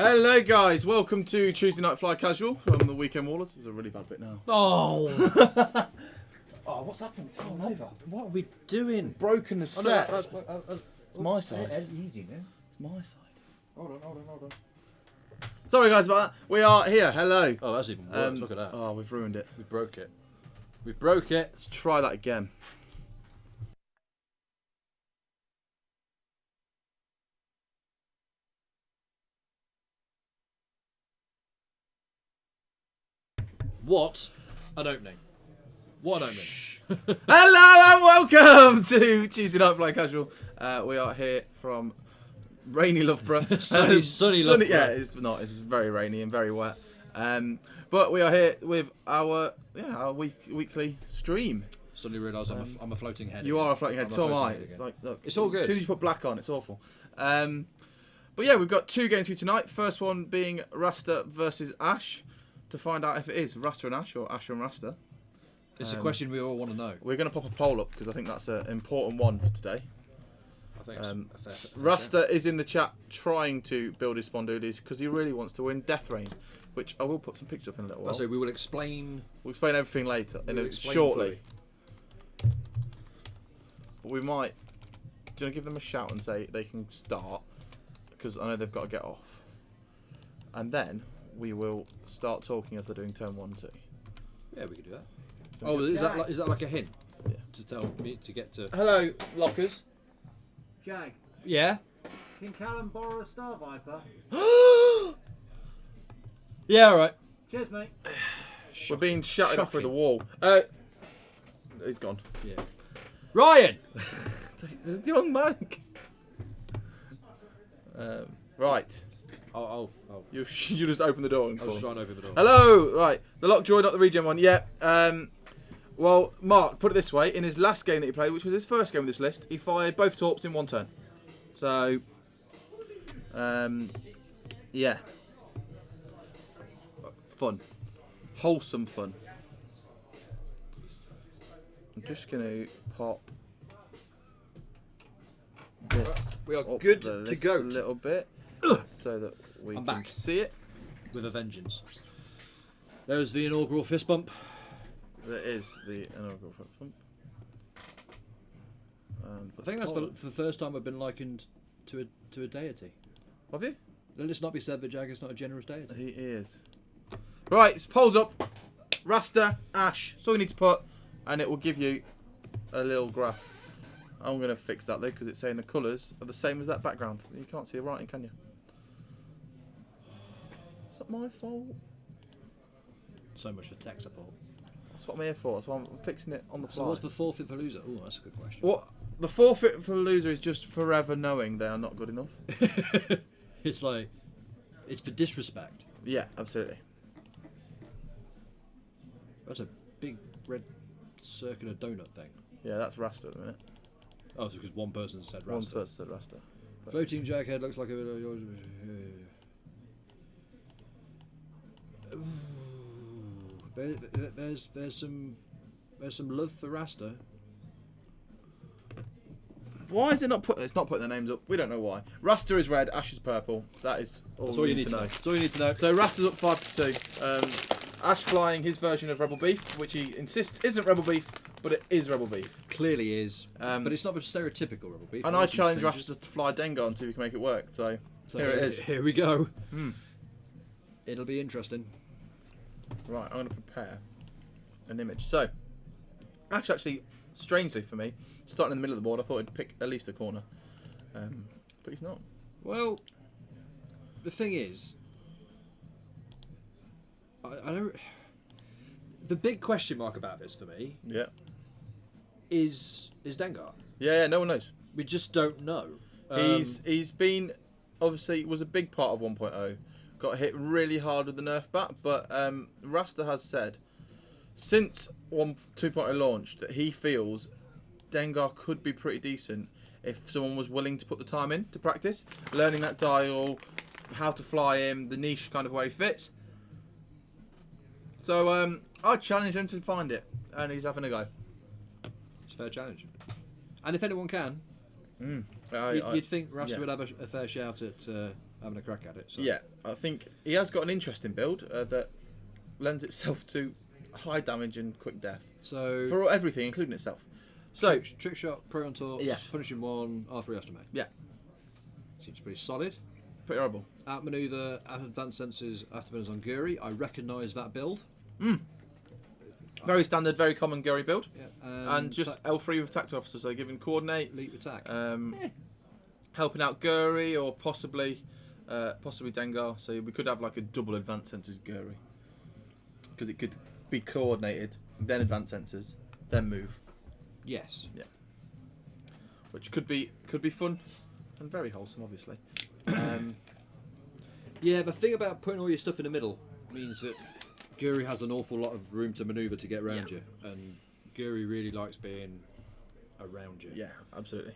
Hello guys, welcome to Tuesday Night Fly Casual from the Weekend Warlords. There's a really bad bit now. Oh! Oh, what's happened? It's gone over. What are we doing? Broken the set. No, It's my side. Easy, man. It's my side. Hold on. Sorry guys about that. We are here. Hello. Oh, that's even worse. Look at that. Oh, we've ruined it. We broke it. We broke it. Let's try that again. What an opening. What an opening. Hello and welcome to Tuesday Night Fly Casual. We are here from rainy Loughborough. sunny Loughborough. Yeah, it's not. It's very rainy and very wet. But we are here with our weekly stream. Suddenly realised I'm a floating head. You are a floating head. So am I. It's Look, it's all good. As soon as you put black on, it's awful. But yeah, we've got two games for you tonight. First one being Rasta versus Ash, to find out if it is Rasta and Ash or Ash and Rasta. It's a question we all want to know. We're going to pop a poll up because I think that's an important one for today. I think it's a fair Rasta is in the chat trying to build his Spondoolies because he really wants to win Death Rain, which I will put some pictures up in a little while. So we will explain. We'll explain everything later, shortly. But we might. Do you want to give them a shout and say they can start? Because I know they've got to get off. And then we will start talking as they're doing turn 1 and 2. Yeah, we can do that. Oh, is that like a hint? Yeah. To tell me to get to. Hello, lockers. Jag, Yeah. can Callum borrow a Star Viper? Yeah. All right. Cheers, mate. We're being shouted off through the Shocking. wall. He's gone. Yeah. Ryan. There's a young Mike. Right. Oh. You just open the door and I was call. trying to open the door. Hello. Right. The Lockjaw, not the regen one. Yeah. Well, Mark, put it this way. In his last game that he played, which was his first game of this list, he fired both torps in one turn. So, yeah. Fun. Wholesome fun. I'm just going to pop this We are up good the to list go. a little bit so that we I'm can back. see it. With a vengeance. There's the inaugural fist bump. There is the inaugural front pump. I think that's for the first time I've been likened to a deity. Have you? Let it not be said that Jag is not a generous deity. He is. Right, it's polls up. Rasta, Ash. That's all you need to put, and it will give you a little graph. I'm going to fix that though because it's saying the colours are the same as that background. You can't see the writing, can you? Is that my fault? So much for tech support. That's what I'm here for. That's why I'm fixing it on the fly. So what's the forfeit for loser? Oh, that's a good question. What? The forfeit for the loser is just forever knowing they are not good enough. It's like, it's for disrespect. Yeah, absolutely. That's a big red circular donut thing. Yeah, that's Rasta at the minute. Oh, it's because one person said One Rasta. person said Rasta. Floating Jaghead looks like a bit of yours. There's some love for Rasta. Why is it not put? It's not putting their names up. We don't know why. Rasta is red, Ash is purple. That is all, That's all you need to know. That's all you need to know. So Rasta's up 5-2. Ash flying his version of Rebel Beef, which he insists isn't Rebel Beef, but it is Rebel Beef. Clearly is, but it's not a stereotypical Rebel Beef. And I challenge Rasta to fly Dengar until we can make it work. So here it is. Here we go. It'll be interesting. Right, I'm going to prepare an image. So Ash actually, strangely for me, starting in the middle of the board, I thought he'd pick at least a corner, but he's not. Well, the thing is, I don't. The big question mark about this for me Yeah. is Dengar. Yeah, no one knows. We just don't know. He's been, obviously, was a big part of 1.0. Got hit really hard with the nerf bat, but Rasta has said since 2.0 launched that he feels Dengar could be pretty decent if someone was willing to put the time in to practice, learning that dial, how to fly him, the niche kind of way he fits. So I challenge him to find it, and he's having a go. It's a fair challenge. And if anyone can, Mm. you'd think Rasta would have a fair shout at having a crack at it. So. Yeah, I think he has got an interesting build that lends itself to high damage and quick death So for everything, including itself. So trick shot, prey on top, Yes. punishing one, R3 estimate. yeah, Seems pretty solid. pretty horrible. Outmaneuver, advanced senses, afterburners on Guri. I recognise that build. Very standard, very common Gary build, Yeah, and just L3 with tactical officers. So giving coordinate, leap attack. helping out Guri or possibly Dengar. So we could have like a double advanced sensors Guri because it could be coordinated, then advanced sensors, then move, Yes. which could be fun and very wholesome, obviously. Yeah, the thing about putting all your stuff in the middle means that Guri has an awful lot of room to manoeuvre to get around you, and Guri really likes being around you. Yeah, absolutely.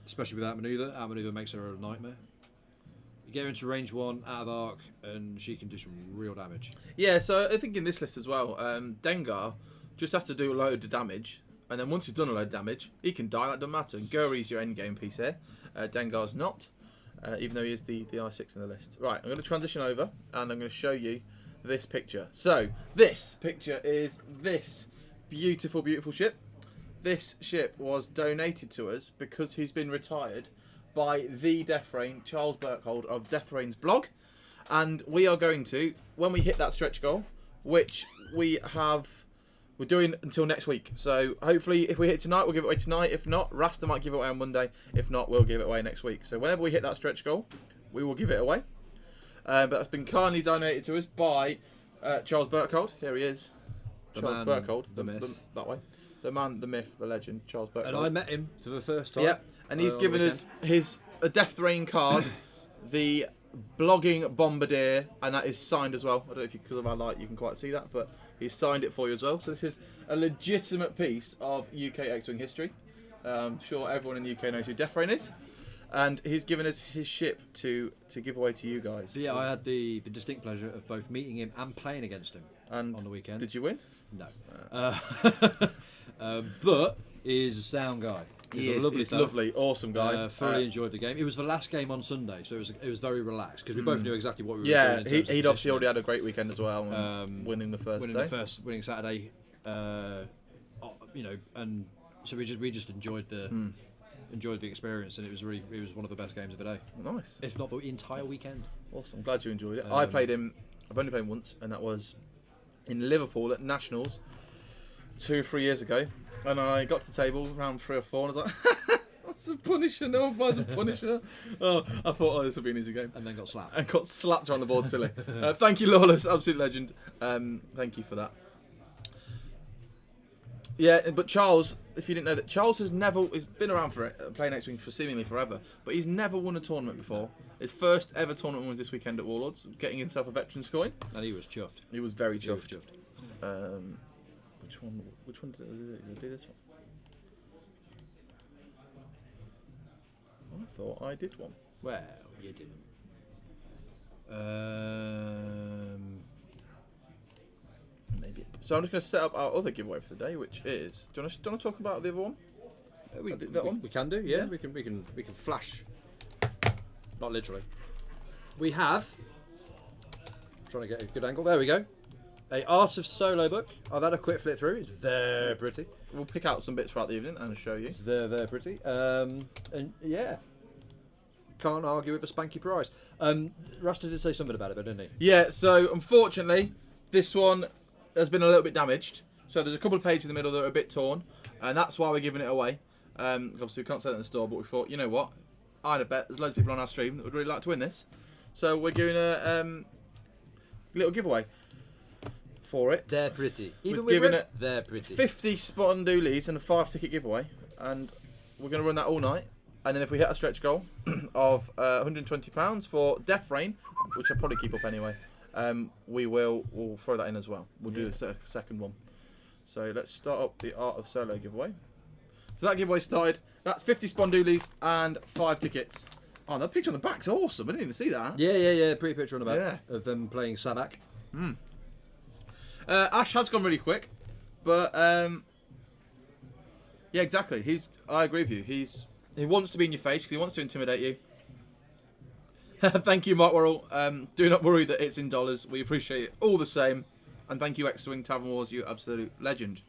Especially without manoeuvre. Outmaneuver makes her a nightmare. You get her into range 1 out of arc, and she can do some real damage. Yeah, so I think in this list as well, Dengar just has to do a load of damage, and then once he's done a load of damage, he can die. That doesn't matter. And Guri's your end game piece here. Dengar's not, even though he is the I6 in the list. Right, I'm going to transition over, and I'm going to show you this picture. So this picture is this beautiful, beautiful ship. This ship was donated to us because he's been retired by the Death Rain, Charles Burkhold of Death Rain's blog, and we are going to, when we hit that stretch goal, which we're doing until next week. So hopefully if we hit tonight, we'll give it away tonight. If not, Rasta might give it away on Monday. If not, we'll give it away next week. So whenever we hit that stretch goal, we will give it away. But that's been kindly donated to us by Charles Burkhold. Here he is. Charles Burkhold. the myth. That way. The man, the myth, the legend, Charles Burkhold. And I met him for the first time. Yeah, and he's given us a Death Rain card, the blogging bombardier, and that is signed as well. I don't know if because of our light you can quite see that, but he's signed it for you as well. So this is a legitimate piece of UK X-Wing history. I'm sure everyone in the UK knows who Death Rain is. And he's given us his ship to give away to you guys. So yeah, I had the distinct pleasure of both meeting him and playing against him And on the weekend. Did you win? No. But he's a sound guy. He's He's lovely, awesome guy. Thoroughly enjoyed the game. It was the last game on Sunday, so it was very relaxed because we both knew exactly what we were doing. Yeah, in terms of he'd obviously positioning. already had a great weekend as well, and winning the first day. Winning Saturday, and so we just enjoyed the experience, and it was one of the best games of the day, Nice, if not the entire weekend. awesome. I'm glad you enjoyed it. I played him. I've only played him once, and that was in Liverpool at Nationals 2 or 3 years ago. And I got to the table round 3 or 4, and I was like, "What's a Punisher? No one flies a Punisher." Oh, I thought, this would be an easy game. And then got slapped. And got slapped around the board silly. Thank you, Lawless, absolute legend. Thank you for that. Yeah, but Charles, if you didn't know that, Charles he's been around for playing X-Wing for seemingly forever, but he's never won a tournament before. His first ever tournament was this weekend at Warlords, getting himself a veteran's coin. And he was chuffed. He was very He was chuffed. chuffed. Which one did I do this one? I thought I did one. Well, you didn't. Maybe. So I'm just going to set up our other giveaway for the day, which is. Do you want to talk about the other one? We can do, yeah. We can flash. Not literally. We have. Trying to get a good angle. There we go. A Art of Solo book. I've had a quick flip through. It's very pretty. We'll pick out some bits throughout the evening and show you. It's very pretty. And yeah, can't argue with a spanky prize. Rasta did say something about it, but didn't he? Yeah. So unfortunately, this one has been a little bit damaged. So there's a couple of pages in the middle that are a bit torn, and that's why we're giving it away. Obviously, we can't sell it in the store, but we thought, you know what? I'd bet there's loads of people on our stream that would really like to win this. So we're doing a little giveaway for it. They're pretty. Even with giving it they're pretty. 50 spot on doolies and a 5-ticket giveaway, and we're going to run that all night. And then if we hit a stretch goal of £120 for Death Rain, which I'll probably keep up anyway, we'll throw that in as well. We'll do the second one. So let's start up the Art of Solo giveaway. So that giveaway started. That's 50 Spondoolies and 5 tickets. Oh, that picture on the back's awesome. I didn't even see that. Yeah. Pretty picture on the back Yeah. of them playing Savak. Ash has gone really quick, but yeah, exactly. I agree with you. He wants to be in your face because he wants to intimidate you. Thank you, Mark Worrell. Do not worry that it's in dollars. We appreciate it all the same. And thank you, X-Wing Tavern Wars, you absolute legend.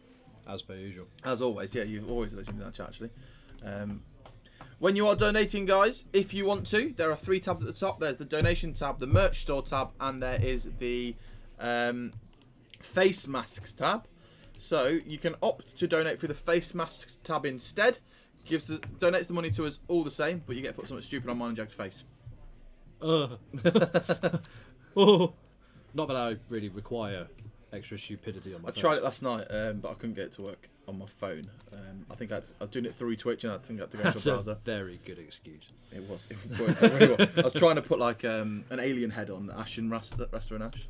As per usual. As always, yeah, you've always listened to that chat, actually. When you are donating, guys, if you want to, there are 3 tabs at the top. There's the donation tab, the merch store tab, and there is the face masks tab. So you can opt to donate through the face masks tab instead. Donates the money to us all the same, but you get to put something stupid on mine and Jack's face. Oh. Not that I really require extra stupidity on my face. I tried it last night, but I couldn't get it to work on my phone. I think I was doing it through Twitch, and I think I had to go into a browser. That's a very good excuse. It was. It worked out really well. I was trying to put like an alien head on Ash and Rasta and Ash.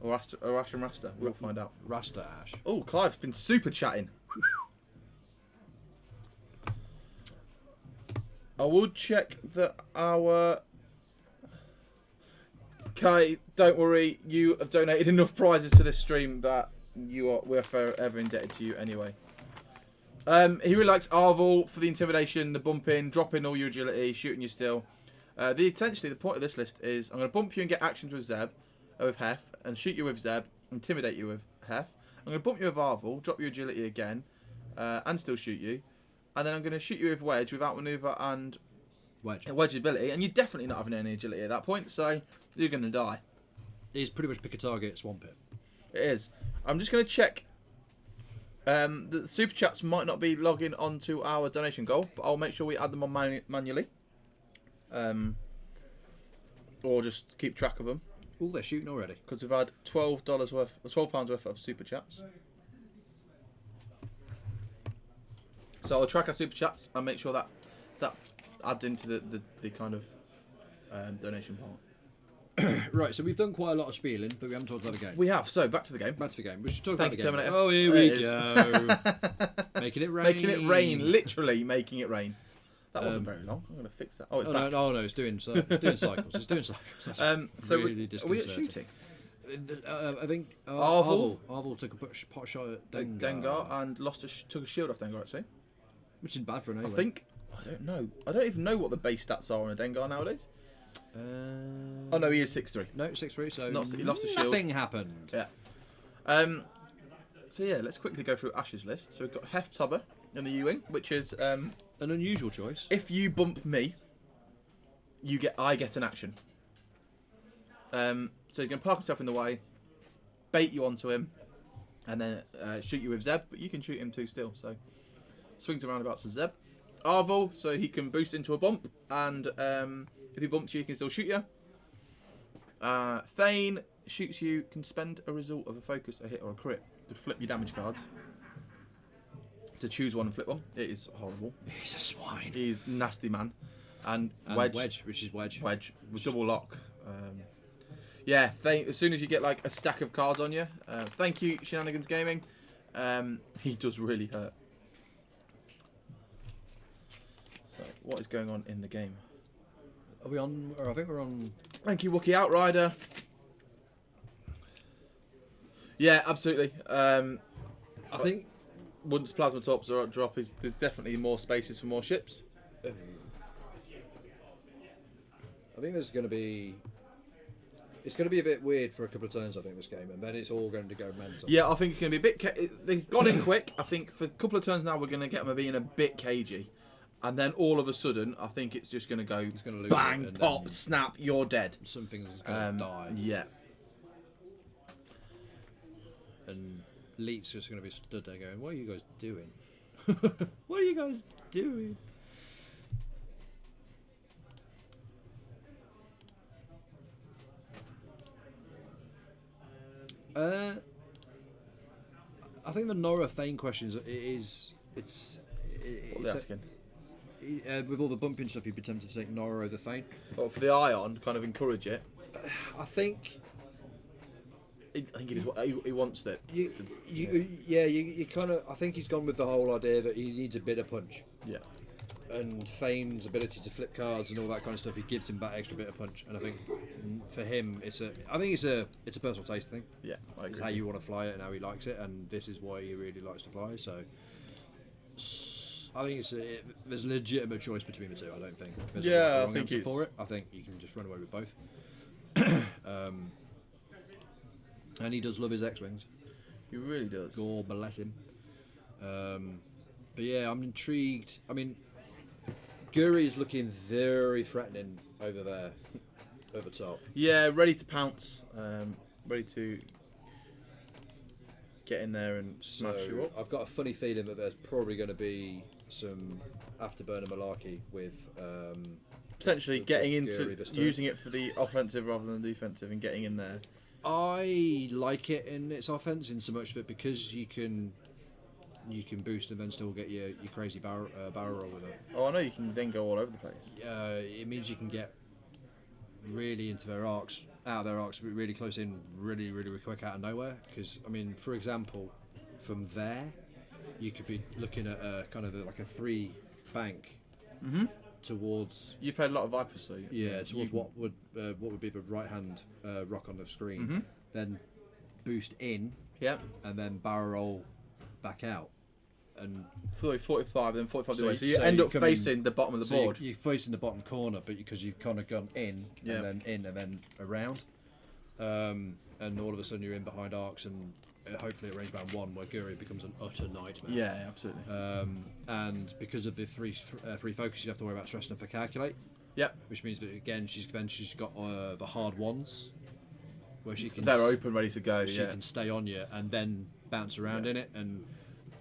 Or Ash and Rasta. We'll find out. Rasta Ash. Oh, Clive's been super chatting. I will check that our... Kai, don't worry. You have donated enough prizes to this stream that we're forever indebted to you anyway. He really likes Arvel for the intimidation, the bumping, dropping all your agility, shooting you still. Essentially, the point of this list is I'm going to bump you and get actions with Zeb, with Hef, and shoot you with Zeb, intimidate you with Hef. I'm going to bump you with Arvel, drop your agility again, and still shoot you. And then I'm going to shoot you with Wedge without maneuver and Wedge ability, and you're definitely not having any agility at that point, so you're going to die. It's pretty much pick a target, swamp it. It is. I'm just going to check. The super chats might not be logging onto our donation goal, but I'll make sure we add them on manually. Or just keep track of them. Oh, they're shooting already. Because we've had £12 worth of super chats. So I'll track our super chats and make sure that adds into the kind of donation part. Right, so we've done quite a lot of spieling, but we haven't talked about the game. We have. So back to the game. Back to the game. We should talk Thank about you, the game. Terminator. Oh, here we go. Making it rain. Making it rain. Literally making it rain. That wasn't very long. I'm going to fix that. Oh, it's back. No, it's doing cycles. It's doing cycles. That's so really are we at disconcerting. shooting? I think Arvel took a pot shot at Dengar and took a shield off Dengar, actually. Which isn't bad for an anyway. I think. I don't know. I don't even know what the base stats are on a Dengar nowadays. Oh no, he is 6'3". No, 6'3", so he lost a shield. Nothing happened. Yeah. So yeah, let's quickly go through Ash's list. So we've got Hef Tubber in the U-wing, which is an unusual choice. If you bump me, I get an action. So you can park himself in the way, bait you onto him, and then shoot you with Zeb. But you can shoot him too still. So swings and roundabouts with Zeb. Arvel, so he can boost into a bump, and if he bumps you, he can still shoot you. Thane shoots you, can spend a result of a focus, a hit, or a crit to flip your damage cards. To choose one and flip one. It is horrible. He's a swine. He's nasty, man. And Wedge, which is Wedge. Wedge with double lock. Yeah, Thane, as soon as you get like a stack of cards on you, thank you, Shenanigans Gaming. He does really hurt. So, what is going on in the game? Are we on? Or I think we're on. Thank you, Wookiee Outrider. Yeah, absolutely. I think once plasma tops are drop, there's definitely more spaces for more ships. I think there's going to be. It's going to be a bit weird for a couple of turns, I think, this game, and then it's all going to go mental. Yeah, I think it's going to be a bit. They've gone in quick. I think for a couple of turns now, we're going to get them being a bit cagey. And then all of a sudden, I think it's just going to go lose bang, pop, snap, you're dead. Something's going to die. Yeah. And Leet's just going to be stood there going, what are you guys doing? What are you guys doing? I think the Nora Thane questions it's What are they asking? With all the bumping stuff, you'd be tempted to take Nora over Thane. Well, for the Ion, kind of encourage it. I think he wants it. You kind of. I think he's gone with the whole idea that he needs a bit of punch. Yeah. And Thane's ability to flip cards and all that kind of stuff, he gives him that extra bit of punch. And I think for him, it's a personal taste thing. Yeah, I agree. It's how you want to fly it and how he likes it, and this is why he really likes to fly. So I think there's a legitimate choice between the two. I don't think. There's Yeah, a I wrong think answer it's- for it. I think you can just run away with both. And he does love his X-wings. He really does. God bless him. But yeah, I'm intrigued. I mean, Guri is looking very threatening over there, over top. Yeah, ready to pounce. Ready to get in there and smash you So up. I've got a funny feeling that there's probably going to be some afterburner malarkey with Potentially with getting Guri into this turn. using it for the offensive rather than the defensive and getting in there. I like it in its offense in so much that because you can boost and then still get your crazy barrel roll with it. Oh, I know you can then go all over the place. It means you can get really into their arcs, out of their arcs, really close in, really quick out of nowhere. Because I mean, for example, from there, you could be looking at a kind of like a 3 bank towards. You've played a lot of Vipers, so Towards what would be the right hand rock on the screen, Mm-hmm. then boost in, yeah. and then barrel roll back out, and 45, then 45 the So way. you- So you so end you up come in- facing the bottom of the so board. you're facing the bottom corner, but because you've kind of gone in, Yeah. and then in, and then around, and all of a sudden you're in behind arcs, and hopefully at range bound 1, where Guri becomes an utter nightmare. Yeah, absolutely. And because of the three focus, you have to worry about stressing her for calculate. Yep. Which means that again she's got the hard ones, where she can They're open, ready to go. she Yeah. can stay on you and then bounce around in it. And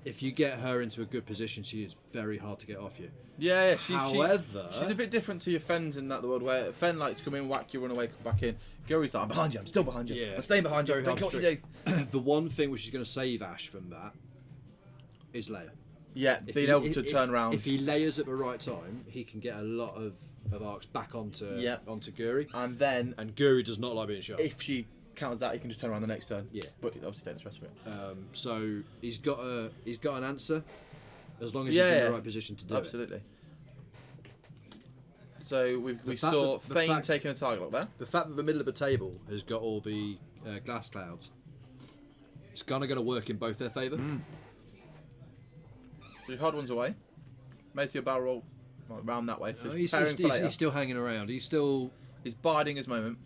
if you get her into a good position, she is very hard to get off you. Yeah, However- she's a bit different to your Fens in that the world where Fen likes to come in, whack you, run away, come back in. Guri's like, I'm behind you, I'm still behind you. Yeah. I'm staying behind you, Very don't care hard what to you do. the one thing which is going to save Ash from that is layer. Yeah, If being he- able to if- turn around. If he layers at the right time, he can get a lot of arcs back onto Guri. And then, And Guri does not like being shot. if she counters that, he can just turn around the next turn. Yeah. But obviously take the stress for it. So he's got an answer, as long as he's Yeah, in yeah. the right position to do Absolutely. So we fact saw that- the Fane fact- taking a target lock there. it. The fact that the middle of the table has got all the glass clouds, it's kind of going to work in both their favour. So you hard ones away. Makes your barrel roll round that way. So No, he's preparing for later. he's still hanging around. He's still. He's biding his moment.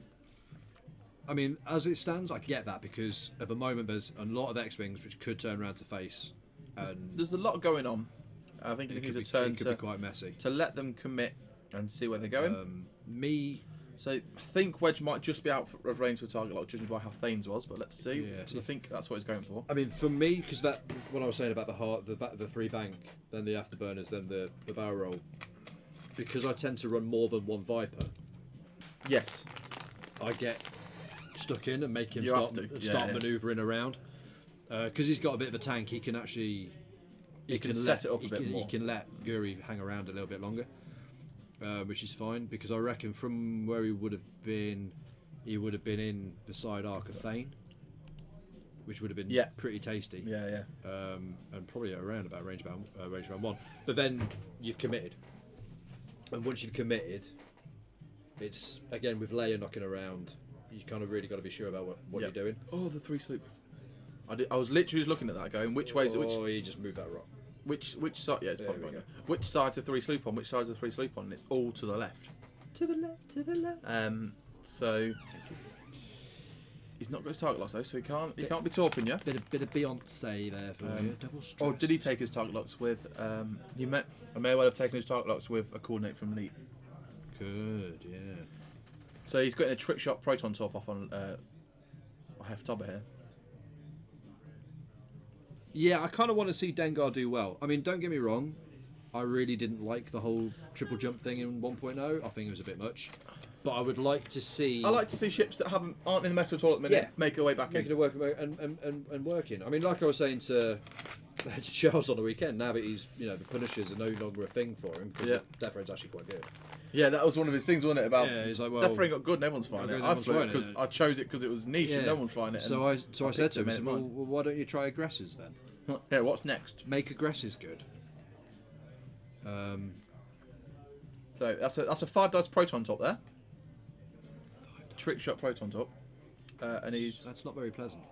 I mean, as it stands, I get that because at the moment there's a lot of X-wings which could turn around to face, and There's a lot going on. I think it needs a turn it could be quite messy. to let them commit and see where they're going. Me, So I think Wedge might just be out of range for target lock, judging by how Thane's was. But let's see. Yeah. 'Cause I think that's what he's going for. I mean, for me, because that what I was saying about the 3 bank, then the afterburners, then the barrel roll, because I tend to run more than one Viper, Yes. I get stuck in and make him You start have to, yeah. manoeuvring around. Because he's got a bit of a tank, he can actually He can set it up a he bit can, more. He can let Guri hang around a little bit longer, which is fine because I reckon from where he would have been in the side arc of Thane, which would have been Yeah. pretty tasty. Yeah, And probably around about range bound 1. But then you've committed, and once you've committed, it's again with Leia knocking around. You kind of really got to be sure about what Yeah. you're doing. Oh, the 3 sloop. I was literally just looking at that, going, which way is it? He just moved that rock. Which side? Yeah, it's There probably we right. Which side's the 3 sloop on? Which side's the 3 sloop on? And it's all to the left. To the left, to the left. So he's not got his target locks though, so he can't be talking you. Bit of Beyonce there for you. Double stress. Or did he take his target locks with? I may well have taken his target locks with a coordinate from Leap. Good, yeah. So he's getting a trick shot proton top off on Heftubber here. Yeah, I kind of want to see Dengar do well. I mean, don't get me wrong. I really didn't like the whole triple jump thing in 1.0. I think it was a bit much. But I would like to see... I like to see ships that aren't in the metal at all at the minute Yeah. make their way back making in. it work and working. I mean, like I was saying to Charles on the weekend, now that he's, the Punishers are no longer a thing for him, because Yeah. Death Rain's actually quite good. Yeah, that was one of his things, wasn't it? About Yeah, he's like, well... Death Ring got good and everyone's flying it. I everyone's flew it flying it, because yeah. I chose it because it was niche and no one's flying it. So I said to him, I picked said, it, well, made it mine. why don't you try aggressors then? Yeah, what's next? Make aggressors good. So that's a 5 dice proton top there. Trick shot proton top, and he's That's not very pleasant.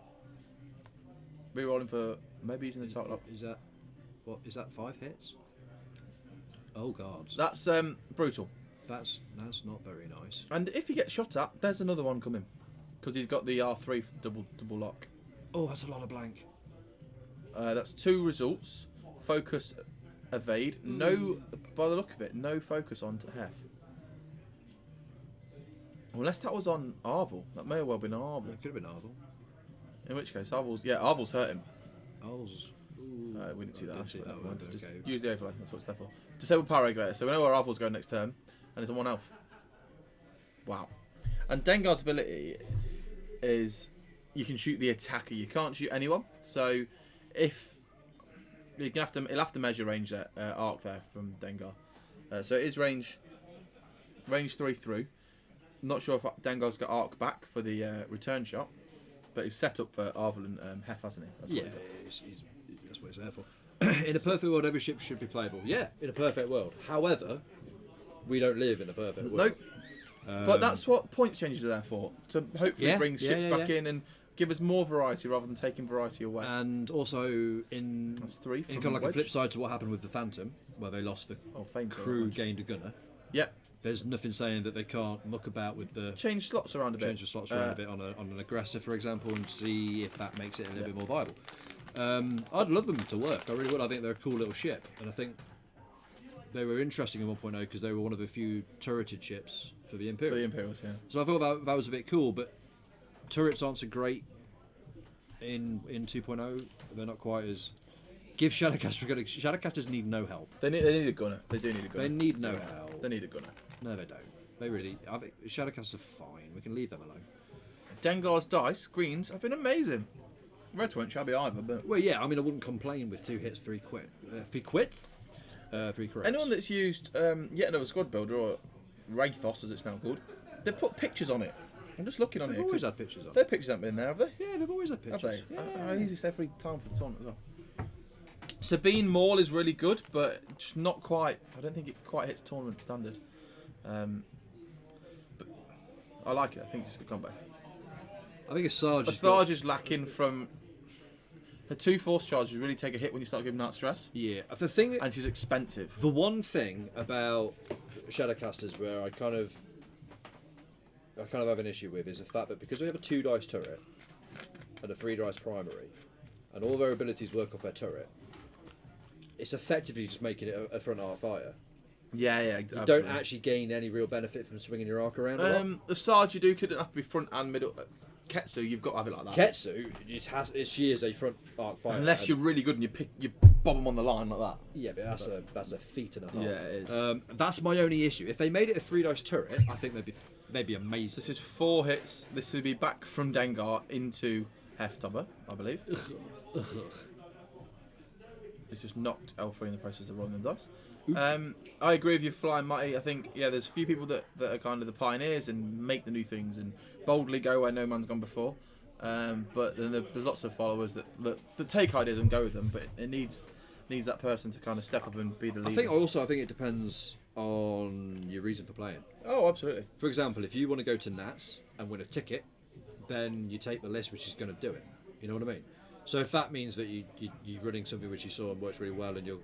re-rolling for maybe using the target lock. Is that 5 hits? Oh God. That's brutal. That's not very nice. And if he gets shot at, there's another one coming. Because he's got the R3 for the double lock. Oh, that's a lot of blank. That's 2 results. Focus, evade. No, by the look of it, no focus on to Hef. Unless that was on Arvel. That may have well been Arvel. It could have been Arvel. In which case, Arvel's hurt him. Arvel's... We didn't see that. See that one. Just Okay. use the overlay. That's what it's there for. Disable power regulator. So we know where Arvel's going next turn. And it's on 1 health. Wow. And Dengar's ability is you can shoot the attacker. You can't shoot anyone. So if he'll have to measure range there, arc there from Dengar. So it is range 3 through. Not sure if Dengar's got arc back for the return shot, but he's set up for Arvel and Hef, hasn't he? That's that's what it's there for. In a perfect world, every ship should be playable. Yeah, in a perfect world. However, we don't live in a perfect world. Nope. But that's what points changes are there for, to hopefully bring ships back in and give us more variety rather than taking variety away. And also in That's 3 in kind of like a flip side to what happened with the Phantom, where they lost the crew, gained a gunner. Yep. There's nothing saying that they can't muck about with the Change slots around a bit. change the slots around a bit on an aggressor, for example, and see if that makes it a little bit more viable. I'd love them to work. I really would. I think they're a cool little ship, and I think they were interesting in 1.0 because they were one of the few turreted ships for the Imperials. For the Imperials, yeah. So I thought that was a bit cool, but turrets aren't so great in 2.0. They're not quite as... Give Shadowcasters need no help. They need a gunner. They do need a gunner. They need no help. They need a gunner. No, they don't. They really... I think Shadowcasters are fine. We can leave them alone. Dengar's dice, greens, have been amazing. Reds weren't shabby either, but... Well, yeah, I mean, I wouldn't complain with 2 hits, 3 quit. 3 quits? 3 corrects. Anyone that's used yet another squad builder, or Wraithos as it's now called, they put pictures on it. I'm just looking on They've it. always had pictures on. Their pictures haven't been there, have they? Yeah, they've always had pictures. Have they? Yeah. I use this every time for the tournament as well. Sabine Maul is really good, but just not quite. I don't think it quite hits tournament standard. But I like it. I think it's a good combat. I think Asajj Asajj is lacking from... Her 2 force charges really take a hit when you start giving that stress. Yeah, the thing... And she's expensive. The one thing about Shadowcasters where I kind of have an issue with is the fact that because we have a 2 dice turret and a 3 dice primary, and all their abilities work off their turret, it's effectively just making it a front arc fire. Yeah, You don't actually gain any real benefit from swinging your arc around a lot. Asajj you do couldn't have to be front and middle. Ketsu, you've got to have it like that. Ketsu, she is a front arc fighter. Unless you're really good and you bob them on the line like that. Yeah, but that's a feat and a half. Yeah, it is. That's my only issue. If they made it a 3 dice turret, I think they'd be amazing. This is 4 hits. This would be back from Dengar into Heftubber, I believe. It's just knocked L3 in the process of rolling them dice. I agree with you, Flying Mighty. I think there's a few people that are kind of the pioneers and make the new things and boldly go where no man's gone before. But then there's lots of followers that take ideas and go with them. But it needs that person to kind of step up and be the leader. I think it depends on your reason for playing. Oh, absolutely. For example, if you want to go to Nats and win a ticket, then you take the list which is going to do it. You know what I mean? So if that means that you're running something which you saw and works really well and you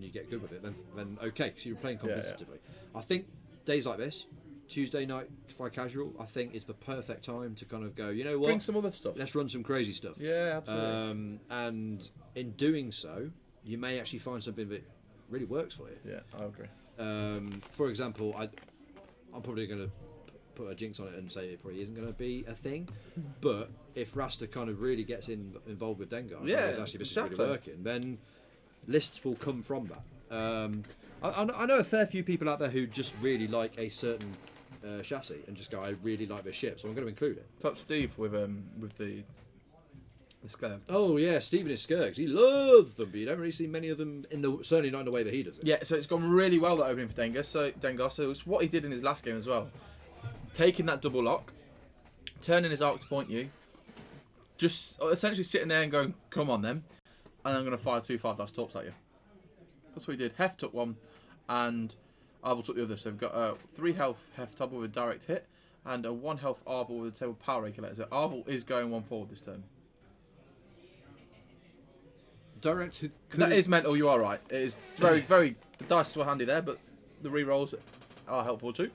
get good with it, then okay, because you're playing competitively. Yeah. I think days like this, Tuesday night fly casual, I think it's the perfect time to kind of go, you know what? Bring some other stuff. Let's run some crazy stuff. Yeah, absolutely. And in doing so, you may actually find something that really works for you. Yeah, I agree. For example, I'm probably going to put a jinx on it and say it probably isn't going to be a thing, but if Rasta kind of really gets involved with Dengar, if actually this is really working, then lists will come from that. I know a fair few people out there who just really like a certain chassis and just go, I really like this ship, so I'm going to include it. That's Steve with the Skirg. Oh yeah, Stephen is Skirgs. He loves them, but you don't really see many of them certainly not in the way that he does it. Yeah, so it's gone really well, that opening for Dengar. So it's what he did in his last game as well. Taking that double lock, turning his arc to point you, just essentially sitting there and going, come on then, and I'm going to fire 2 5-dice torps at you. That's what he did. Hef took one, and Arvel took the other. So we've got 3 health Heftubber with a direct hit, and a 1 health Arvel with a table power regulator. So Arvel is going 1 forward this turn. direct who could That is mental. You are right. It is very, very. The dice were handy there, but the re-rolls are helpful too.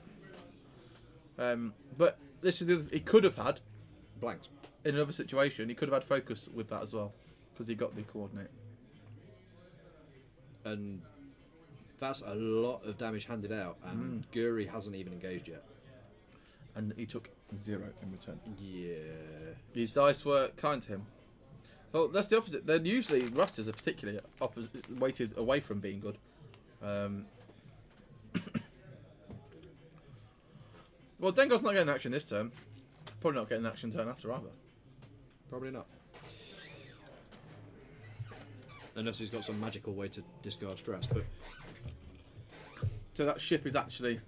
But this is he could have had blanks. in another situation. He could have had focus with that as well because he got the coordinate. And that's a lot of damage handed out, and Guri hasn't even engaged yet. And he took 0 in return. Yeah. These dice were kind to him. Well, that's the opposite. They're usually Rusters are particularly weighted away from being good. Well, Dengo's not getting action this turn. Probably not getting action turn after either. Probably not. Unless he's got some magical way to discard stress, but So that ship is actually.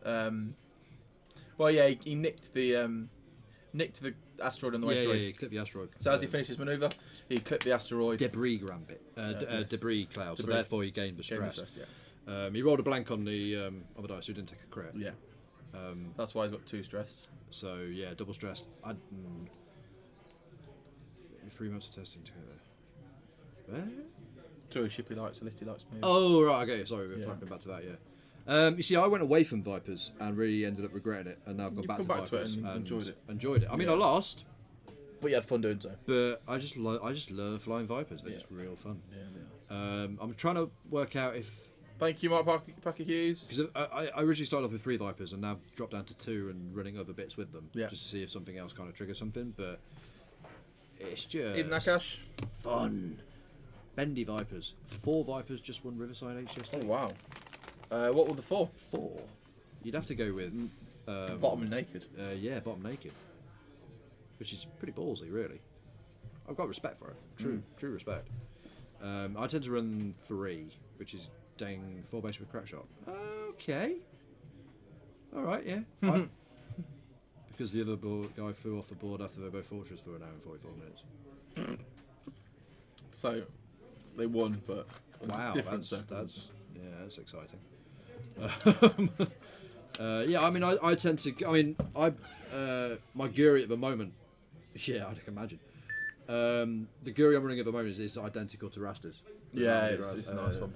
Well, yeah, he nicked the asteroid on the way through. Yeah, clip the asteroid. So as he finished his manoeuvre, he clipped the asteroid. Debris gambit, Yes. debris cloud. Debris. So therefore he gained the Gave him stress. stress, yeah. He rolled a blank on the dice, so he didn't take a crit. Yeah. That's why he's got 2 stress. So yeah, double stressed. 3 months of testing together. To a ship he likes, a list he likes. Maybe. Oh right, okay. Sorry, we're Yeah. flapping back to that. Yeah. You see, I went away from Vipers and really ended up regretting it, and now I've gone You've back come to back to it Vipers and enjoyed it. Enjoyed it. I mean, Yeah. I lost, But you had fun doing so. but I just love flying Vipers. They're Yeah. just real fun. Yeah. I'm trying to work out if Thank you, Mark Packer Hughes. because I originally started off with 3 Vipers and now I've dropped down to 2 and running other bits with them Yeah. just to see if something else kind of triggers something. But it's just Even Nakash. fun. Bendy Vipers, 4 Vipers, just 1 Riverside HST. Oh wow. What were the 4? 4. You'd have to go with Bottom and naked. yeah, bottom naked, which is pretty ballsy, really. I've got respect for it. True respect. I tend to run 3, which is dang 4 base with crack shot. Okay. All right, yeah. Because the other guy flew off the board after they both fortress for an hour and 44 minutes. So they won, but Wow, different that's circumstances. that's exciting. Yeah, I mean, I tend to. I mean, my Guri at the moment. Yeah, I can imagine. The Guri I'm running at the moment is identical to Rasta's. Yeah, it's a nice one.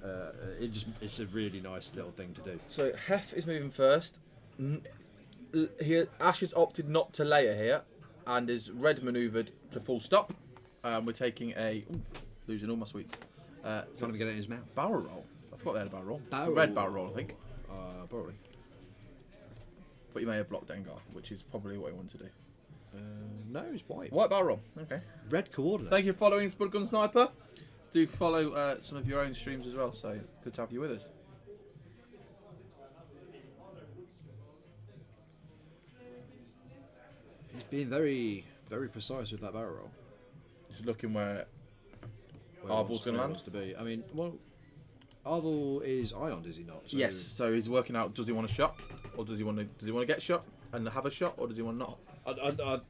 It's a really nice little thing to do. So Hef is moving first. Ash has opted not to layer here, and is red manoeuvred to full stop. We're taking a losing all my sweets. Trying to get it in his mouth. Barrel roll. I forgot they had a barrel roll. It's a Barrel red barrel roll, I think. Probably. But you may have blocked Dengar, which is probably what you want to do. No, it's white. White barrel roll. Okay. Red coordinate. Thank you for following Spud Gun Sniper. Do follow some of your own streams as well. So good to have you with us. He's being very, very precise with that barrel roll. Just looking where Where Arvel's wants- gonna where he land? wants to be. I mean, well, Arvel is ioned, is he not? So yes. So he's working out. Does he want a shot, or does he want to get shot and have a shot, or does he want not? I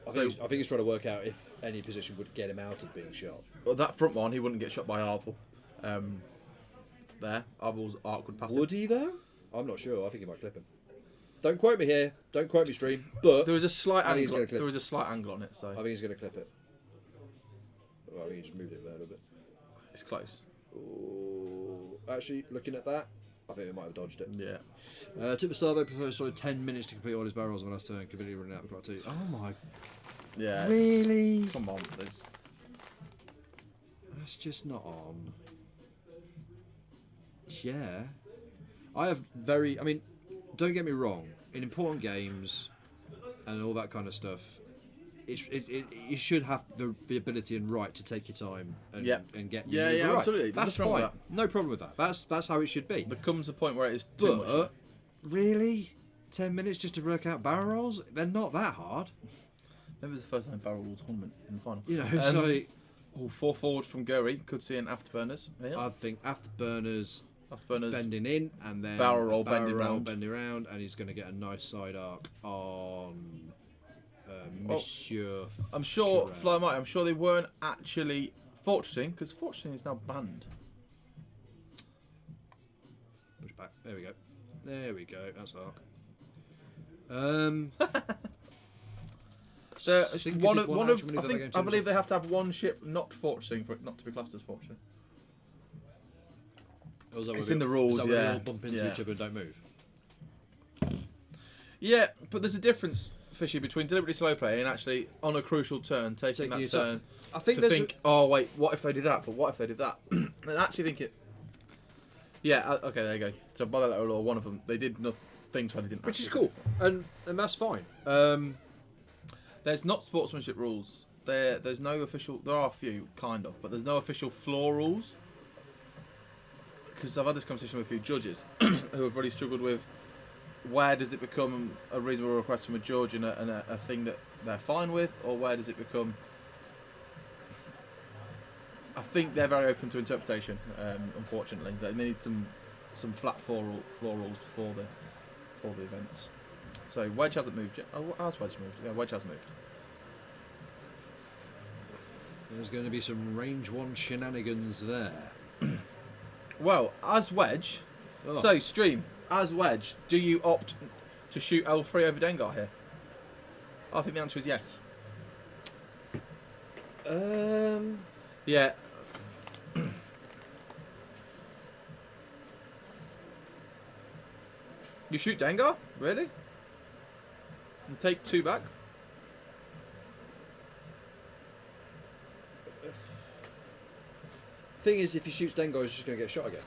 So- think he's trying to work out if any position would get him out of being shot. Well, that front one, he wouldn't get shot by Arvel. There, Arvel's arc would pass him. Would he though? I'm not sure. I think he might clip him. Don't quote me here. Don't quote me, stream. But There was a slight I think he's angle. gonna clip. There was a slight angle on it, so I think he's going to clip it. Well, I think he just moved it there a little bit. it's close. Ooh, actually, looking at that, I think he might have dodged it. Yeah. Tip of Starvo prefers sort of 10 minutes to complete all his barrels on last turn, completely running out of clock too. Oh my. Yeah. it's- Really? Come on. There's... That's just not on. Yeah. I mean, don't get me wrong, in important games and all that kind of stuff, you should have the ability and right to take your time and, Yeah. and get Yeah, your yeah, right. absolutely. That's Nothing wrong fine. with No problem with that. That's how it should be. There comes a point where it is too much. But really, 10 minutes just to work out barrel rolls? They're not that hard. Maybe it was the first time barrel roll tournament in the final. You know, so 4 forward from Guri. Could see an afterburners. Yeah. I think afterburners Afterburners. bending in and then Barrel roll, barrel bending roll, round. bending round, and he's going to get a nice side arc on Monsieur. I'm sure, Correct. Fly Mighty, I'm sure they weren't actually fortressing, because fortressing is now banned. Push back. There we go. There we go. That's arc. One of, action when I you've got that think game I believe turned they have to have one ship not fortressing for it not to be classed as fortressing. off. Or is that It's where in the they- rules, is that where they yeah. all bump into Yeah. each other and don't move. Yeah, but there's a difference, Fishy, between deliberately slow play and actually on a crucial turn taking Taking your that turn. I think to there's think, oh wait, what if they did that? But what if they did that? And actually think it. Yeah, okay, there you go. So by the letter of law, one of them they did things where they didn't. which is actually cool, and that's fine. There's not sportsmanship rules. There's no official. There are a few, kind of, but there's no official floor rules. Because I've had this conversation with a few judges who have really struggled with where does it become a reasonable request from a judge and a thing that they're fine with, or where does it become. I think they're very open to interpretation. Unfortunately, they need some flat floor rules for the event. So Wedge hasn't moved yet. Oh, has Wedge moved? Yeah, Wedge has moved. There's going to be some range 1 shenanigans there. Well, as Wedge, Oh. so Stream, as Wedge, do you opt to shoot L3 over Dengar here? I think the answer is yes. Yeah. You shoot Dengar? Really? And take 2 back? Thing is, if he shoots Dengar, he's just going to get shot again.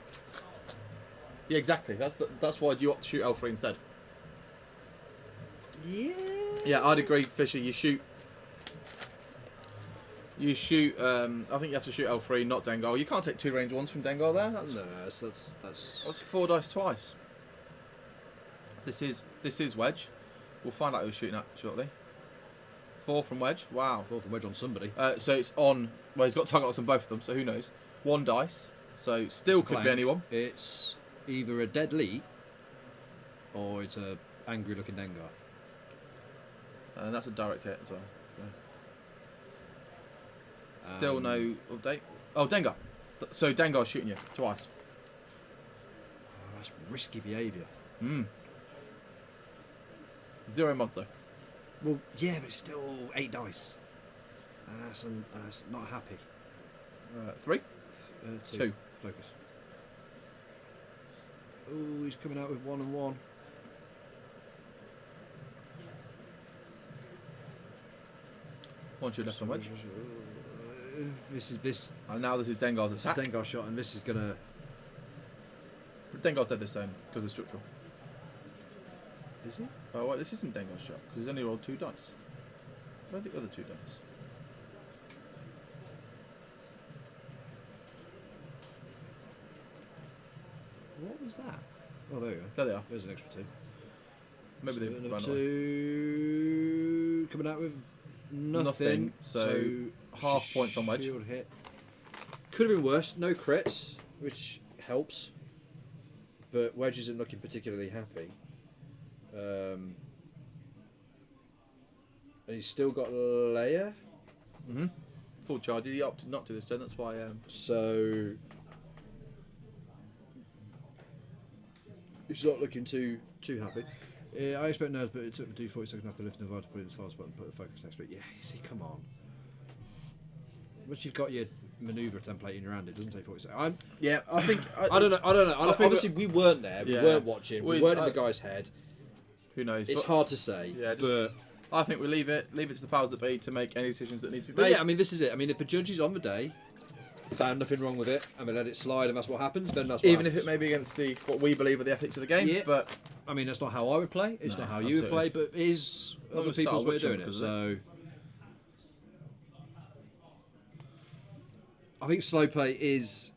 Yeah, exactly. That's why you opt to shoot L3 instead. Yeah. Yeah, I'd agree, Fisher. You shoot. I think you have to shoot L3, not Dengar. You can't take 2 range 1s from Dengar there. No, that's 4 dice twice. This is Wedge. We'll find out who's shooting at shortly. 4 from Wedge. Wow. 4th and wedge on somebody. So it's on. Well, he's got target locks on both of them. So who knows? 1 dice. So still could be Blank. anyone. It's either a dead Lee or it's a angry looking Dengar. And that's a direct hit as well. So. Still no update. Oh, Dengar. So Dengar's shooting you twice. Oh, that's risky behaviour. 0 monster. Well, yeah, but it's still 8 dice. That's not happy. 3. 2. Focus. Oh, he's coming out with 1 and 1. One shoot left on Wedge. This. And now this is Dengar's This is attack. Dengar shot, and this is gonna. Dengar's dead this time because of structural. Is he? Oh, wait, this isn't Dengar's shot because he's only rolled 2 dice. Where are the other 2 dice? What was that? Oh, there we go. There they are. There's an extra 2. Maybe So they've another run away. 2 coming out with nothing. So half points on Wedge. Shield hit. Could have been worse. No crits, which helps. But Wedge isn't looking particularly happy. And he's still got layer. Full charge. He opted not to this turn. That's why. So he's not looking too happy. I expect nerves, but it took me 40 seconds after lifting the VAR to put it in the fast button, put the focus next to it. Yeah, you see, come on. Once you've got your manoeuvre template in your hand, it doesn't take 40 seconds. Yeah, I think. I don't know. think Obviously, we weren't there. Yeah. We weren't watching. We weren't in the guy's head. Who knows? It's but hard to say. Yeah, just- but I think we leave it to the powers that be to make any decisions that need to be But made. yeah, I mean, this is it. I mean, if the judges on the day found nothing wrong with it and we let it slide and that's what happens, then that's what Even if happens. it may be against what we believe are the ethics of the game, Yeah. but I mean, that's not how I would play. It's No, not how you would play, absolutely. but it is Well, other we start people's way of watching doing it. because of So I think slow play is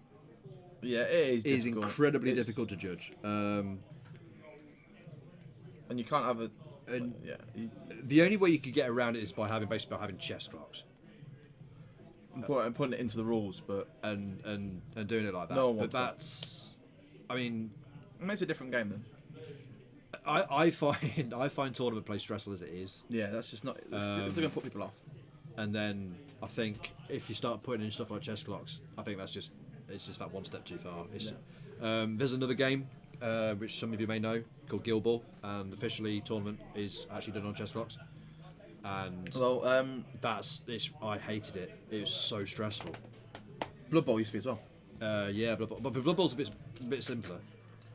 yeah, it is difficult. incredibly It's- difficult to judge. and you can't have a. And Yeah, the only way you could get around it is by having chess clocks and putting it into the rules, but and doing it like that. No one but wants that. that's, I mean, it makes it a different game then. I find tournament play stressful as it is. Yeah, that's just not. It's going to put people off. And then I think if you start putting in stuff like chess clocks, I think it's just that one step too far. There's another game which some of you may know called Guild Ball, and officially tournament is actually done on chess clocks. and Well, I hated it. It was so stressful. Blood Bowl used to be as well. Yeah, but Blood Bowl's a bit simpler.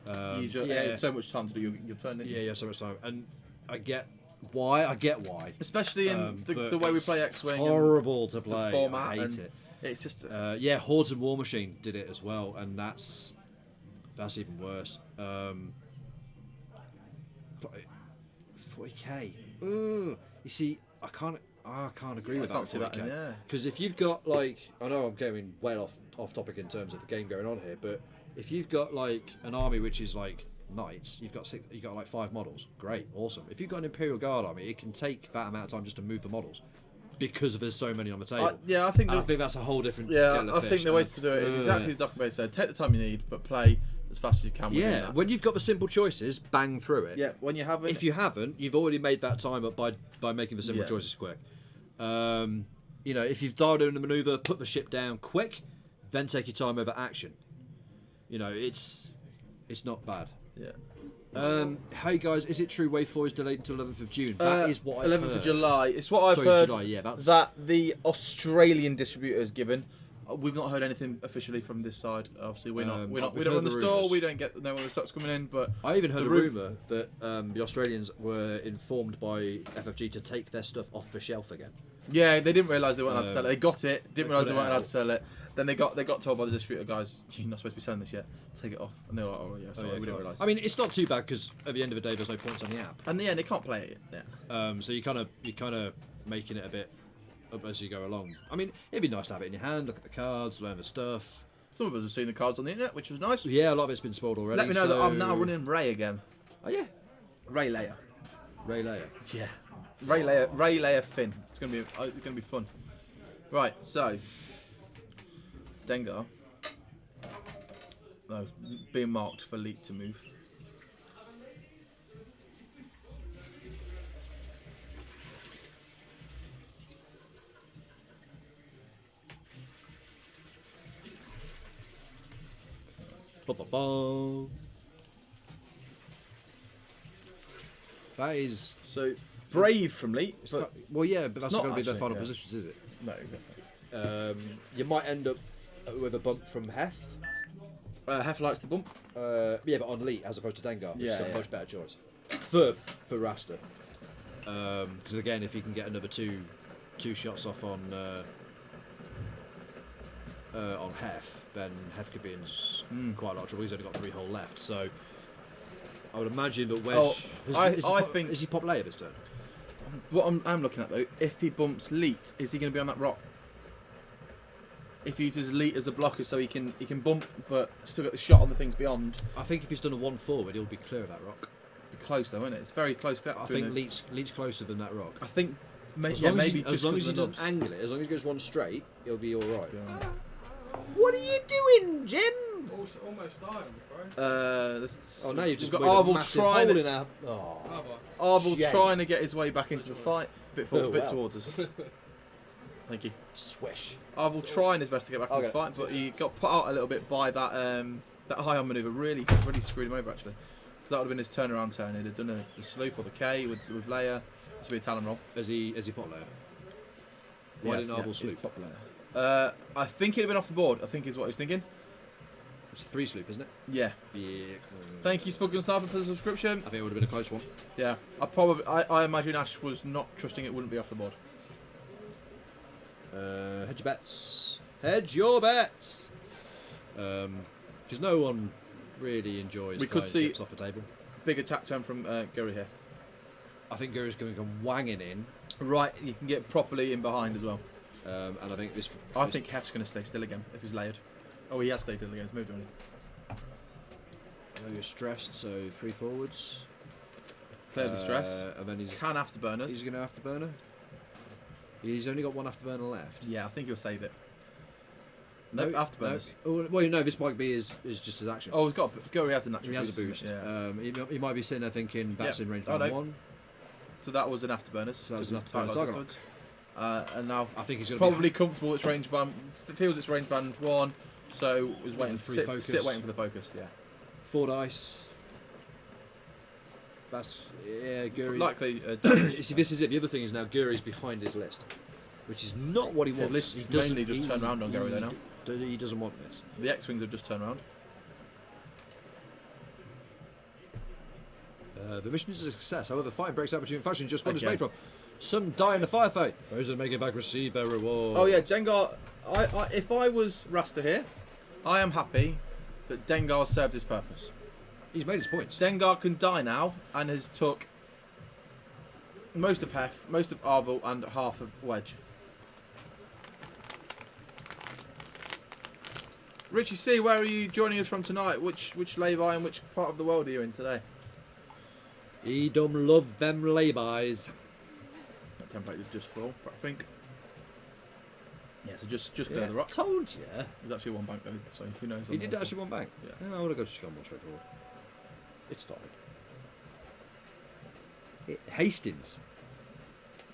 It's so much time to do your turn. Yeah, so much time, and I get why. Especially in the way we play X-Wing. Horrible to play. The format. I hate it. It's just. Hordes and War Machine did it as well, and that's even worse. 40k. Ooh. You see, I can't agree with that. I can't see that. Yeah. Because if you've got like, I know I'm going well off topic in terms of the game going on here, but if you've got like an army which is like knights, you've got like 5 models. Great, awesome. If you've got an Imperial Guard army, it can take that amount of time just to move the models because there's so many on the table. I think that's a whole different. I think the way to do it is exactly as Dr. Bay said: take the time you need, but play as fast as you can. Yeah, when you've got the simple choices, bang through it. Yeah, when you haven't. If you haven't, you've already made that time up by making the simple choices quick. If you've dialed in the manoeuvre, put the ship down quick, then take your time over action. It's not bad. Yeah. Hey guys, is it true Wave 4 is delayed until 11th of June? That is what I've 11th heard. of July. It's what I've heard. July, yeah, that the Australian distributor has given. We've not heard anything officially from this side. Obviously, we don't run the store. Rumours. We don't know when the stock's coming in. But I even heard a rumour that the Australians were informed by FFG to take their stuff off the shelf again. Yeah, they didn't realise they weren't allowed to sell it. They got it, didn't realise they weren't allowed out. to sell it. Then they got told by the distributor guys, "You're not supposed to be selling this yet. Take it off." And they were like, "Oh yeah, sorry, we didn't realise." I mean, it's not too bad because at the end of the day, there's no points on the app. And yeah, they can't play it. Yeah. So you're kind of making it a bit up as you go along. I mean, it'd be nice to have it in your hand, look at the cards, learn the stuff. Some of us have seen the cards on the internet, which was nice. Yeah, a lot of it's been spoiled already. Let me know that I'm now running Ray again. Oh yeah, Ray Leia. Yeah. Ray Leia Finn. It's gonna be fun. Right, so Dengar. No, being marked for leap to move. That is So brave from leap. But well, yeah, but that's not not going to be their actually, final yeah. positions, is it? no. You might end up with a bump from Heth. Hef likes the bump. Yeah, but on Leet as opposed to Dengar, which is Yeah, a yeah. much better choice for Rasta. Because again, if he can get another two shots off on Hef, then Hef could be in quite a lot of trouble. He's only got 3 hull left, so I would imagine that Wedge. Is he pop Leia this turn? What I'm looking at though, if he bumps Leet, is he going to be on that rock? If he uses Leet as a blocker, so he can bump, but still get the shot on the things beyond. I think if he's done a 1-forward, he'll be clear of that rock. Be close though, isn't it? It's very close to that. I think Leet's closer than that rock. I think As maybe long as he just doesn't 'cause of the nubs. angle it, as long as he goes one straight, he'll be all right. Yeah. What are you doing, Jim? Almost died, I'm afraid. Oh, now you've just got made a Arvel massive trying hole to- in our... Oh. Arvel Shame. trying to get his way back into the fight. Bit wow. towards us. Thank you. Swish. Arvel trying his best to get back in the Okay. fight, but he got put out a little bit by that that high on manoeuvre. Really screwed him over actually. That would have been his turnaround turn. He'd have done the sloop or the K with Leia. This would be a Talon roll. Has he pot Leia? Why didn't Arvel sloop? I think he'd have been off the board. I think is what he was thinking. It's a 3 sloop, isn't it? Yeah. Yeah. Thank you, Spuggun Sniper, for the subscription. I think it would have been a close one. Yeah. I imagine Ash was not trusting it wouldn't be off the board. Hedge your bets. Hedge your bets. Because no one really enjoys We could flying see- ships off the table. Big attack turn from Gary here. I think Guru's going to come wanging in, Right, you can get properly in behind as well. and I think this. I think Hef's going to stay still again if he's layered. Oh, he has stayed still again. He's moved on. You're stressed, so 3 forwards. Clear the stress. And then Can afterburners. he's going to afterburner. He's only got 1 afterburner left. Yeah, I think he'll save it. No, afterburners. No. Oh, well, you know, this might be his just his action. Oh, he's got Gary has a natural he has a boost. boost. isn't it? Yeah. He might be sitting there thinking that's Yeah. in range Oh, band no. 1. So that was an afterburners. So that was because an it's afterburners. tight afterwards. And now I think he's going probably comfortable. It's range band. Feels it's range band 1. So is waiting Three sit focus. waiting for the focus. Yeah. 4 dice. That's Guri. Likely. See, this is it. The other thing is now Guri's behind his list, which is not what he wants. list he mainly just turned around on Gary though now. He doesn't want this. The X-wings have just turned around. The mission is a success. However, fighting breaks out between factions just one is Again. made from. Some die in the firefight. Those that make it back receive their reward. Oh yeah, Dengar. If I was Rasta here, I am happy that Dengar served his purpose. He's made his points. Dengar can die now and has took most of Hef, most of Arvel, and half of Wedge. Richie C, where are you joining us from tonight? Which lay-by and which part of the world are you in today? He don't love them laybys. That template is just full, but I think. Yeah, so just below the rock. Told you. There's actually one bank though, so who knows? He did actually one bank. Yeah. I would have just gone more straightforward. It's fine. Hastings.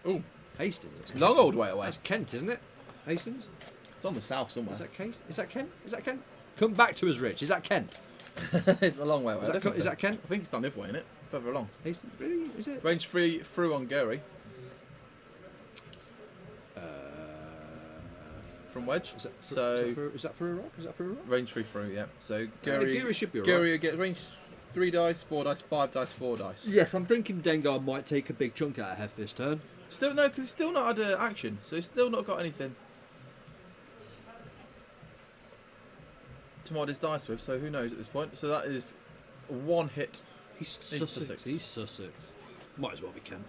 Oh, Hastings. That's long old way away. That's Kent, isn't it? Hastings. It's on the south somewhere. Is that Kent? Is that Kent? Is that Kent? Come back to us, Rich. Is that Kent? It's a long way away. Is that Kent? I think it's down this way, isn't it? Further along. Hastings. Really? Is it? Range 3 through on Gary. From Wedge. Is that So is that for a rock? Is that for a rock? range 3 through, yeah. So Gary, Gary should be alright. Gary gets range 3 dice, 4 dice, 5 dice, 4 dice. Yes, I'm thinking Dengar might take a big chunk out of Hef this turn. Still no, because he's still not had action, so he's still not got anything to mod his dice with. So who knows at this point? So that is one hit. He's Sussex. He's Sussex. Might as well be Kent.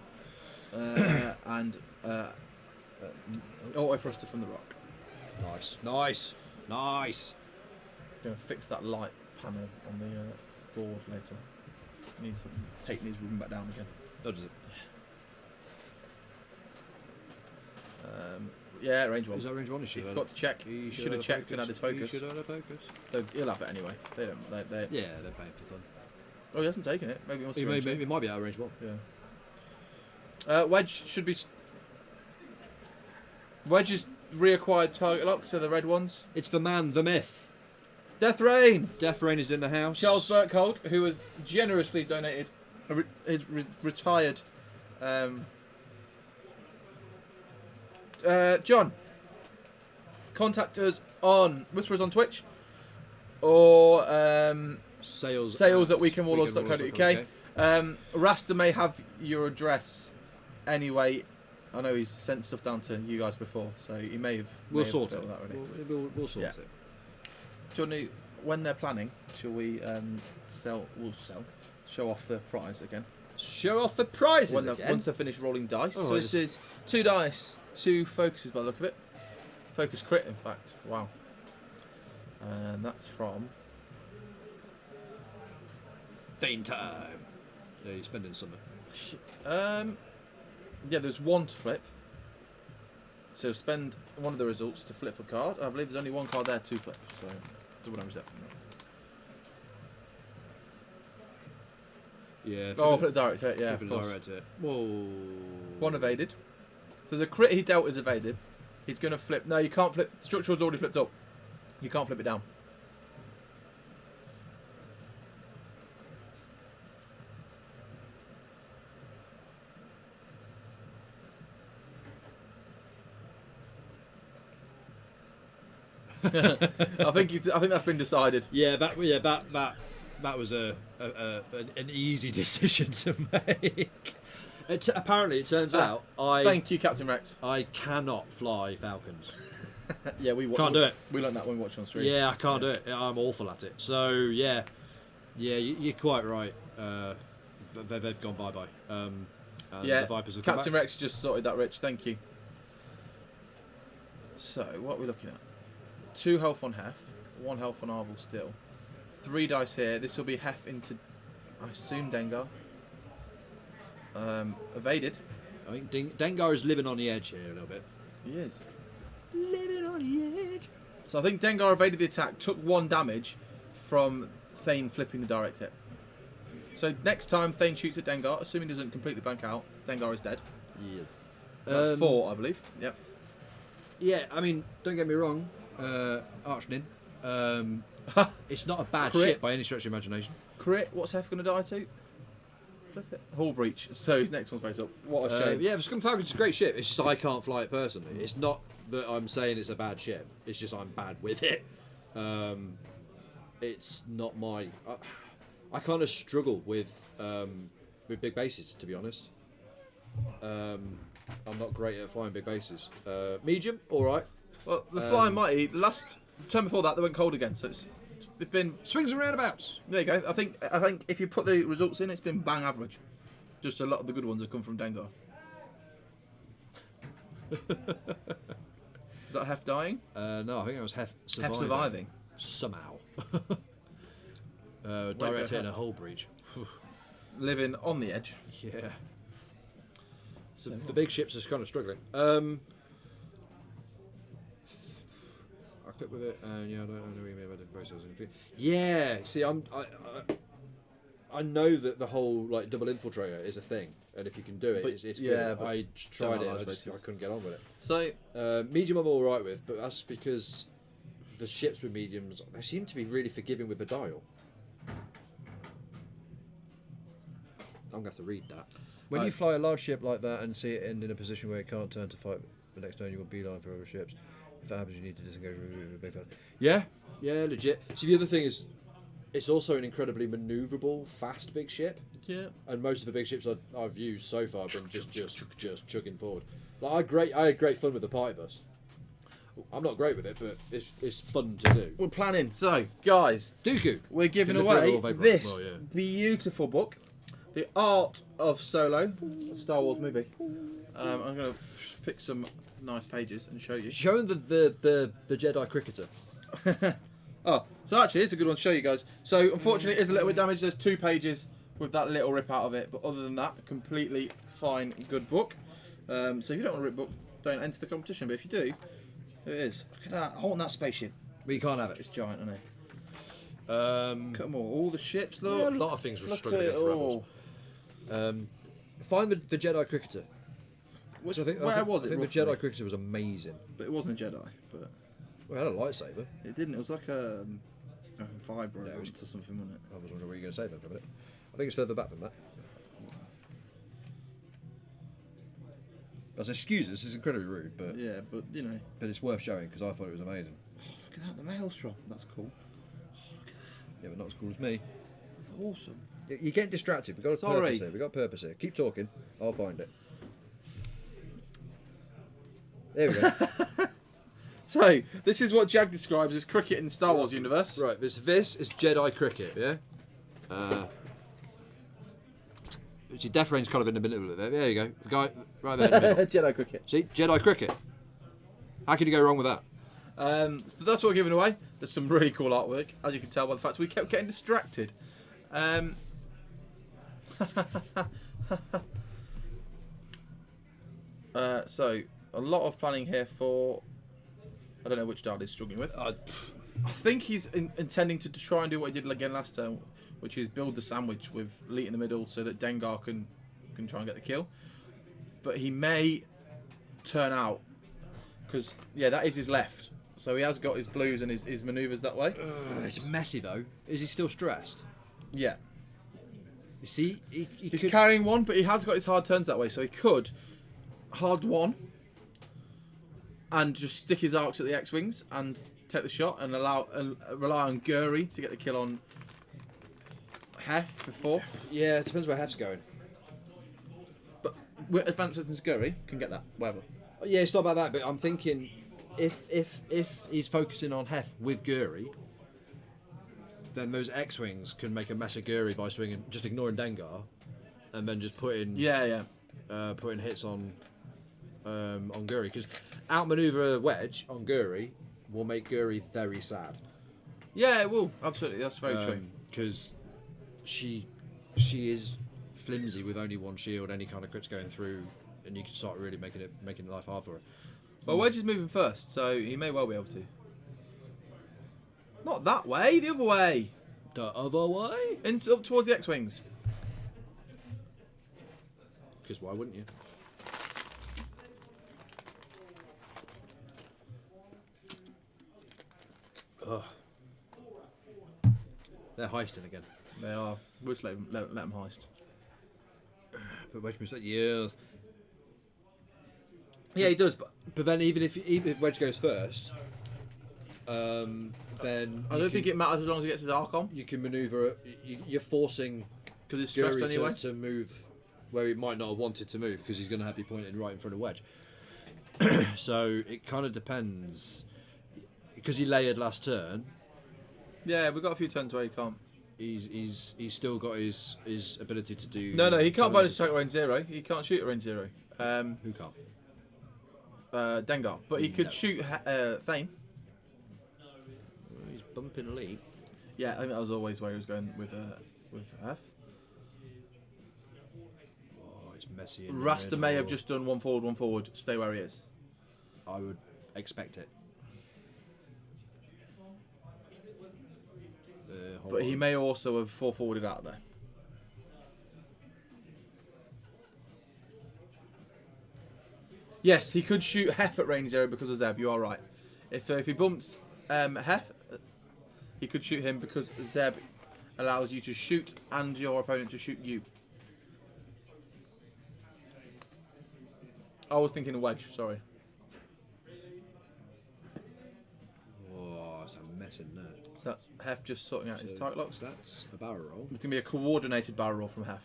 And auto thruster from the rock. Nice. Nice. Nice. Going to fix that light panel on the board later. Need to take these room back down again. Oh, does it? Yeah, range 1. Is that range 1? He forgot to check. He should have checked and had his focus. He should have focus. He'll have it anyway. They don't. Yeah, they're playing for fun. Oh, he hasn't taken it. Maybe he wants to. He might be out of range 1. Yeah. Wedge should be. Wedge is reacquired target lock, so the red ones. It's the man, the myth. Death Rain! Death Rain is in the house. Charles Burkhold, who has generously donated his retired. John, contact us on Whisperers on Twitch or sales at weekendwarlords.co.uk. Rasta may have your address anyway. I know he's sent stuff down to you guys before, so he may have. We'll sort it. That already. We'll sort it. Do you want to, when they're planning, shall we show off the prize again? Show off the prizes again? Once they've finished rolling dice. Oh, so this is 2 dice, 2 focuses by the look of it. Focus crit, in fact. Wow. And that's from... Thane time. Yeah, you're spending summer. Yeah, there's 1 to flip. So spend one of the results to flip a card. I believe there's only 1 card there to flip. So double damage that. Yeah. Oh, flip direct hit. Yeah, of course. Direct hit. Whoa. 1 evaded. So the crit he dealt is evaded. He's going to flip. No, you can't flip. Structural's already flipped up. You can't flip it down. I think that's been decided. Yeah, that was an easy decision to make. Apparently, it turns out Thank you, Captain Rex. I cannot fly falcons. Yeah, we can't do it. We learned that when we watched on stream. Yeah, I can't do it. I'm awful at it. So yeah, you're quite right. They've gone bye. And yeah, the Vipers have Captain come back. Rex just sorted that, Rich. Thank you. So what are we looking at? 2 health on Hef, 1 health on Arvel still. 3 dice here. This will be Hef into, I assume, Dengar. Evaded. I think Dengar is living on the edge here a little bit. He is. Living on the edge. So I think Dengar evaded the attack, took 1 damage from Thane flipping the direct hit. So next time Thane shoots at Dengar, assuming he doesn't completely blank out, Dengar is dead. Yes. That's 4, I believe. Yep. Yeah, I mean, don't get me wrong, Archnin. It's not a bad Crit. shit by any stretch of imagination. Crit, what's Hef going to die to? Hull breach. So his next one's face up. What a shame. Yeah, the Scum Falcon's a great ship. It's just I can't fly it personally. It's not that I'm saying it's a bad ship. It's just I'm bad with it. It's not my. I kind of struggle with big bases, to be honest. I'm not great at flying big bases. Medium, all right. Well, the Flying Mighty, the last term before that, they went cold again, so it's been... Swings and roundabouts. There you go. I think if you put the results in, it's been bang average. Just a lot of the good ones have come from Dengar. Is that Hef dying? No, I think it was Hef surviving. Hef surviving? Somehow. Direct hit in a hull breach. Living on the edge. Yeah. So the big ships are kind of struggling. I click with it, and yeah, I don't know what you mean about the process. Yeah, see, I know that the whole like double infiltrator is a thing, and if you can do it, it's good. But I tried it, I couldn't get on with it. So medium, I'm all right with, but that's because the ships with mediums, they seem to be really forgiving with the dial. I'm gonna have to read that. When you fly a large ship like that and see it end in a position where it can't turn to fight the next turn, you want beeline for other ships. If that happens, you need to disengage with a big fan. Yeah, legit. So the other thing is, it's also an incredibly manoeuvrable, fast big ship. yeah, And most of the big ships I've used so far have been just chugging forward. Like I had great fun with the party bus. I'm not great with it, but it's fun to do. we're planning. So, guys, Dooku. we're giving In the away Throne of Vapor. this Well, yeah. beautiful book, The Art of Solo, a Star Wars movie. I'm going to pick some nice pages and show you. Show them the Jedi cricketer. Oh, so actually, it's a good one to show you guys. So, unfortunately, it is a little bit damaged. There's 2 pages with that little rip out of it, but other than that, completely fine, good book. So, if you don't want a rip book, don't enter the competition. But if you do, there it is. Look at that, holding that spaceship. But you can't have it. It's giant, isn't it? Look Look at them all the ships. Look. Yeah, a lot of things were Look struggling at it against rebels. all. Find the Jedi cricketer. Which, So I think where was it? I think roughly? the Jedi cricketer was amazing. But it wasn't a Jedi. But Well, it had a lightsaber. it didn't. It was like a vibro Yeah, it was- or something, wasn't it? I was wondering what you were going to say then for a minute. I think it's further back than that. As excuse, this is incredibly rude, but Yeah, but you know. but it's worth showing because I thought it was amazing. Look at that, the maelstrom. That's cool. Yeah, but not as cool as me. That's awesome. You're getting distracted. We've got a Sorry. purpose here. We've got a purpose here. Keep talking. I'll find it. There we go. So, this is what Jag describes as cricket in the Star Wars universe. Right, this is Jedi cricket, yeah? See, Death Rain's kind of in the middle of it. There you go. The guy right there in the middle. Jedi cricket. See, Jedi cricket. How can you go wrong with that? But that's what we're giving away. There's some really cool artwork, as you can tell by the fact we kept getting distracted. So, a lot of planning here for... I don't know which Dad he's struggling with. I think he's intending to try and do what he did again last term, which is build the sandwich with Leet in the middle so that Dengar can try and get the kill. But he may turn out, because, yeah, that is his left. So he has got his blues and his manoeuvres that way. It's messy, though. Is he still stressed? Yeah. You see, He's carrying one, but he has got his hard turns that way, so he could hard one and just stick his arcs at the X-Wings and take the shot and rely on Guri to get the kill on Hef before. Yeah, it depends where Hef's going. But Advanced Systems Guri can get that, whatever. Yeah, it's not about that, but I'm thinking if he's focusing on Hef with Guri, then those X-Wings can make a mess of Guri by swinging, just ignoring Dengar, and then just putting putting hits on Guri, because outmaneuver a wedge on Guri will make Guri very sad. Yeah, it will. Absolutely, that's very true. Because she is flimsy with only one shield, any kind of crits going through, and you can start really making life hard for her. Well, Wedge is moving first, so he may well be able to. Not that way, the other way. The other way? Up towards the X-Wings. Because why wouldn't you? Ugh. They're heisting again. They are. We'll just let them heist. But Wedge moves like years. Yeah, he does, but But then even if Wedge goes first, then I don't think it matters as long as he gets his Archon, you can manoeuvre. You're forcing because it's stressed Guri anyway. to move where he might not have wanted to move because he's going to have you pointed right in front of Wedge. So it kind of depends. Because he layered last turn, Yeah, we've got a few turns where he can't. he's still got his ability to do. No, he can't bonus challenges. attack at range 0. He can't shoot at range 0. Who can't? Dengar, but he could No. shoot Thane. He's bumping elite. Yeah, I think that was always where he was going with F. Oh, it's messy. in the Rasta may have middle. just done one forward, stay where he is. I would expect it. Hold But he on. may also have forwarded out there. Yes, he could shoot Hef at range 0 because of Zeb, you are right. If he bumped Hef, he could shoot him because Zeb allows you to shoot and your opponent to shoot you. I was thinking of Wedge, sorry. Oh, it's a mess in there. So that's Hef just sorting out his target locks. That's a barrel roll. It's going to be a coordinated barrel roll from Hef.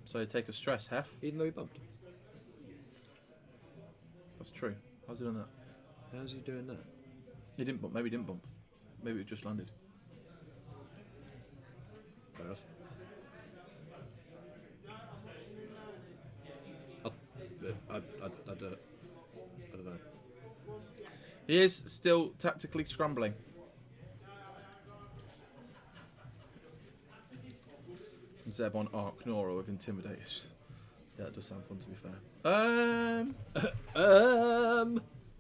So you take a stress, Hef. Even though he bumped. That's true. How's he done that? How's he doing that? He didn't bump. Maybe he didn't bump. Maybe it just landed. Fair enough. I don't know. He is still tactically scrambling. Zeb on Arc Nora with Intimidate. Yeah, that does sound fun to be fair.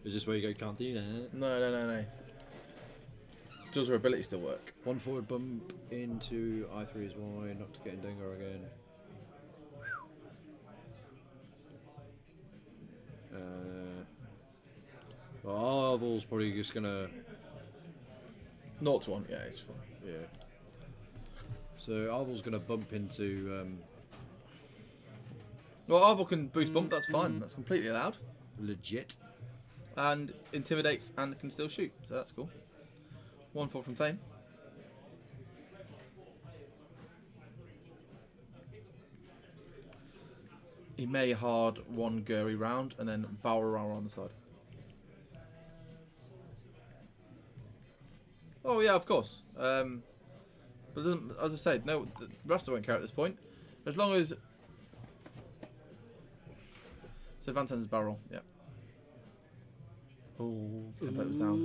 Is this where you go, can't do that? No. Does her ability still work? One forward bump into I3 is Y, not to get in Dengar again. Well, Arvel's probably just gonna. 0 to 1, yeah, it's fun. Yeah. So Arvel's gonna bump into Well, Arvel can boost bump, that's fine. That's completely allowed. legit. And intimidates and can still shoot, so that's cool. 1-4 from Thane. He may hard one Guri round and then barrel around on the side. Oh yeah, of course. But it doesn't, as I said, no, the Rasta won't care at this point. As long as... So Van Ten's barrel, yeah. Oh, template was down.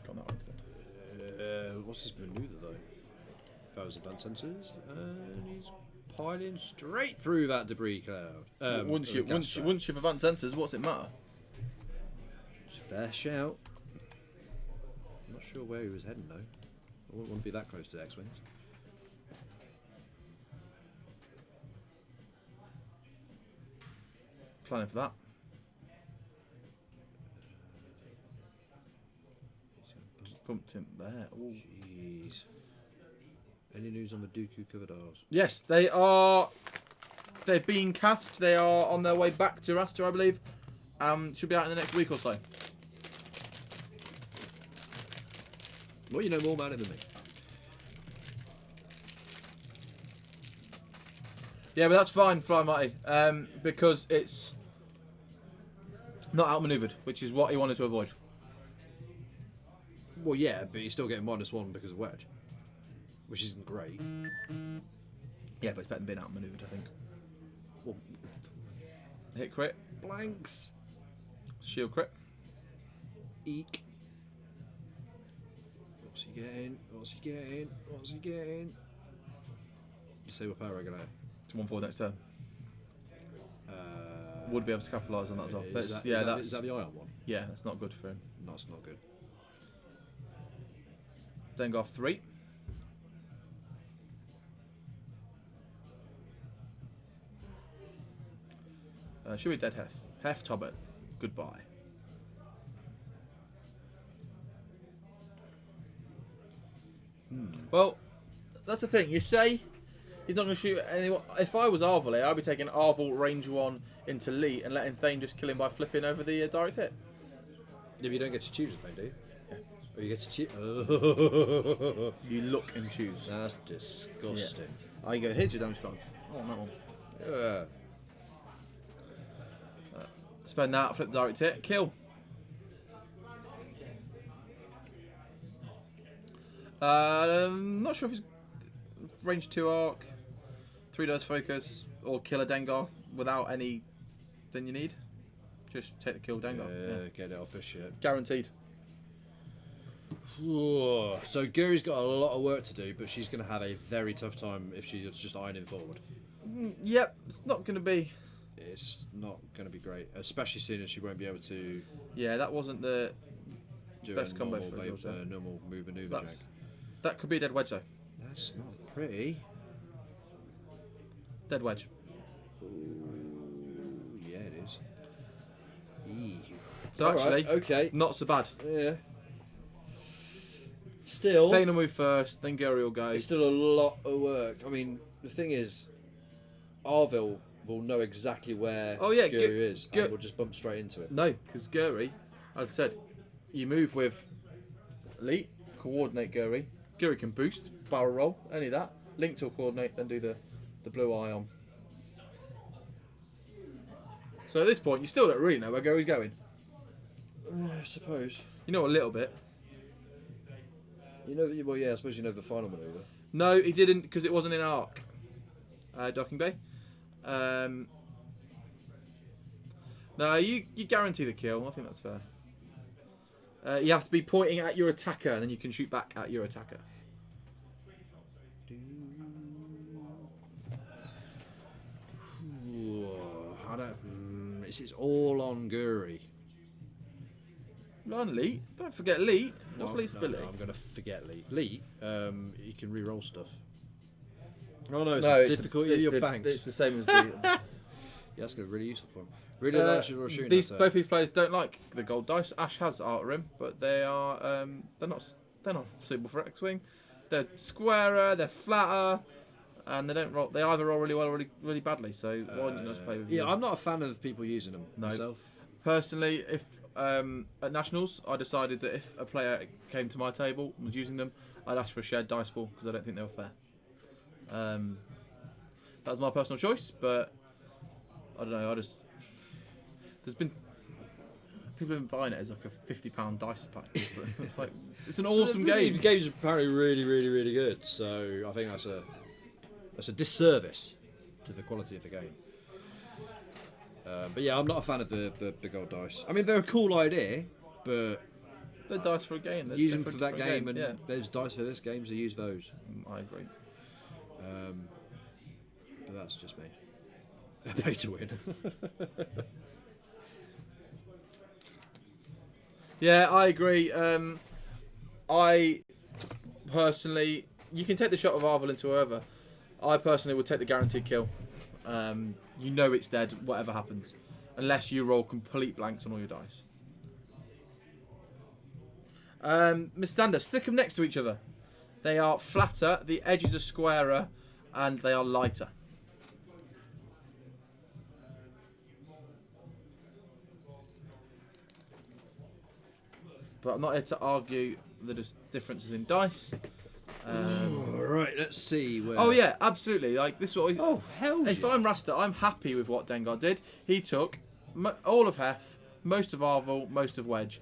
Got that one instead. What's his manoeuvre though? 1,000 van sensors, and he's piling straight through that debris cloud. Once gas you've advanced sensors, what's it matter? It's a fair shout. I'm not sure where he was heading though. I wouldn't want to be that close to X-Wings. Planning for that. Just bumped him there. Ooh. Jeez. Any news on the Dooku covered R's? Yes, they are. They've been cast. They are on their way back to Rasta, I believe. Should be out in the next week or so. Well, you know more about him than me. Yeah, but that's fine, Fly Mighty, because it's not outmaneuvered, which is what he wanted to avoid. Well, yeah, but he's still getting -1 because of Wedge, which isn't great. Yeah, but it's better than being outmaneuvered, I think. Well, Hit crit, blanks. shield crit. Eek. What's he getting? What's he getting? What's he getting? Disable power regulator. To 1-4 next turn. Would be able to capitalise on that as well. That's, Is yeah, that, that's is that the ion one? yeah, that's not good for him. No, it's not good. Dengar 3. Should we dead Hef? Hef Tobbit. Goodbye. Well, that's the thing. You say he's not going to shoot anyone. If I was Arvel, I'd be taking Arvel range 1 into Lee and letting Thane just kill him by flipping over the direct hit. Yeah, but you don't get to choose a thing, do you? Yeah. Or you get to choose. You look and choose. That's disgusting. Yeah. I go, here's your damage cards. Oh, that one. Yeah. Spend that, flip the direct hit, kill. Not sure if it's range 2 arc, 3 dice focus, or kill a Dengar without anything you need. Just take the kill Dengar. Yeah, get it off this shit. Guaranteed. So Guri's got a lot of work to do, but she's going to have a very tough time if she's just ironing forward. Yep, it's not going to be. It's not going to be great, especially seeing as she won't be able to Yeah, that wasn't the do best a combo normal, for Georgia. normal move maneuver. That could be a dead wedge though. That's not pretty. Dead wedge. Ooh, yeah, it is. Eee. So All actually, right, okay, not so bad. yeah. Still, Thane will move first, then Gary will go. it's still a lot of work. I mean, the thing is, Arville will know exactly where Guri is, and we'll just bump straight into it. No, because Guri, as I said, you move with Elite, coordinate Guri. Guri can boost, barrel roll, any of that. Link to coordinate, then do the blue eye on. So at this point, you still don't really know where Guri's going. I suppose. You know a little bit. You know, well, yeah, I suppose you know the final maneuver. No, he didn't, because it wasn't in Arc. Docking Bay. No, you guarantee the kill. I think that's fair. You have to be pointing at your attacker, and then you can shoot back at your attacker. I don't. It's all on Guri. Run, Lee. Don't forget Lee. What's No, Lee's ability? I'm going to forget Lee. Lee, he can re-roll stuff. Oh no, it's difficult. Your banks. It's the same as the. Yeah, that's going to be really useful for him. Really nice shooting. Both these players don't like the gold dice. Ash has Art Rim, but they are they're not suitable for X-wing. They're squarer, they're flatter, and they don't roll. They either roll really well or really badly. So why don't you just play with? Yeah, them? I'm not a fan of people using them myself. Personally, if at Nationals I decided that if a player came to my table and was using them, I'd ask for a shared dice pool because I don't think they were fair. That was my personal choice, but I don't know. There's been people have been buying it as like a £50 dice pack. But it's like it's an awesome game. The game's apparently really, really, really good. So I think that's a disservice to the quality of the game. But yeah, I'm not a fan of the gold dice. I mean, they're a cool idea, but they're dice for a game. Use them for that game, and there's dice for this game, so use those. I agree. But that's just me. Pay to win. Yeah, I agree. I personally, you can take the shot of Arvel into whoever. I personally would take the guaranteed kill. You know it's dead, whatever happens, unless you roll complete blanks on all your dice. Mistanda, stick them next to each other. They are flatter, the edges are squarer, and they are lighter. But I'm not here to argue the differences in dice. Right, let's see. Where... Oh yeah, absolutely. Like this is what. Oh hell! If I'm Rasta, I'm happy with what Dengar did. He took all of Hef, most of Arvel, most of Wedge.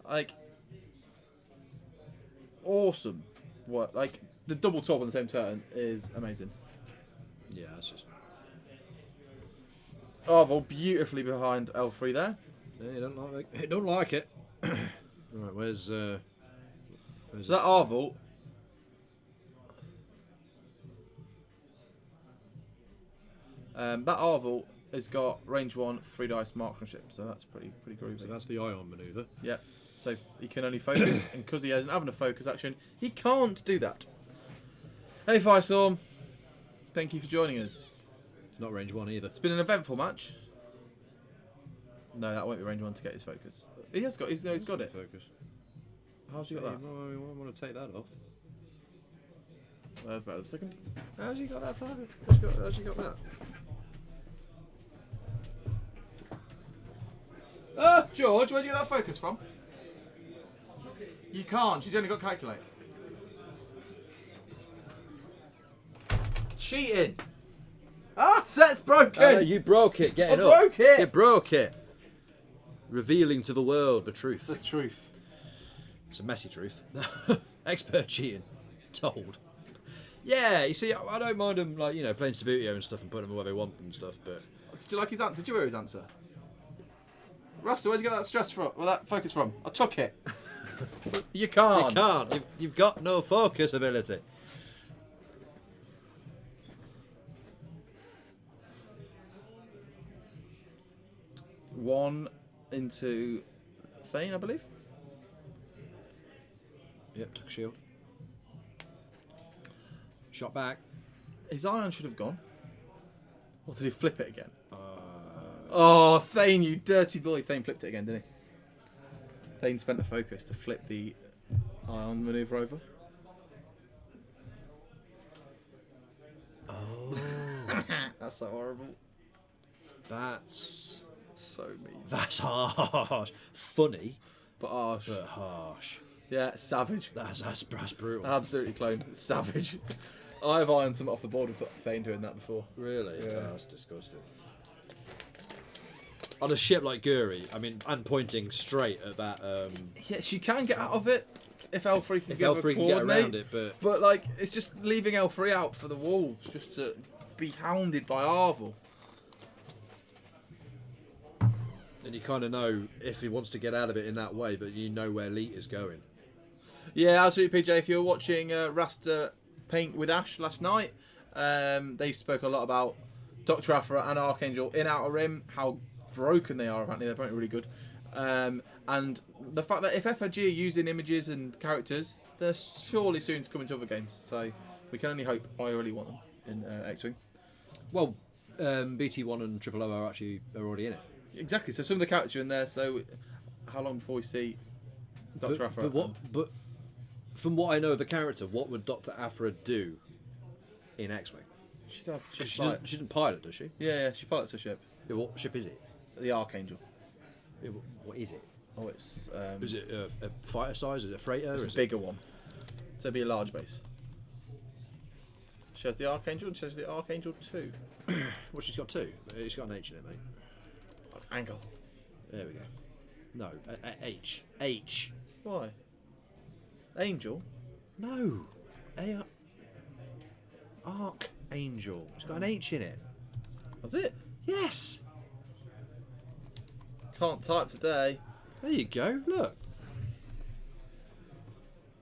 Like awesome. What like the double top on the same turn is amazing. Yeah, that's just. Arvel beautifully behind L3 there. Yeah, you don't like it. Right, where's so that Arvel. That Arvel has got range 1, 3 dice marksmanship, so that's pretty groovy. So that's the ion manoeuvre. Yeah, so he can only focus, and because he isn't having a focus action, he can't do that. Hey Firestorm, thank you for joining us. It's not range 1 either. It's been an eventful match. No, that won't be range 1 to get his focus. He has got. He's got it. Focus. How's he got that? I want to take that off. About a second. How's he got that far? How's he got that? George, where'd you get that focus from? You can't. She's only got calculate. Cheating. Set's broken. You broke it. Get it I up. broke it. You broke it. Revealing to the world the truth. The truth. It's a messy truth. Expert cheating. Told. Yeah, you see, I don't mind them, like, playing Subbuteo and stuff and putting them where they want and stuff, but... Did you like his answer? Did you hear his answer? Russell, where'd you get that stress from? Well, that focus from? I took it. You can't. You can't. You've got no focus ability. One into Thane, I believe. Yep, took a shield. Shot back. His iron should have gone. Or did he flip it again? Oh, Thane, you dirty boy. Thane flipped it again, didn't he? Thane spent the focus to flip the iron manoeuvre over. Oh. That's so horrible. That's So mean. That's harsh. Funny, But harsh. but harsh. Yeah, savage. That's brutal. Absolutely clone. Savage. I've ironed some off the board with Thane doing that before. Really? Yeah. Oh, that's disgusting. On a ship like Guri, I mean, and pointing straight at that. Yeah, she can get out of it if L3 can, If get L3 can get around it, but like, it's just leaving L3 out for the Wolves, just to be hounded by Arvel. then you kind of know if he wants to get out of it in that way, but you know where Leet is going. Yeah, absolutely, PJ. If you were watching Rasta paint with Ash last night, they spoke a lot about Dr. Aphra and Archangel in Outer Rim, how broken they are. Apparently, they're apparently really good. And the fact that if FRG are using images and characters, they're surely soon to come into other games. So we can only hope. I really want them in X-Wing. Well, BT1 and Triple O are already in it. Exactly. So some of the characters are in there. So how long before we see Dr. Aphra? But from what I know of the character, what would Dr. Aphra do in X-Wing? She'd have, She doesn't pilot, does she? yeah, she pilots a ship. Yeah, what ship is it? The Archangel. Yeah, what is it? Oh, it's Is it a fighter size? Is it a freighter? it's Or a is bigger one. So it'd be a large base. She has the Archangel and she has the Archangel 2. Well, she's got two. She's got an H in it, mate. Angle. There we go. No, H. H. Why? Angel? No. Archangel. It's got an H in it. That's it. Yes. Can't type today. There you go. Look.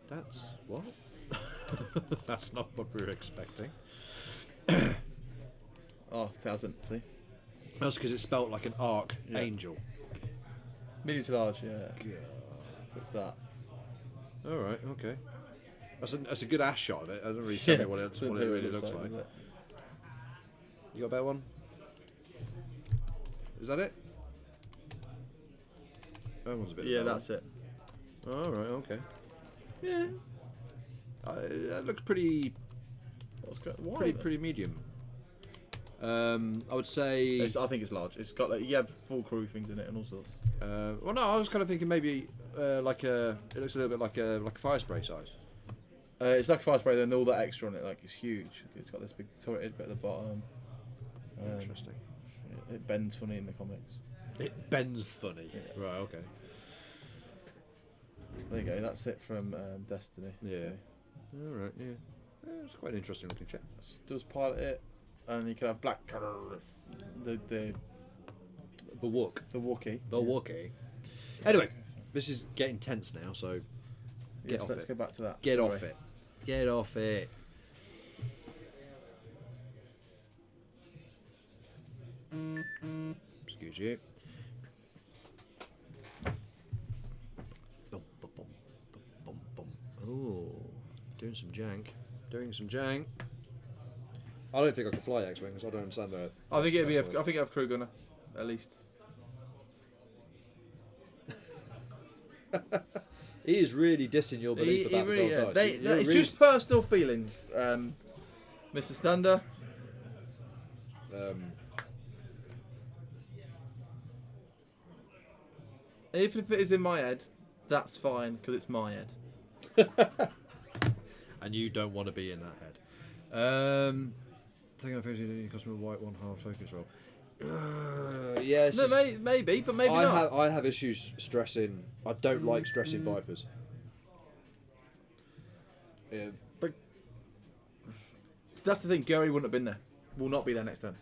That's what? That's not what we were expecting. Oh, it hasn't. See? That's because it's spelt like an archangel. Medium to large, yeah. So it's that. All right. Okay. That's a good ass shot of it. I don't really tell me what it really looks like. Is it? You got a better one? Is that it? That one's a bit. Yeah, lower. that's it. All right. Okay. Yeah. That looks pretty Why? pretty medium. I would say. I think it's large. It's got like you have full crew things in it and all sorts. Well, no, I was kind of thinking maybe it looks a little bit like a fire spray size. It's like a fire spray, then all that extra on it, like it's huge. It's got this big turreted bit at the bottom. Interesting. It bends funny in the comics. It bends funny. Yeah. Right. Okay. There you go. That's it from Destiny. Yeah. All right. Yeah. It's quite an interesting looking chap. Does pilot it, and you can have black colour. The Wook. Wookiee. The Wookiee. Anyway, this is getting tense now, so get off let's it. go back to that. Get Sorry. off it. Get off it. Excuse you. Oh, doing some jank. I don't think I can fly X-wings. I don't understand that. I think it'd be. I think it'd have crew gunner, at least. He is really dissing your belief about the gold dice. It's just personal feelings, Mr. Stander. Even if it is in my head, that's fine because it's my head. And you don't want to be in that head. Taking a fancy customer white 1/2 focus roll. Yes. No, maybe, but maybe not. I have issues stressing. I don't like stressing Vipers. Yeah. But that's the thing. Gary wouldn't have been there. Will not be there next time.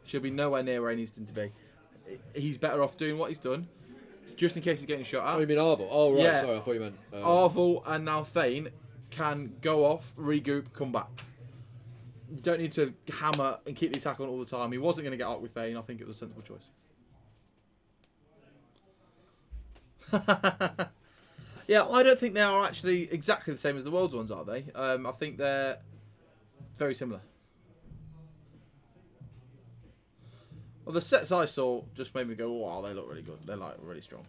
She'll be nowhere near where he needs to be. He's better off doing what he's done, just in case he's getting shot at. Oh, you mean Arvel? Oh, right. Yeah. Sorry, I thought you meant. Arvel and now Thane can go off, regroup, come back. You don't need to hammer and keep the attack on all the time. He wasn't going to get out with Thane. I think it was a sensible choice. Yeah, I don't think they are actually exactly the same as the World's ones, are they? I think they're very similar. Well, the sets I saw just made me go, wow, they look really good. They're like really strong.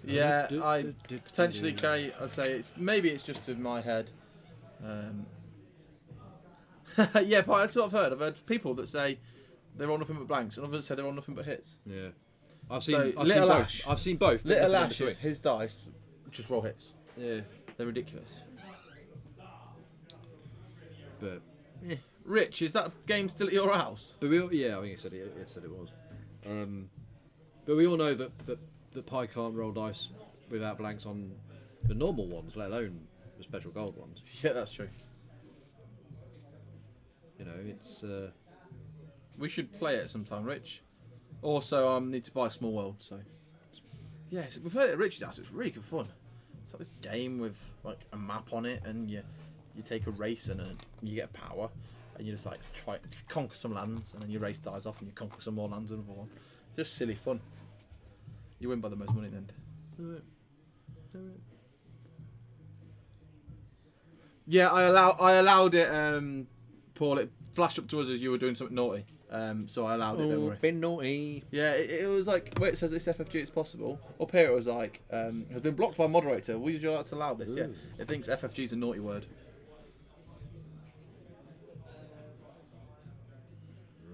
Yeah, I potentially, Kay, I'd say maybe it's just in my head. Yeah, but that's what I've heard. I've heard people that say they're on nothing but blanks, and others say they're on nothing but hits. Yeah, I've seen both. I've seen both. Little Ashes, his dice, just roll hits. Yeah, they're ridiculous. But Rich, is that game still at your house? But I think it said it was. But we all know that Pi can't roll dice without blanks on the normal ones, let alone the special gold ones. Yeah, that's true. You know, it's. We should play it sometime, Rich. Also, need to buy a Small World, so. Yes, we played it at Rich's house. It's really good fun. It's like this game with like a map on it, and you take a race and you get power, and you just like try to conquer some lands, and then your race dies off, and you conquer some more lands and another one. Just silly fun. You win by the most money then. Yeah, I allowed it. Paul, it flashed up to us as you were doing something naughty. So I allowed it. Don't worry. Been naughty. Yeah, it was like where it says it's FFG, it's possible. Up here it was like has been blocked by moderator. Would you like to allow this? Ooh. Yeah, it thinks FFG is a naughty word.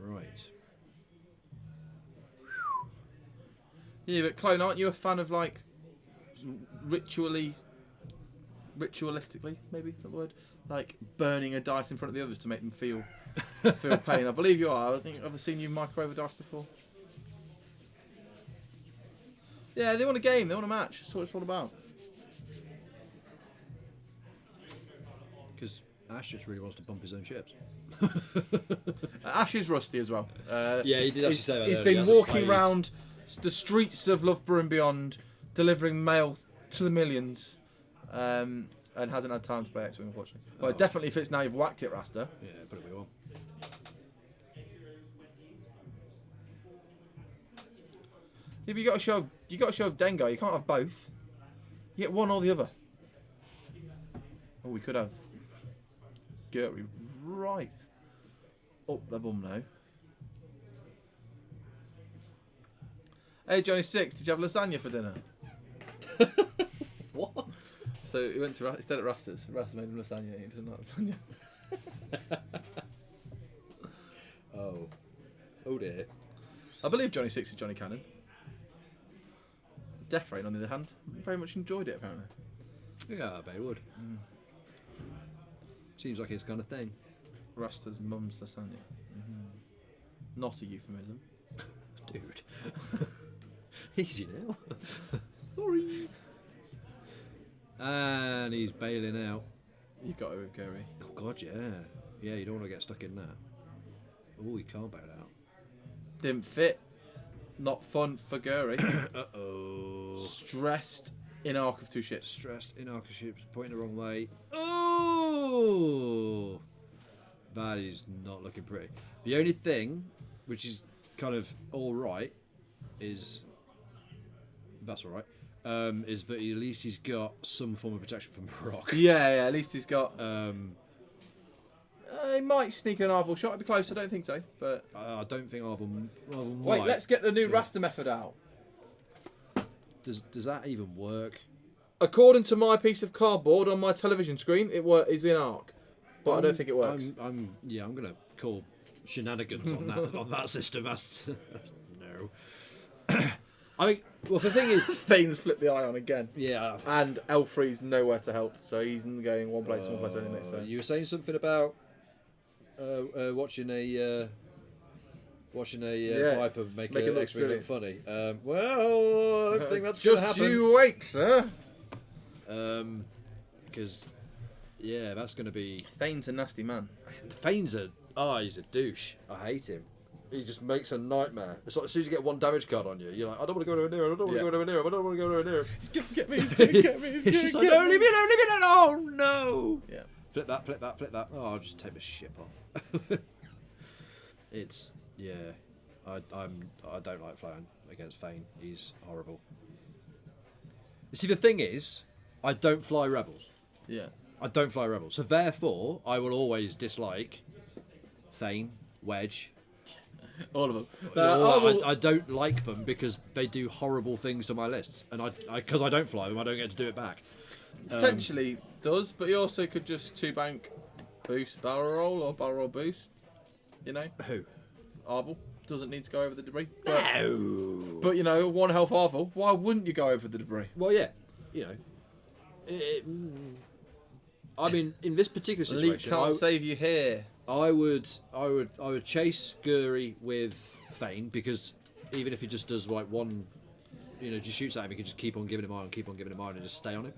Right. Yeah, but Clone, aren't you a fan of like ritualistically, maybe that word, like burning a dice in front of the others to make them feel pain? I believe you are. I think I've seen you microwave a dice before. Yeah, they want a game. They want a match. That's what it's all about. Because Ash just really wants to bump his own ships. Ash is rusty as well. Yeah, he did actually say that. He's been walking around the streets of Loughborough and beyond, delivering mail to the millions, and hasn't had time to play X-Wing, unfortunately. Well, it definitely fits now you've whacked it, Rasta. Yeah, put it on. Yeah, but you got to show Dengar. You can't have both. You get one or the other. Oh, we could have Gertie right up the bum now. Hey, Johnny Six, did you have lasagna for dinner? What? So he went to instead at Rasta's. Rasta made him lasagna. He didn't like lasagna. Oh dear. I believe Johnny Six is Johnny Cannon. Death Rain, on the other hand, very much enjoyed it apparently. Yeah, I bet he would. Seems like his kind of thing. Rasta's mum's lasagna. Not a euphemism. Dude. Easy now. Sorry. And he's bailing out. You got it, Gary. Oh god, yeah. Yeah, you don't want to get stuck in that. Oh, you can't bail out. Didn't fit. Not fun for Gary. Uh-oh. Stressed in arc of two ships. Stressed in arc of ships, pointing the wrong way. Oh! That is not looking pretty. The only thing, which is kind of alright, is... That's alright. Is that at least he's got some form of protection from rock. Yeah, at least he's got... He might sneak an Arvel shot. It'd be close. I don't think so. But I don't think Arvel wait, might. let's get the new Rasta method out. Does that even work? According to my piece of cardboard on my television screen, it's in arc, but I don't think it works. I'm gonna call shenanigans on that system. That's no. I mean, well, the thing is, Thane's flipped the eye on again. yeah. And L3's nowhere to help, so he's going one place to one place only next time. You were saying something about watching a Viper make Make it look X-Wing look silly. funny. Well, I don't think that's going to Just happen. you wait, sir. Because that's going to be. Thane's a nasty man. Fane's he's a douche. I hate him. He just makes a nightmare. It's like as soon as you get one damage card on you, you're like, I don't want to go anywhere near him. I don't want to go anywhere near him. I don't want to go anywhere near him. He's gonna get me. He's gonna get me. He's It's gonna just get like, no, me. leave me alone, leave me alone. Oh no. Yeah. Flip that. Oh, I'll just take the ship off. It's I don't like flying against Fane. He's horrible. You see, the thing is, I don't fly rebels. Yeah. I don't fly rebels, so therefore I will always dislike Thane, Wedge. All of them. I don't like them because they do horrible things to my lists, and because I don't fly them, I don't get to do it back. Potentially does, but he also could just 2-bank boost barrel roll or barrel roll boost. You know, Who? Arvel doesn't need to go over the debris. No. But you know, 1 health Arvel. Why wouldn't you go over the debris? Well, yeah, you know. I mean, in this particular Elite situation, can't save you here. I would chase Guri with Thane because even if he just does like one, just shoots at him, he can just keep on giving him iron, and just stay on him.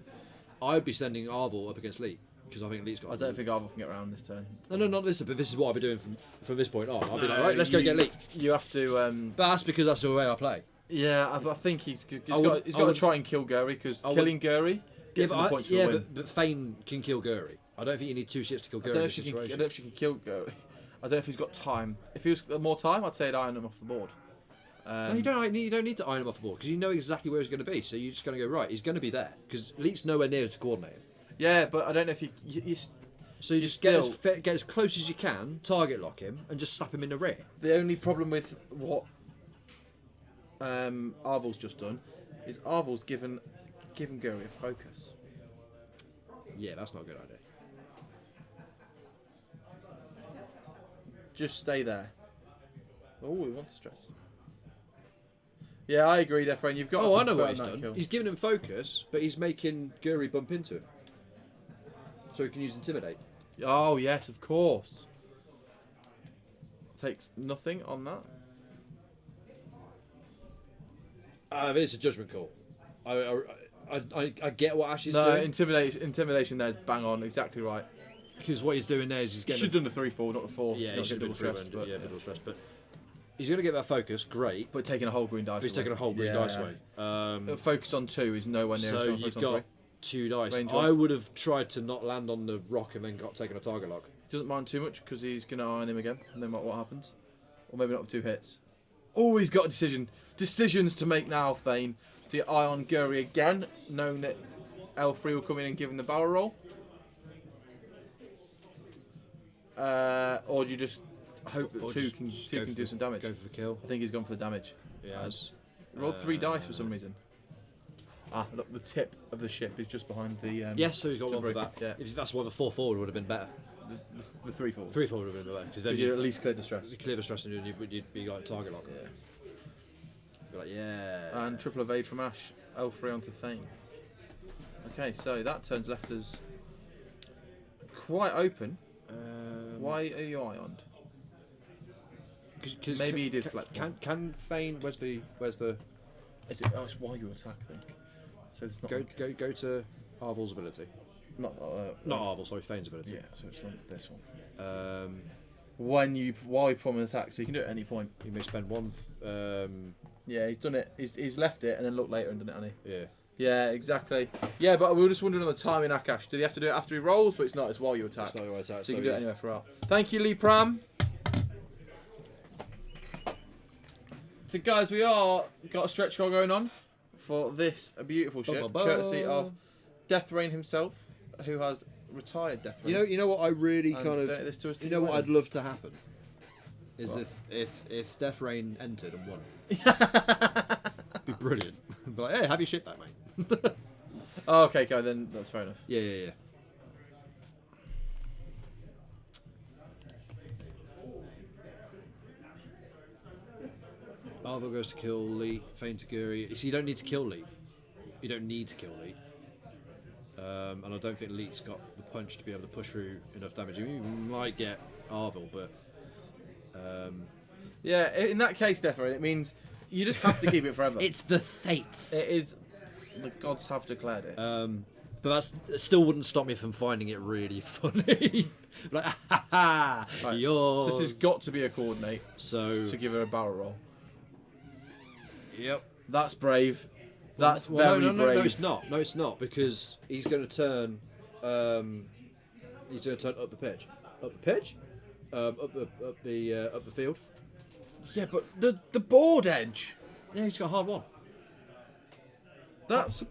I'd be sending Arvel up against Lee because I think Lee's got. I don't think Arvel can get around this turn. No, not this. But this is what I'll be doing from this point on. I'll be like, right, let's go get Lee. You have to. But that's because that's the way I play. Yeah, I think he's got would- to try and kill Guri because killing Guri gets him the points for the win. but Thane can kill Guri. I don't think you need 2 ships to kill Guri in this I don't situation. know if she can kill Guri. I don't know if he's got time. If he was more time, I'd say I'd iron him off the board. No, you don't need to iron him off the board because you know exactly where he's going to be. So you're just going to go right. He's going to be there because Lee's nowhere near to coordinate him. Yeah, but I don't know if you So you just get as close as you can, target lock him, and just slap him in the rear. The only problem with what Arvel's just done is Arvel's given Guri a focus. Yeah, that's not a good idea. Just stay there. Oh, he wants to stress. Yeah, I agree, Defrain. You've got. Oh, to I know what confirm he's that done. kill. He's giving him focus, but he's making Guri bump into him. So he can use Intimidate. Oh yes, of course. Takes nothing on that. It's a judgment call. I get what Ash is No, doing. intimidation there is bang on, exactly right. Because what he's doing there is he's getting... Should have done the 3-4, not the 4. Yeah, to he not should get have double double stress. But, double stress. But he's going to get that focus, great. but taking a whole green dice. But he's away. taking a whole green dice away. Focus on 2 is nowhere near. So as strong you've focus on got 2 dice. Range I on. would have tried to not land on the rock and then got taken a target lock. 3. He doesn't mind too much because he's going to iron him again, and then what happens? Or maybe not with 2 hits. Oh, he's got a decisions to make now, Thane. Do you eye on Guri again, knowing that L3 will come in and give him the barrel roll? Or do you just hope that Or 2 just can go do for- some damage? Go for the kill. I think he's gone for the damage. Yes. Roll 3 dice for some reason. Ah, look, the tip of the ship is just behind the. Yes, so he's got one for debris. that. Yeah, If that's why the 4 forward would have been better. the 3-4. 3 forward would have been better. Because then Because you at least clear the stress. you clear the stress and you'd be like target lock. Yeah. Be like, yeah. And triple evade from Ash. L3 onto Thane. Okay, so that turns left us quite open. Why are you ioned? Cause Maybe he did flex one. Can Thane? Where's the? Is it? Oh, it's while you attack, I think. So it's not. Go to Arvel's ability. Not. Not Arvel, sorry, Thane's ability. Yeah, so it's not this one. Um, While you perform an attack, so you can do it at any point. you may spend one. Yeah, he's done it. He's left it and then looked later and done it, hasn't he? Yeah. Yeah, exactly. Yeah, but we were just wondering on the timing, Akash. Did he have to do it after he rolls? But it's not. It's while you attack. That's not your attack. So you can do it anywhere throughout. Thank you, Lee Pram. So, guys, we got a stretch goal going on for this beautiful ship, courtesy of Death Rain himself. who has retired Death Ring. You know what I really And kind donate this to us of. to You know what win. I'd love to happen is What? if Death Rain entered and won. Be brilliant. Be like, hey, have your shit back, mate. Oh, okay, then that's fair enough. Yeah. Arvel goes to kill Lee. Feign Taguri. You see, you don't need to kill Lee. You don't need to kill Lee. And I don't think Lee's got the punch to be able to push through enough damage. You might get Arvel, but Yeah, in that case, Death Ring, it means you just have to keep it forever. it's the fates. It is. The gods have declared it. But that still wouldn't stop me from finding it really funny. Like, ha ha, Right. yours. So this has got to be a coordinate So, to give her a barrel roll. yep. That's brave. That's Well, very brave. No, it's not. No, it's not, because he's going to turn. He's going to turn up the pitch. Up the pitch. Up the field. Yeah, but the board edge. Yeah, he's got a hard one. That's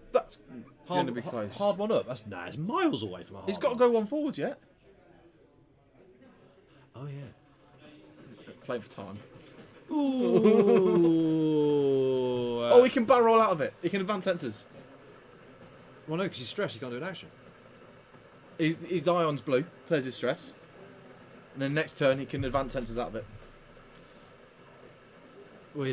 going to be close. Hard one up. It's miles away from a hard. He's got to one. go one forward yet. Oh yeah. Flame for time. Ooh. Oh, he can barrel roll out of it. He can advance sensors. Well, no, because he's stressed. He can't do an action. His ion's blue. Plays his stress. And then next turn he can advance sensors out of it. Well,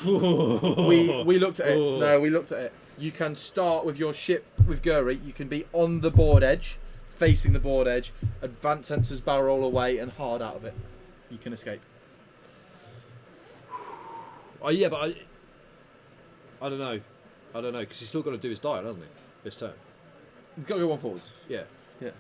We looked at it. No, we looked at it. You can start with your ship with Guri. You can be on the board edge, facing the board edge, advance sensors barrel roll away and hard out of it. You can escape. Oh yeah, but I don't know, because he's still got to do his dial, hasn't he? This turn. He's got to go one forwards. Yeah. Yeah.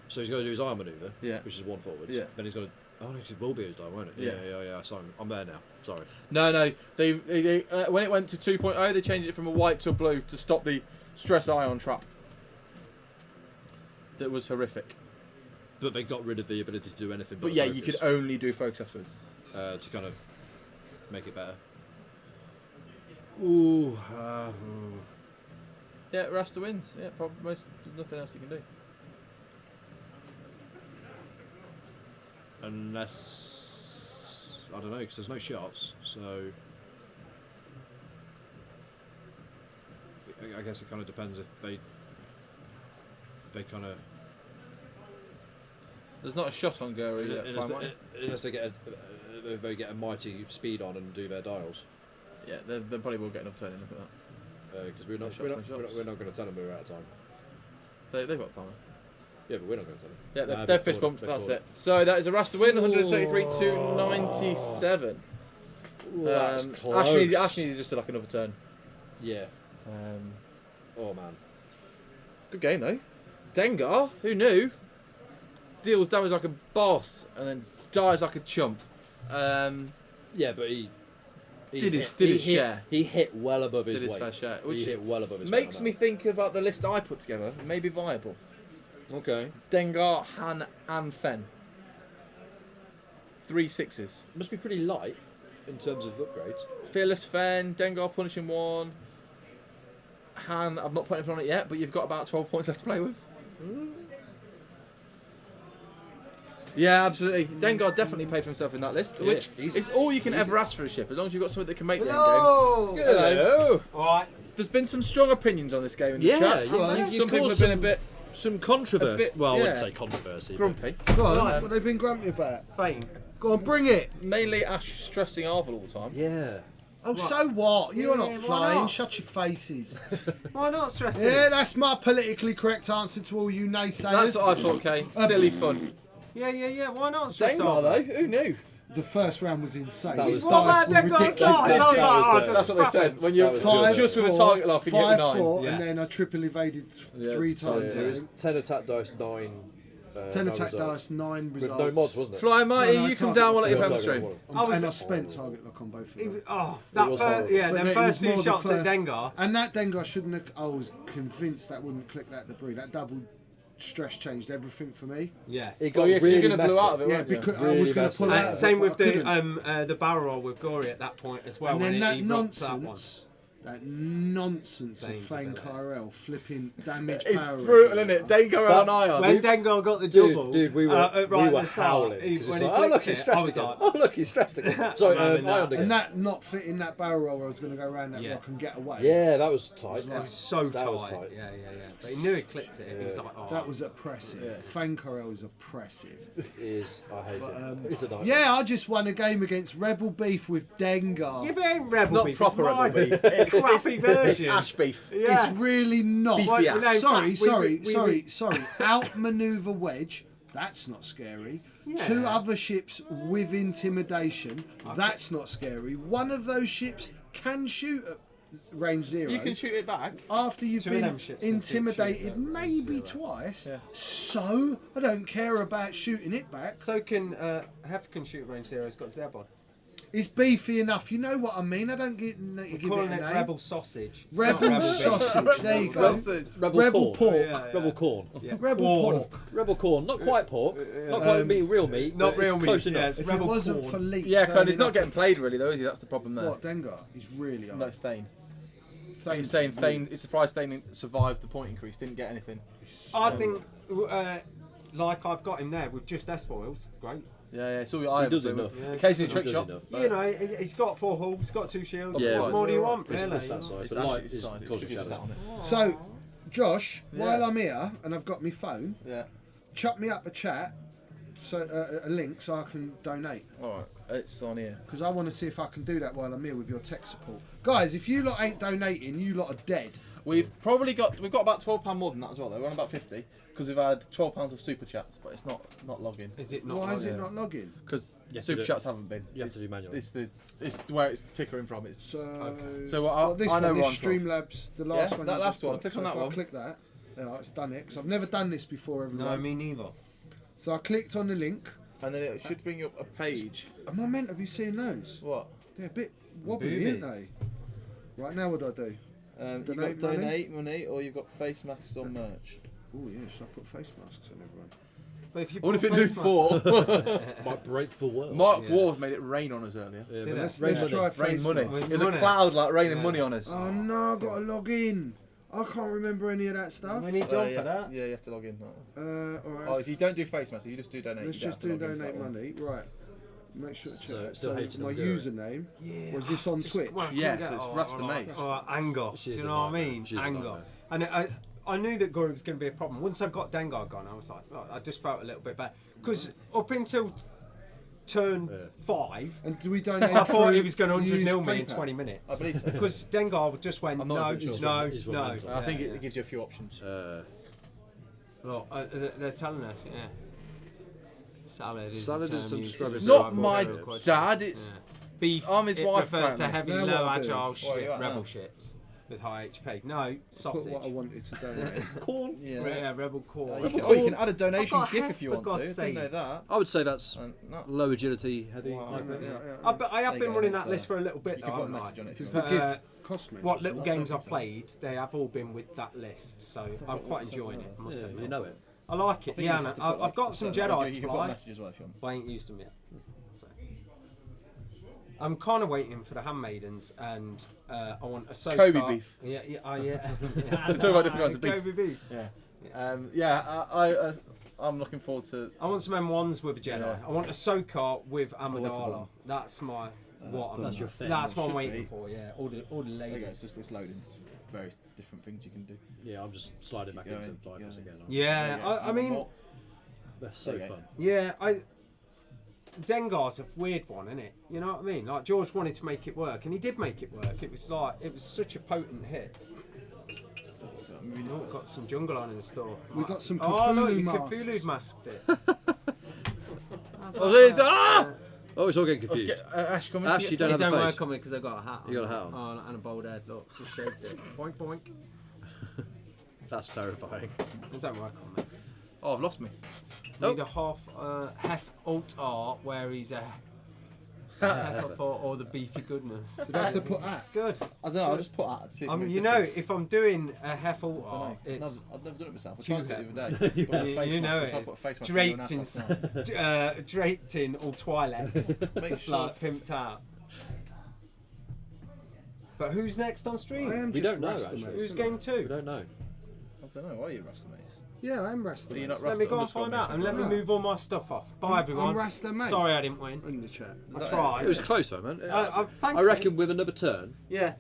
So he's got to do his iron maneuver. Yeah. Which is one forward. Yeah. Then he's got to. Oh, no, 'cause it will be his dial, won't it? Yeah. Sorry, I'm there now. Sorry. No. They when it went to 2.0, they changed it from a white to a blue to stop the stress ion trap. That was horrific. But they got rid of the ability to do anything. But yeah, you could only do focus afterwards. to kind of make it better. Ooh. Yeah, Rasta wins. Yeah, probably there's nothing else you can do. Unless I don't know, because there's no shots, so I guess it kind of depends if they kind of. There's not a shot on Gary yet. Unless they get a mighty speed on and do their dials. Yeah, they probably will get enough turning. Look at that. Because we're not going to tell them we're out of time. They've got time. Yeah, but we're not going to tell them. Yeah, they're fist bumped. That's it. So that is a Rasta win, 133 to 97. That's close. Ashley just did like another turn. Yeah. Oh man. Good game though. Dengar, who knew? Deals damage like a boss and then dies like a chump. Yeah, but he did his share. He hit well above his Did his weight. fair share, He which hit well above his makes weight. me think about the list I put together. Maybe viable. Okay. Dengar, Han, and Fen. 3 6s. Must be pretty light in terms of upgrades. Fearless Fen, Dengar punishing 1. Han, I've not put anything on it yet, but you've got about 12 points left to play with. Yeah, absolutely. Dengar definitely paid for himself in that list, Yeah, which easy. is all you can ever ask for a ship, as long as you've got something that can make the end Hello! game. Hello. Alright. There's been some strong opinions on this game in the Yeah, chat. you Some people have been a bit some controversy. bit, Well, I wouldn't yeah. say controversy. grumpy. Go on, Right. what they've been grumpy about? Fame. Go on, bring it. Mainly Ash stressing Arvel all the time. Yeah. Oh, so what? You're Yeah, not why flying. not? Shut your faces. Why not stressing? Yeah, that's my politically correct answer to all you naysayers. That's what I thought, Kay. Silly fun. Yeah. Why not stress Dengar, over? though, who knew? The first round was insane. That His was- What dice about were Dengar's ridiculous. dice? I was like, oh, That's just That's what they said. When That you're was Five, just with a four, target lock and you hit a 9. 5-4, Yeah. and then I triple evaded Yeah, 3 times. It I was think. 10 attack dice, 9. 10 no attack results. dice, 9 With results. no mods, wasn't it? Fly Mighty, No, you come target down while I let you lock. play on the Yeah, stream. I was- And I spent target lock on both of them. Oh, It that was first, horrible. yeah, But them then it first was few more the shots at first- Dengar. And that Dengar shouldn't have. I was convinced that wouldn't click that debris. That double stress changed everything for me. Yeah. It Oh, got yeah, 'cause really you're going to blow messy. out of it, Yeah, weren't you? because I Really was going to messy. pull out. Same but with I couldn't. the barrel roll with Gory at that point as well. And when then that he blocked that one. nonsense That nonsense of Dane's Fane ability. Kyrell flipping damage It's power. brutal, isn't it? Dengar on Ion. When Dengar got the double, Dude, we were, right we at were the start, howling. he- 'Cause when it's he like, oh, look, flicked he's it, I stressed was again. like- Oh, look, he's stressed again. Sorry, I'm having that. Ion again. And that not fitting that barrel roll where I was going to go around that Yeah. rock and get away. Yeah, that was tight. was It like- was so That tight. was tight. Yeah. But he knew he clipped it. He was like, oh. That was oppressive. Fane Kyrell is oppressive. I hate it. It's a nightmare. Yeah, I just won a game against Rebel Beef with Dengar. Yeah, but it ain't Rebel Not beef. proper it's Rebel mine. beef. It's crappy version. It's ash beef. Yeah. It's really not. Beefy ass. No, in Sorry, fact, sorry. Outmaneuver Wedge. That's not scary. Yeah. 2 other ships with intimidation. That's not scary. One of those ships can shoot at range 0. You can shoot it back. After you've 2 of been them ships can shoot intimidated at maybe range 0. twice. Yeah. So I don't care about shooting it back. So can Hef can shoot at range 0. He's got Zebon. It's beefy enough. You know what I mean. I don't get We're give it calling a it name. Rebel sausage. It's Rebel not beef. sausage. There you go. Sausage. Rebel corn. pork. Yeah. Rebel corn. Yeah. Rebel Corn. pork. Rebel corn. Not quite pork. Not quite real meat. Not but real it's meat, Close yeah, enough. it's If Rebel it wasn't corn. for Leak, Yeah, Con, he's turning not up- getting played really though, is he? That's the problem there. What Dengar? He's really hard. No, Thane. Thane- He's saying Thane. It's surprised Thane survived the point increase. Didn't get anything. I think, like I've got him there with just S foils. Great. Yeah, it's all your eye. does obviously, enough. with Occasionally He trick does shot. enough. You know, he's got 4 hulls, he's got 2 shields. Yeah, What more do you want, It's really? that side, It's but actually light his is side. It's cosmic because shadow. on it. So, Josh, Yeah. while I'm here and I've got my phone, Yeah. chuck me up a chat, so a link so I can donate. All right. It's on here. Because I want to see if I can do that while I'm here with your tech support. Guys, if you lot ain't donating, you lot are dead. We've got about £12 more than that as well. Though we're on about 50 because we've had £12 of super chats, but it's not logging Is it not? Why is it yeah. not logging? because You have to super do it- chats haven't been. you have to do manually. It's where it's tickering from. It's So I this know one, we're this on 12. Streamlabs, the last Yeah, one. that you last just one. got. Click So on that if I one. click that, it's done it. Because I've never done this before, everyone. No, me neither. So I clicked on the link. And then it should bring you up a page. Am I meant to be seeing those? What? They're a bit wobbly, aren't Boobies. they? Right now, what do I do? You've Donate got money? donate money, or you've got face masks on merch. Oh yeah, should I put face masks on everyone? But if you What if put it do face masks- 4? Might break the world. Mark Yeah. Ward made it rain on us earlier. Yeah, Did but it? Let's rain try money. face Rain money. masks. There's a Money. cloud like raining Yeah. money on us. Oh no, I've got to log in. I can't remember any of that stuff. We need John yeah, for that. Yeah, you have to log in. Alright. Oh, if you don't do face masks, you just do donate. Let's you don't just have do to log in for donate that one. money. Right. Make sure to check So, that. still So hating my them do it. username. Yeah, Was this on just- Twitch? well, I Yeah, couldn't so get- it's Rust the Mace. Anger. She Do is you a know what I nightmare. mean? She is a Anger. nightmare. And I knew that Gore was going to be a problem. Once I got Dengar gone, I was like, oh, I just felt a little bit bad. Because up until turn 5, And do we donate? I thought through he was going to 100 use nil me in PayPal? 20 minutes. I believe so. Because Dengar just went, I'm no, not even no, sure. He's no. one of them. I think Yeah, it gives you a few options. Look, they're telling us, yeah. Salad is Salad the is term to used describe to it. describe Not my what we're dad. It's Yeah. Beef. I'm his it wife, refers to apparently. heavy, Now low what I do? agile What are you ship, at rebel now? ships with high HP. No, Put sausage. what I wanted to donate. Corn. Yeah, rebel core. You can add a donation I've got GIF half, if you for want to. God's Didn't know sakes. that. I would say that's No. low agility, heavy. Wow. But I have There you been go, running that's that list there. for a little bit. You can though, put a haven't I? message on it if you Because want. the gift cost me. What little I games don't I've think so. played, they have all been with that list, so I'm quite enjoying it. I must Yeah, admit. you know it. I like it. I think you Yeah, just have to put, I've like, got a some certain- Jedi's You to can put a fly, message as well if you want. but I ain't used them yet. So. I'm kind of waiting for the handmaidens, and I want a Ahsoka. Kobe beef. Yeah. We're talking about different kinds of beef. Kobe beef. Yeah. I'm looking forward to. I want some M1s with a Jedi. Yeah. I want Ahsoka with Amidala. Amidala. That's my what I'm. That's your thing. That's what I'm Should waiting be. for. Yeah, all the There you go, ladies. it's loading. Various different things you can do. Yeah, I'm just sliding back Keep into going, Vipers keep again. Yeah, There you go. I mean, More. They're so Okay. fun. yeah, Dengar's a weird one, isn't it? You know what I mean? Like George wanted to make it work, and he did make it work. It was such a potent hit. We've got some jungle on in the store. We got some Oh look, Cthulhu you masks. Cthulhu masked it. Oh, there's Oh, it's all getting Let's confused. get Ash coming. Ash, you don't It have a don't face. work on me because I've got a hat on. You got a hat on. Oh, and a bald head. Look, just shaved it. Boink boink. That's terrifying. It don't work on me. Oh, I've lost me. Need a Hef Alt R where he's a heifer for all the beefy goodness. Did I have to put It's that? good. I don't know. I'll just put that. See if it makes You a know, difference. if I'm doing a Hef Alt I R, don't know. it's I've never done it myself. I tried to do it the other day. You- Put a face you mask, know I it tried to is. put a face mask on draped and in last night. draped in all Twi'leks, Make just sure- like pimped out. But who's next on stream? I am We just don't know, Rasta actually. Mace, Who's isn't I? game We 2? don't know. I don't know. Are you Rasta Mace? Yeah, I am Rasta Are you Mace. not Let Rasta me go and underscore find Mace? out and let me No. move all my stuff off. Bye, everyone. I'm Rasta Mace. Sorry I didn't win. In the chat. I that tried. It was close though, man. Thank I you. reckon with another turn, Yeah.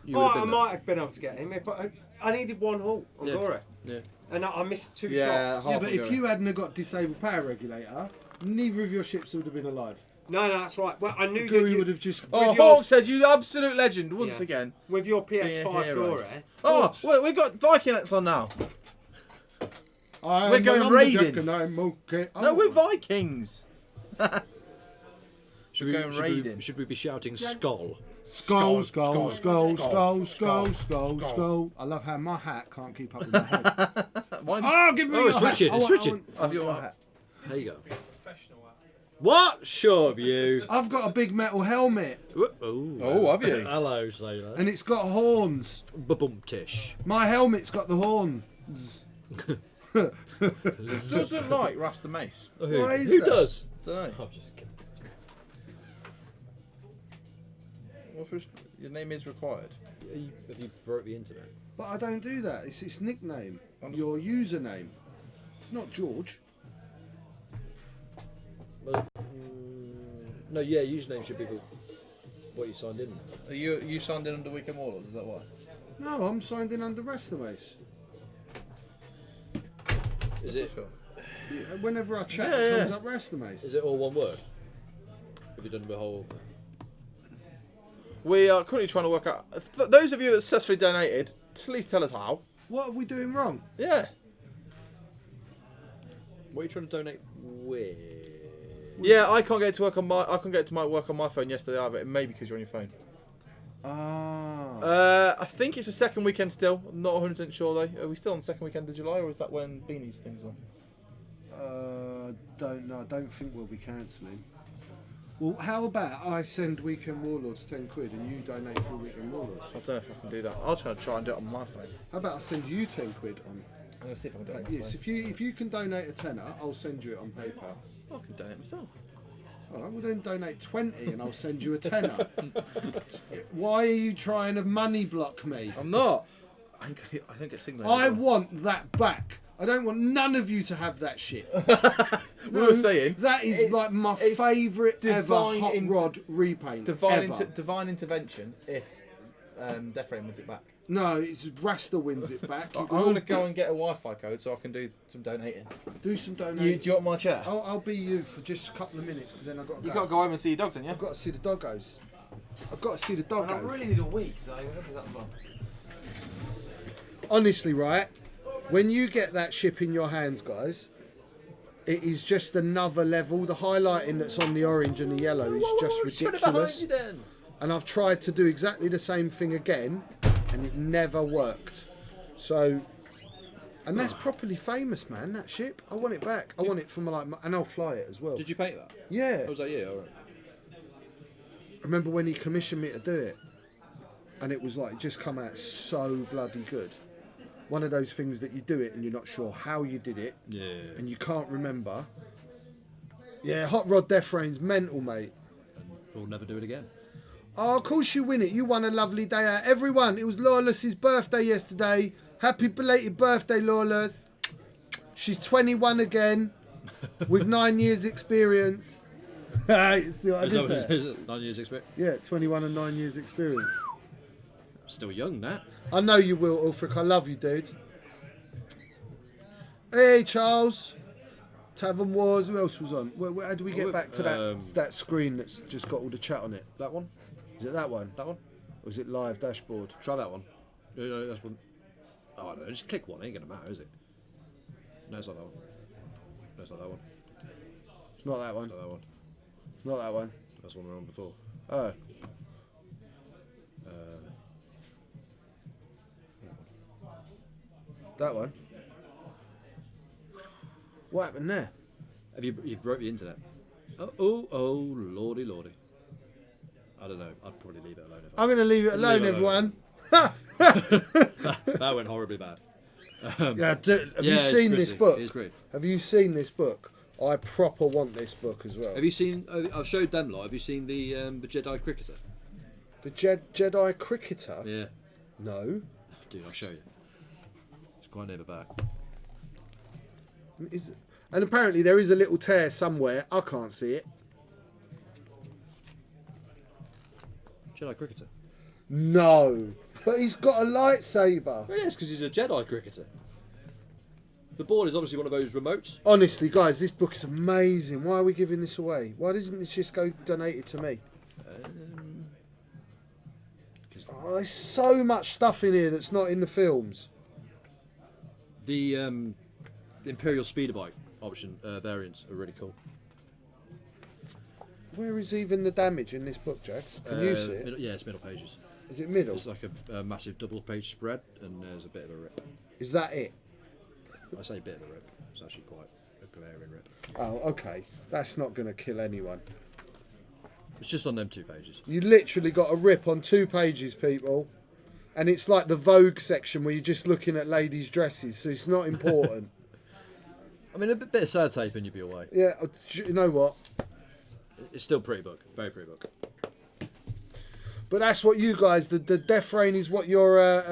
you Oh, would have I been might have been able to get him if I needed one hull on Yeah. Gore. there. Yeah. And I missed 2 Yeah, shots. Yeah, but if you hadn't have got disabled power regulator, neither of your ships would have been alive. No, that's right. Well, I knew that Guri you, would have just. Oh, With your- Hawk said you absolute legend once Yeah. again. with your Being a PS5 hero. Gore. Oh, wait, we got Viking hats on now. I'm we're a going lumberjack raiding. and I'm okay. No, Oh, we're Vikings. Should going raiding. Should we be shouting skull? Skull, skull, skull, skull, skull, skull, skull, skull. I love how my hat can't keep up with my head. Mine- Oh, give me Oh, your it's switching, hat. it's I want- switching. I want your my hat. hat. There you go. Professional. What? Sure of you. I've got a big metal helmet Oh, have you? Hello, sailor. and it's got horns. Ba-bum-tish. My helmet's got the horns. Doesn't like Rasta Mace. Why is Who that? does? Don't know. I'm just kidding. Your name is required. Have you broke the internet? But I don't do that. It's its nickname. Your username. It's not George. Well, no, yeah, username should be what you signed in. Are you signed in under Weekend Warlords? Is that why? No, I'm signed in under Rasta Mace. Is it? Sure. Whenever I chat, Yeah, it yeah. comes up Rasta Mace. Is it all one word? Have you done the whole? We are currently trying to work out. For those of you that successfully donated, please tell us how. What are we doing wrong? Yeah. What are you trying to donate with? Yeah, I can't get it to work on my. I couldn't get it to work on my phone yesterday either. It may be because you're on your phone. Ah. I think it's the second weekend still. I'm not 100% sure though. Are we still on the second weekend of July, or is that when Beanie's things on? Don't know. I don't think we'll be cancelling. Well, how about I send Weekend Warlords 10 quid and you donate for Weekend Warlords? I don't know if I can do that. I'll try and do it on my phone. How about I send you 10 quid on? I'm gonna see if I can do it on my Yes, phone. if you can donate a tenner, I'll send you it on PayPal. I can donate myself. All right, well then donate 20 and I'll send you a tenner. Why are you trying to money block me? I'm not. I don't get signal. I want that back. I don't want none of you to have that shit. We were saying That is it's- like my it's favourite ever divine hot int- rod repaint. ever. divine intervention if Death Frame wins it back. No, it's Rasta wins it back. You I'm can all gonna go and get a Wi-Fi code so I can do some donating. do some Do donating. you want my chair? I'll be you for just a couple of minutes because then I've got to You go. got to go home and see your dogs, haven't you? I've got to see the doggos. I've got to see the doggos. I really need a week, so that's fun. Honestly, right? When you get that ship in your hands, guys, it is just another level. The highlighting that's on the orange and the yellow is just ridiculous. And I've tried to do exactly the same thing again, and it never worked. So, and that's properly famous, man. That ship. I want it back. I want it from like, and I'll fly it as well. Did you paint that? Yeah. Oh, was that you? All right. Remember when he commissioned me to do it, and it was like it just come out so bloody good. One of those things that you do it and you're not sure how you did it, Yeah. and you can't remember. Yeah, Hot Rod Death Rain's mental, mate. We'll never do it again. Oh, of course you win it. You won a lovely day out. Everyone, it was Lawless's birthday yesterday. Happy belated birthday, Lawless. She's 21 again, with 9 years experience. See what I Is did that there? 9 years experience? Yeah, 21 and 9 years experience. Still young, Nat. I know you will, Ulfric. I love you, dude. Hey, Charles. Tavern Wars. Who else was on? How do we get back to that screen that's just got all the chat on it? That one? Is it that one? That one? Or is it live dashboard? Try that one. No, that's one. Oh, I don't know. Just click one. It ain't going to matter, is it? No, it's not that one. No, it's not that one. It's not that one. It's not that one. It's not that one. That's the one we were on before. Oh. That one. What happened there? You've broke the internet. Oh, lordy. I don't know. I'd probably leave it alone. I'm going to leave it alone, Leave it alone. everyone. That went horribly bad. Have you it's seen this pretty. book? It is great. Have you seen this book? I proper want this book as well. Have you seen? I've showed them lot. Have you seen the Jedi cricketer? The Jedi cricketer? Yeah. No. Dude, I'll show you. It's quite near the back. And apparently there is a little tear somewhere. I can't see it. Jedi cricketer. No. But he's got a lightsaber. Oh, yes, because he's a Jedi cricketer. The board is obviously one of those remotes. Honestly, guys, this book's amazing. Why are we giving this away? Why doesn't this just go donated to me? Oh, there's so much stuff in here that's not in the films. The Imperial speeder bike option variants are really cool. Where is even the damage in this book, Jax? Can you see it? Yeah, it's middle pages. Is it middle? It's like a massive double page spread, and there's a bit of a rip. Is that it? I say bit of a rip. It's actually quite a glaring rip. Oh, okay. That's not going to kill anyone. It's just on them 2 pages. You literally got a rip on 2 pages, people. And it's like the Vogue section where you're just looking at ladies' dresses, so it's not important. I mean, a bit of sad tape and you'd be away. Yeah, you know what? It's still a pretty book. Very pretty book. But that's what you guys, the Death Rain is what you're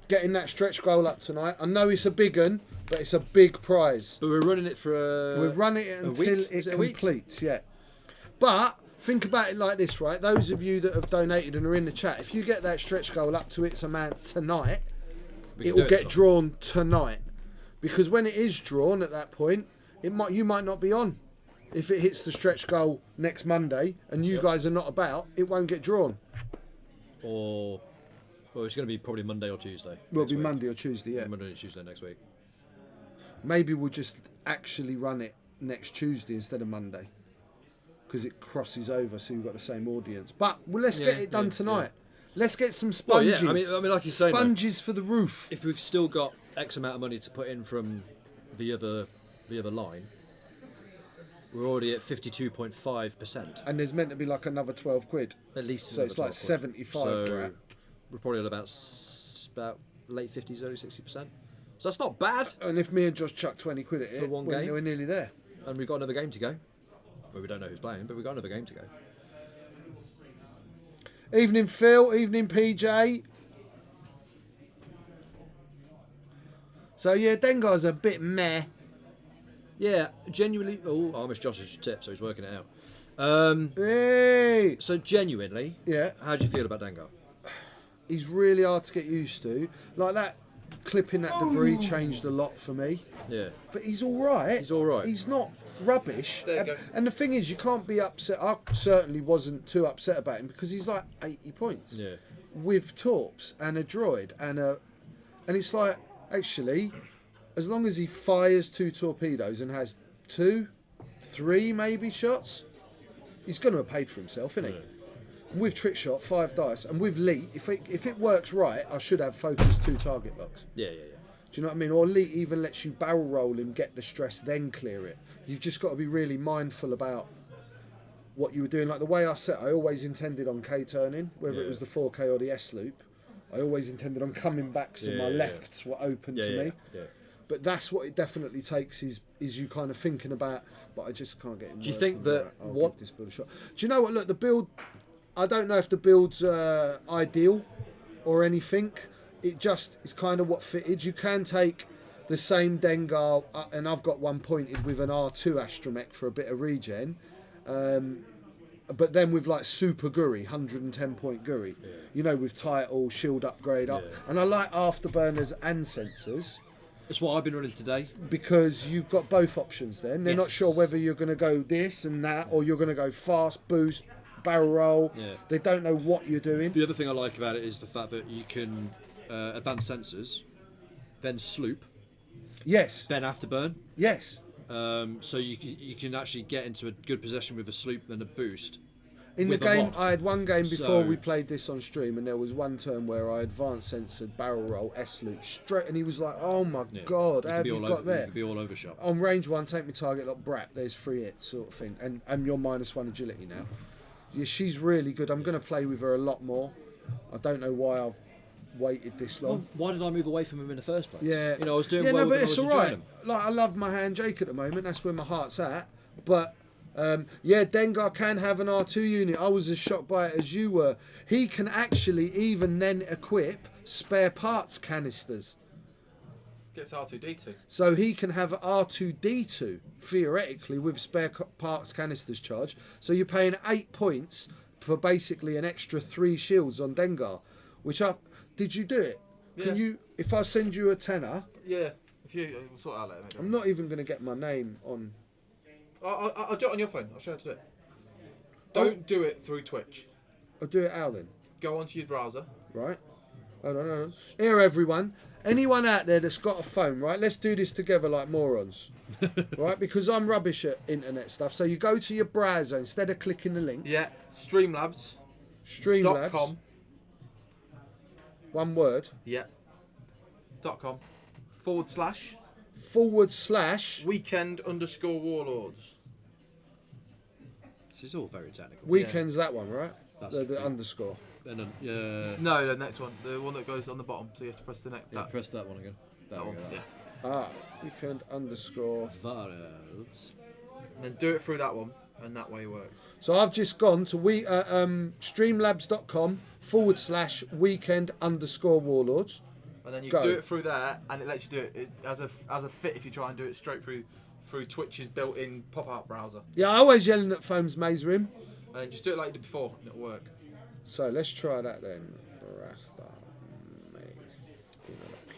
getting that stretch goal up tonight. I know it's a big one, but it's a big prize. But we're running it for We're running it until it completes, yeah. But think about it like this, right? Those of you that have donated and are in the chat, if you get that stretch goal up to its amount tonight, it will get drawn tonight. Because when it is drawn at that point, you might not be on. If it hits the stretch goal next Monday and you guys are not about, it won't get drawn. Well, it's going to be probably Monday or Tuesday. Well, it'll be Monday or Tuesday, yeah. Monday or Tuesday next week. Maybe we'll just actually run it next Tuesday instead of Monday. Because it crosses over, so you've got the same audience. But let's get it done tonight. Yeah. Let's get some sponges. Well, yeah. I mean, like you say, sponges for the roof. If we've still got X amount of money to put in from the other line, we're already at 52.5%. And there's meant to be like another 12 quid. At least. So it's like 75. So we're probably at about late 50s, early 60%. So that's not bad. And if me and Josh chuck 20 quid at for it, one game, we're nearly there. And we've got another game to go. Well, we don't know who's playing, but we've got another game to go. Evening Phil, evening PJ. So yeah, Dengar's a bit meh. Yeah, genuinely. Oh, I missed Josh's tip, so he's working it out. Hey! So genuinely, yeah. How do you feel about Dengar? He's really hard to get used to. Like that clipping that debris changed a lot for me. Yeah. But he's all right. He's all right. He's not rubbish. There you go. And the thing is, you can't be upset. I certainly wasn't too upset about him because he's like 80 points. Yeah. With torps and a droid and it's like, actually, as long as he fires 2 torpedoes and has 2, 3 maybe shots, he's going to have paid for himself, isn't he? Yeah. With trick shot, 5 dice, and with Leet, if it works right, I should have focused 2 target locks. Yeah. Do you know what I mean? Or Leet even lets you barrel roll him, get the stress, then clear it. You've just got to be really mindful about what you were doing. Like the way I set, I always intended on K turning, whether it was the 4K or the S loop. I always intended on coming back, so my lefts were open to me. Yeah. But that's what it definitely takes is you kind of thinking about. But I just can't get him. Do you think that I'll give this build a shot? Do you know what? Look, the build. I don't know if the build's ideal or anything. It just is kind of what fitted. You can take the same Dengar, and I've got one pointed with an R2 astromech for a bit of regen. But then with like super Guri, 110 point Guri, you know, with title, shield upgrade up. And I like afterburners and sensors. That's what I've been running today. Because you've got both options then. They're not sure whether you're going to go this and that, or you're going to go fast, boost, barrel roll. Yeah. They don't know what you're doing. The other thing I like about it is the fact that you can advance sensors, then sloop. Yes. Then afterburn. Yes. So you can actually get into a good position with a sloop and a boost. In the game, I had one game before we played this on stream, and there was one turn where I advanced censored barrel roll S loop straight, and he was like, "Oh my god, how have you got there?" You could be all over shop. On range 1, take me target like brat. There's 3 hits sort of thing, and you're -1 agility now. Yeah, she's really good. I'm going to play with her a lot more. I don't know why I've waited this long. Well, why did I move away from him in the first place? Yeah, I was doing well. well. No, but with it's him. all right. Like I love my hand Jake at the moment. That's where my heart's at. But Yeah, Dengar can have an R2 unit. I was as shocked by it as you were. He can actually even then equip spare parts canisters. Gets R2D2. So he can have R2D2, theoretically, with spare parts canisters charge. So you're paying 8 points for basically an extra 3 shields on Dengar. Did you do it? Yeah. Can you, if I send you a tenner... Yeah, if you we'll sort it out later. Mate. I'm not even going to get my name on... I'll do it on your phone. I'll show you how to do it. Don't do it through Twitch. I'll do it how then? Go onto your browser. Right. Hold on. Here, everyone. Anyone out there that's got a phone, right? Let's do this together like morons. Right? Because I'm rubbish at internet stuff. So you go to your browser instead of clicking the link. Yeah, Streamlabs. Streamlabs. One word. Yeah. .com / weekend_warlords. This is all very technical. Weekend's that one, right? That's The underscore. And then, yeah. No, the next one. The one that goes on the bottom. So you have to press the next. Yeah, press that one again. That one. Yeah. Weekend underscore. Warlords. And then do it through that one, and that way it works. So I've just gone to streamlabs.com / weekend_warlords. And then you Go. do it through there, and it lets you do it as a fit if you try and do it straight through Twitch's built-in pop-out browser. Yeah, I always yelling at phones, Maze Rim. And just do it like you did before, and it'll work. So let's try that then. Rasta Maze.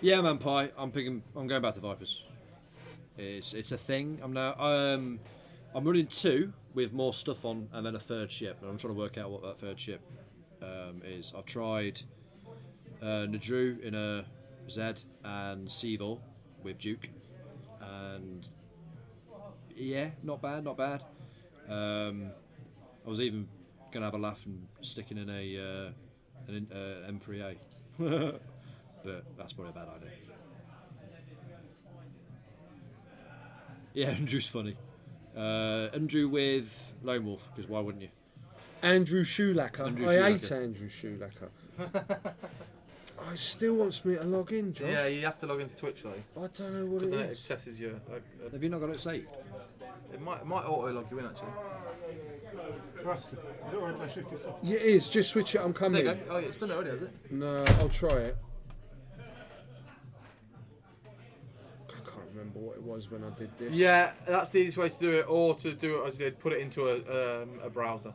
Yeah, man, Pie. I'm going back to Vipers. It's a thing. I'm running 2 with more stuff on, and then a 3rd ship. And I'm trying to work out what that 3rd ship is. I've tried Nadru in a Z and Seevil with Duke, and yeah, not bad. I was even gonna have a laugh and sticking in an M3A, but that's probably a bad idea. Yeah, Andrew's funny. Andrew with Lone Wolf, because why wouldn't you? Andrew Shoelacker. Andrew I hate Shoelacker. Andrew Shoelacker. Oh, it still wants me to log in, Josh. Yeah, you have to log into Twitch though, I don't know what because it then it is. accesses your. Have you not got it saved? It might auto log you in actually. Rusty, is it alright if I shift this off? Yeah, it is. Just switch it. I'm There coming. you go. Oh yeah, it's done it already, has it? No, I'll try it. I can't remember what it was when I did this. Yeah, that's the easiest way to do it, or to do it as you did, put it into a browser.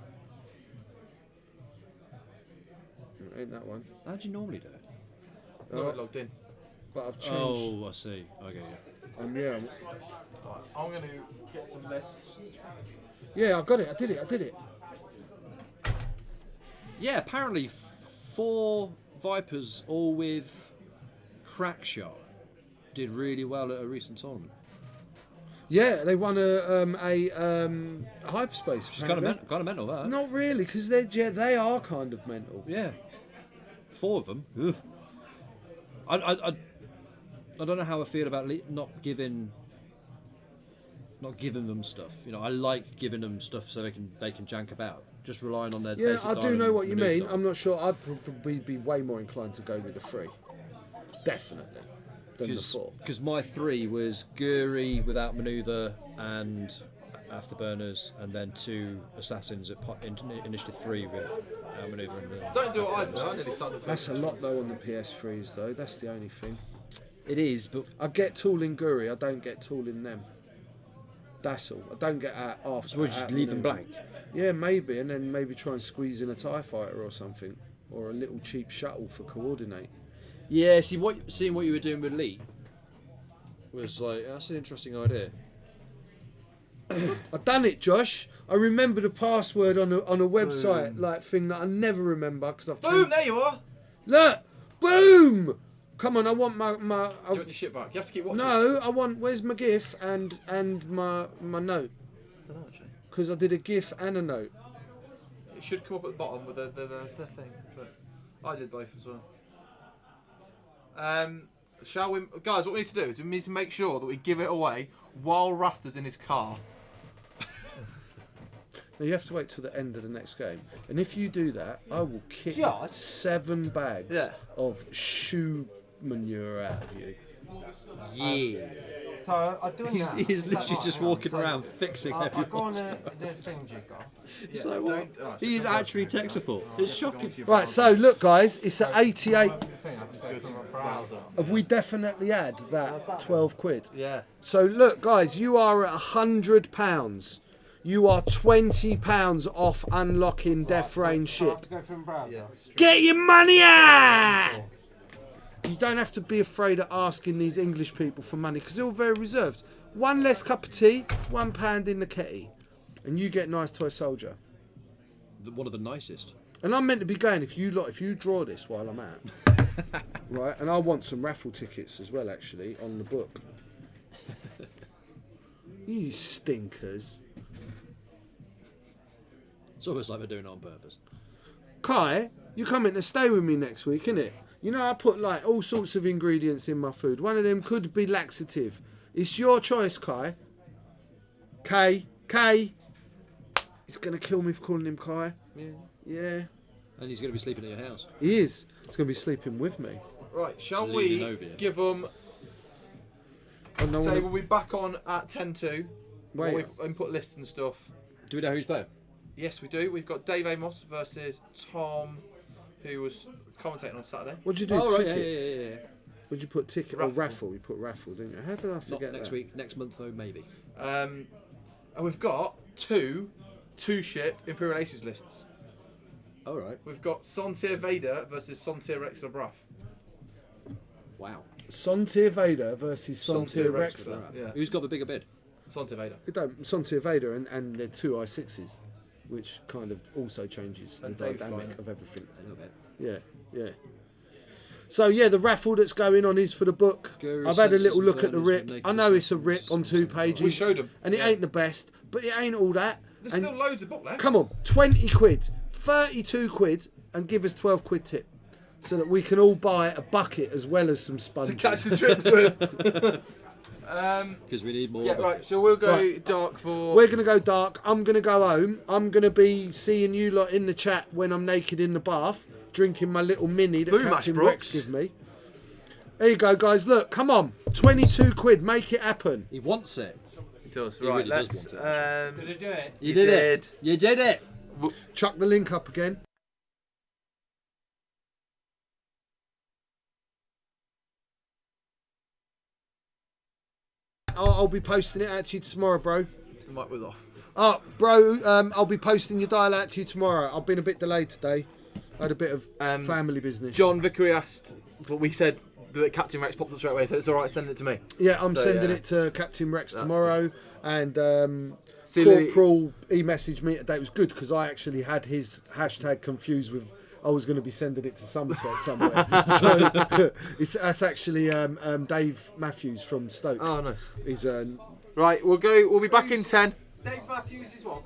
Ain't that one? How do you normally do it? Not logged in. But I've changed. Oh, I see. Okay, yeah. Right, I'm going to get some lists. Yeah, I got it. I did it. Yeah, apparently 4 Vipers, all with Crackshot, did really well at a recent tournament. Yeah, they won a hyperspace. It's kind of mental, that. Not really, because they are kind of mental. Yeah. 4 of them. Ugh. I don't know how I feel about not giving them stuff. You know, I like giving them stuff so they can jank about. Just relying on their Yeah, basic I do diamond know what you maneuver mean. stuff. I'm not sure. I'd probably be way more inclined to go with the 3. Definitely. Than the 4. Because my 3 was Guri without manoeuvre and afterburners, and then 2 assassins at initiative 3 without manoeuvre. Don't do it either. I nearly signed up for That's a lot though on the PS3s though. That's the only thing. It is, but I get tool in Guri. I don't get tool in them. That's all. I don't get out after. so we'll just leave them blank. Yeah, maybe, and then maybe try and squeeze in a TIE fighter or something, or a little cheap shuttle for coordinate. Yeah, seeing what you were doing with Lee was like, that's an interesting idea. I done it, Josh. I remember the password on a website like thing that I never remember because I've Boom! changed. There you are. Look, boom! Come on, I want my. You want your shit back. You have to keep watching. No, I want. Where's my GIF and my note? I don't know actually. Because I did a GIF and a note. It should come up at the bottom with the thing. But I did both as well. Shall we, guys? What we need to do is we need to make sure that we give it away while Rasta's in his car. Now you have to wait till the end of the next game, and if you do that, I will kick Josh? 7 bags Yeah. of shoe manure out of you. Yeah. So I'm doing that. He's Is that literally right? just Hang on. walking So, around fixing I go on everyone's the thing jigger. So what? He is actually tech support. It's shocking. Right, so look, guys, it's at 88. The thing, I can go through my browser. Have we definitely had that 12 quid? Yeah. So look, guys, you are at £100. You are £20 off unlocking Death Rain I have ship. to go through my browser. Get your money out! You don't have to be afraid of asking these English people for money because they're all very reserved. One less cup of tea, £1 in the kitty, and you get nice toy soldier. One of the nicest. And I'm meant to be going if you draw this while I'm out, right? And I want some raffle tickets as well, actually, on the book. You stinkers. It's almost like they're doing it on purpose. Kai, you're coming to stay with me next week, innit? You know I put like all sorts of ingredients in my food. One of them could be laxative. It's your choice, Kai. Kai. He's gonna kill me for calling him Kai. Yeah. And he's going to be sleeping at your house. He is. He's gonna be sleeping with me. Right, shall Leaning we over you. give them... Oh, no Say one... we'll be back on at 10-2. Wait. We've input lists and stuff. Do we know who's playing? Yes, we do. We've got Dave Amos versus Tom, who was commentating on Saturday. What'd you do? Oh, right, Tickets? yeah. What'd you put? Ticket Raffle. or raffle? You put raffle, didn't you? How did I Not forget next that? week, next month though, maybe. And we've got two-ship Imperial Aces lists. All right. We've got Sontir Vader versus Sontir Rex LeBruff. Wow. Sontir Vader versus Sontir Rexler. Yeah. Who's got the bigger bid? Sontir Vader. It don't Sontir Vader and they're two I6s, which kind of also changes the And Dave's dynamic fine. of everything. A little bit. Yeah. So yeah, the raffle that's going on is for the book. Guru I've had a Senses little and look at the Burners rip. with I naked know it's a assassins. rip on 2 pages. We showed them. And it ain't the best, but it ain't all that. There's And still loads of book left. come on, 20 quid, 32 quid, and give us 12 quid tip. So that we can all buy a bucket as well as some To sponges. catch the trips with. Because we need more. Yeah, right. So we'll go Right. dark for. We're going to go dark. I'm going to go home. I'm going to be seeing you lot in the chat when I'm naked in the bath, drinking my little mini that Boo Mash Captain Brooks. Rex give me. There you go, guys. Look, come on. 22 quid. Make it happen. He wants it. It does. He Right. really does Let's. want it, Did I do it? You did it. You did it. Chuck the link up again. I'll be posting it out to you tomorrow, bro. The mic was off. Oh, bro, I'll be posting your dial out to you tomorrow. I've been a bit delayed today. I had a bit of family business. John Vickery asked, but we said that Captain Rex popped up straight away. Said it's all right. Send it to me. Yeah, I'm So, sending yeah. it to Captain Rex That's tomorrow. And Silly- Corporal, he messaged me today. It was good because I actually had his hashtag confused with I was going to be sending it to Somerset somewhere. So that's actually Dave Matthews from Stoke. Oh, nice. He's Right, we'll go. We'll be back in 10. Dave Matthews is what?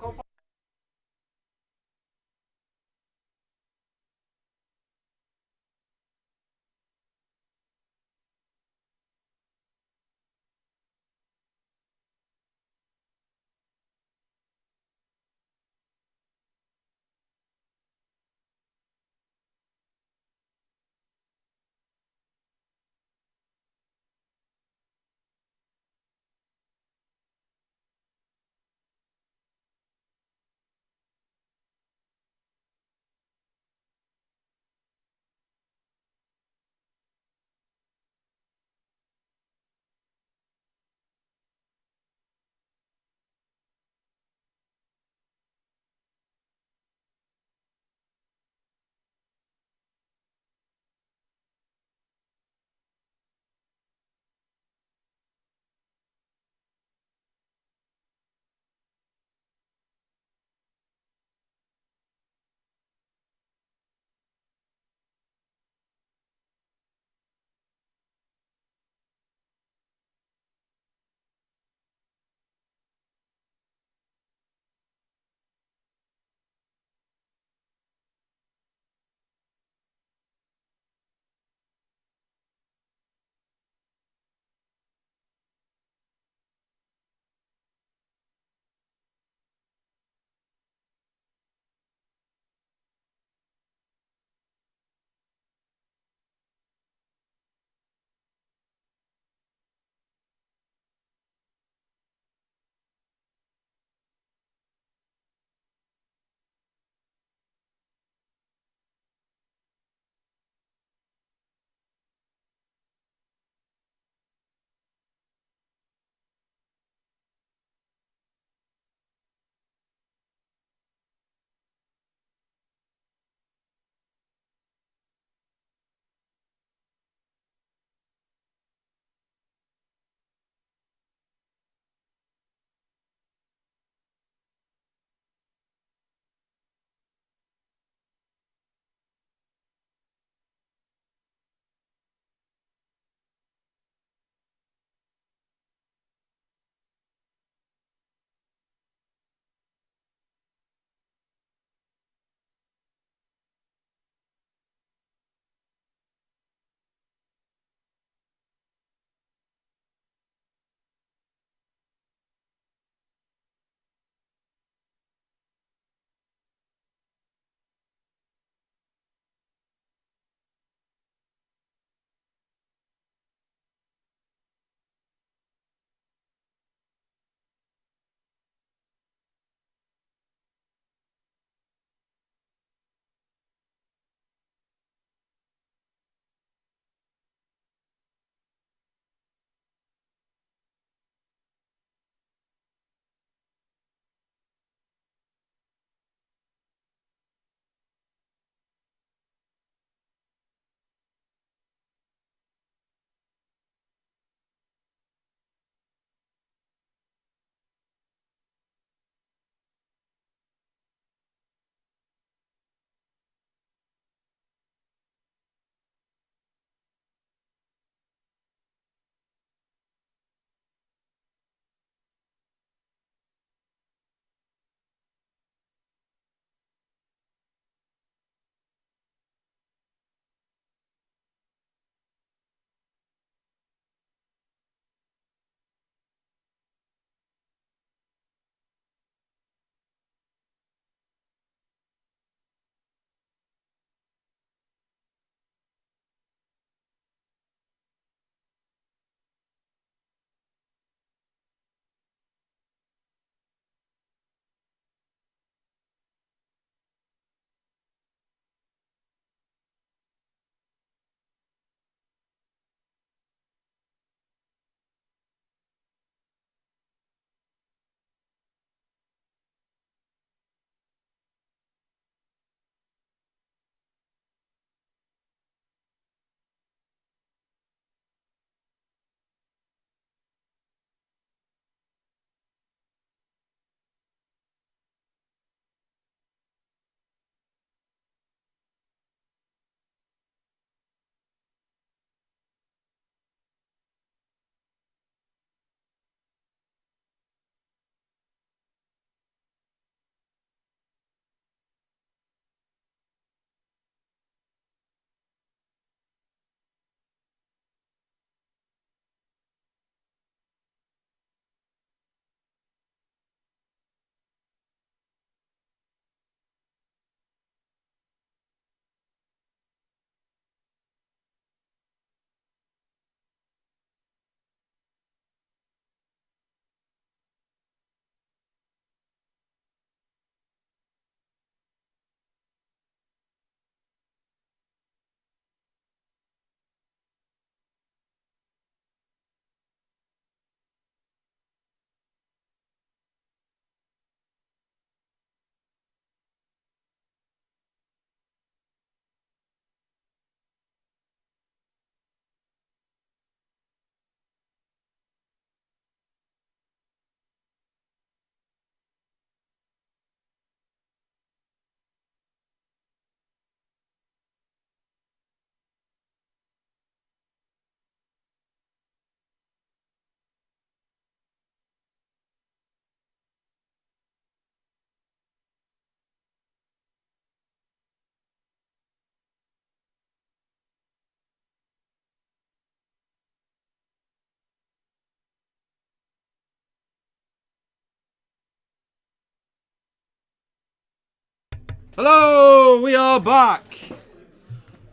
Hello, we are back.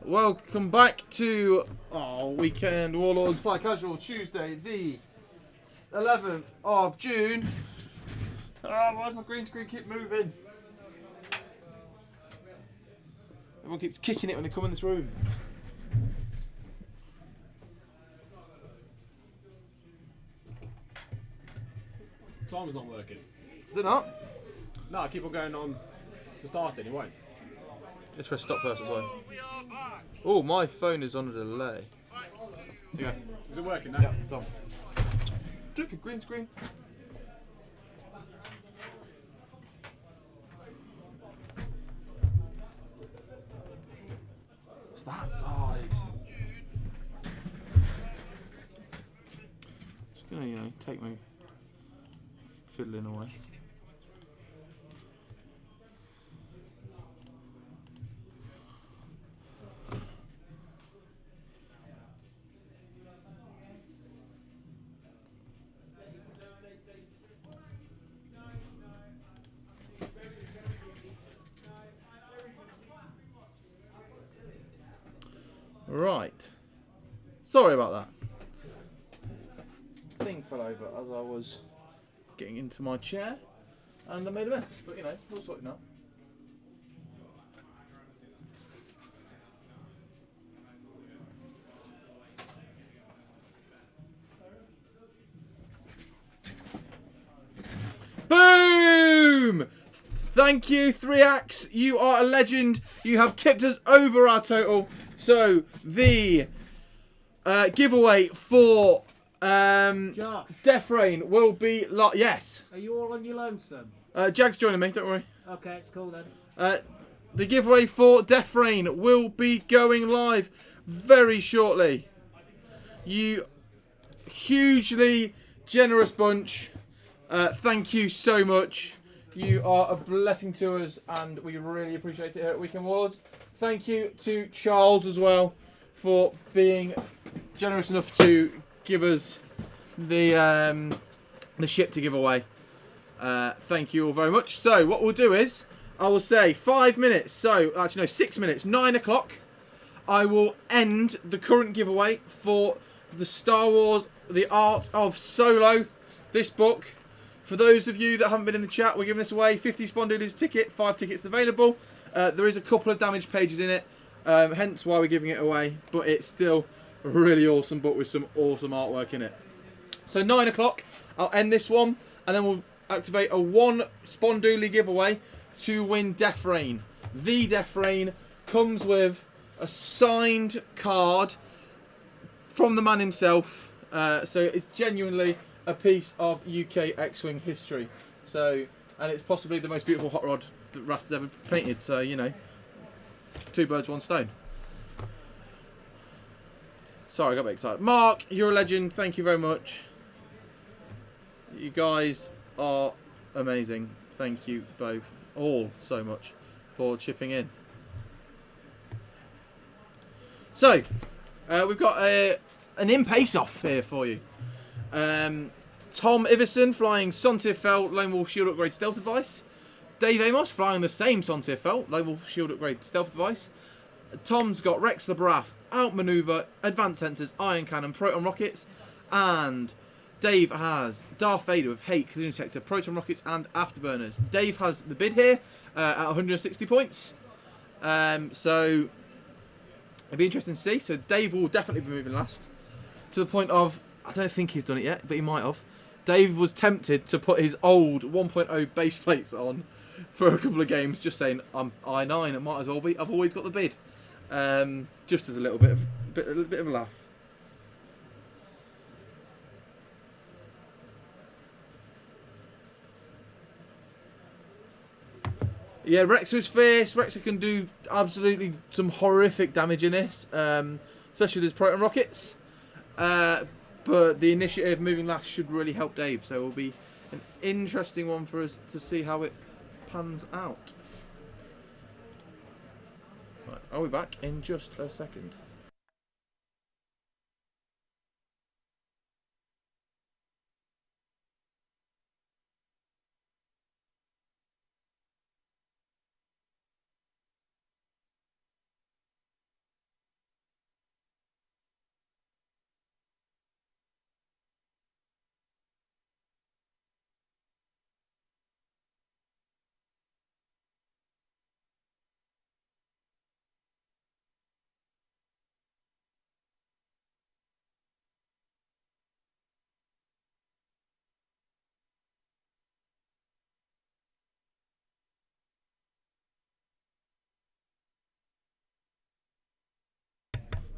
Welcome back to our weekend Warlords Fly Casual Tuesday, the 11th of June. Why does my green screen keep moving? Everyone keeps kicking it when they come in this room. Timer's not working. Is it not? No, I keep on going on to start it, it won't. Let's press stop first as well. Oh, my phone is on a delay. Yeah. Is it working now? Yeah, it's on. Stupid green screen. It's that side. Just gonna, take my fiddling away. Right. Sorry about that. Thing fell over as I was getting into my chair and I made a mess. But we'll sort it now. Boom! Thank you, 3Axe. You are a legend. You have tipped us over our total. So, the giveaway for Death Rain will be... yes. Are you all on your lonesome? Jag's joining me, don't worry. Okay, it's cool then. The giveaway for Death Rain will be going live very shortly. You hugely generous bunch. Thank you so much. You are a blessing to us and we really appreciate it here at Weekend Warlords. Thank you to Charles as well for being generous enough to give us the ship to give away. Thank you all very much. So what we'll do is, I will say 5 minutes, so actually no, 6 minutes, 9 o'clock, I will end the current giveaway for the Star Wars, The Art of Solo, this book. For those of you that haven't been in the chat, we're giving this away. 50 Spondoolies ticket, 5 tickets available. There is a couple of damaged pages in it, hence why we're giving it away. But it's still a really awesome book with some awesome artwork in it. So 9 o'clock, I'll end this one, and then we'll activate a 1 Spondoolie giveaway to win Death Rain. The Death Rain comes with a signed card from the man himself. So it's genuinely a piece of UK X-Wing history. So, and it's possibly the most beautiful hot rod that Rust has ever painted. So, 2 birds, 1 stone. Sorry, I got a bit excited. Mark, you're a legend. Thank you very much. You guys are amazing. Thank you both, all, so much for chipping in. So, we've got an in-pace off here for you. Tom Iverson flying Sontirfel Lone Wolf Shield Upgrade Stealth Device. Dave Amos flying the same Sontirfel Lone Wolf Shield Upgrade Stealth Device. Tom's got Rex LeBarath, Outmaneuver, Advanced Sensors, Iron Cannon, Proton Rockets. And Dave has Darth Vader with Hate, Collision Detector, Proton Rockets and Afterburners. Dave has the bid here at 160 points. So it'll be interesting to see. So Dave will definitely be moving last. To the point of, I don't think he's done it yet, but he might have. Dave was tempted to put his old 1.0 base plates on for a couple of games, just saying, I'm I9, it might as well be. I've always got the bid. Just as a little bit of a laugh. Yeah, Rex was fierce. Rex can do absolutely some horrific damage in this, especially with his Proton Rockets. But the initiative moving last should really help Dave, so it will be an interesting one for us to see how it pans out. Right, I'll be back in just a second.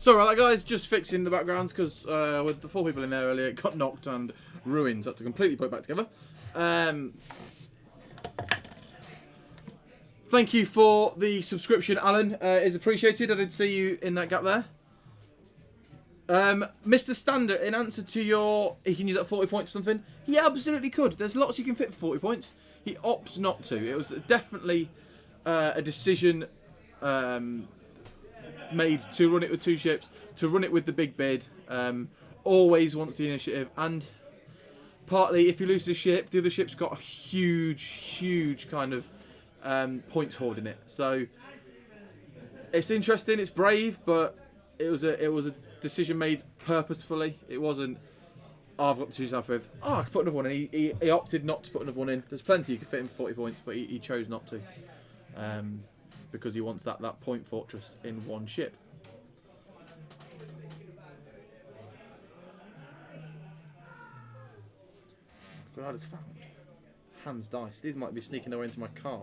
Sorry about that, guys. Just fixing the backgrounds because with the 4 people in there earlier, it got knocked and ruined. So I had to completely put it back together. Thank you for the subscription, Alan. It is appreciated. I did see you in that gap there. Mr. Standard, in answer to your... He can use that 40 points or something. He absolutely could. There's lots you can fit for 40 points. He opts not to. It was definitely a decision made to run it with 2 ships, to run it with the big bid. Always wants the initiative. And partly, if you lose the ship, the other ship's got a huge kind of points hoard in it. So it's interesting. It's brave, but it was a decision made purposefully. It wasn't, oh, I've got to choose half with. Oh, I could put another one in. He opted not to put another one in. There's plenty you could fit in for 40 points, but he chose not to. Because he wants that point fortress in one ship. God, it's found. Hands dice. These might be sneaking their way into my car.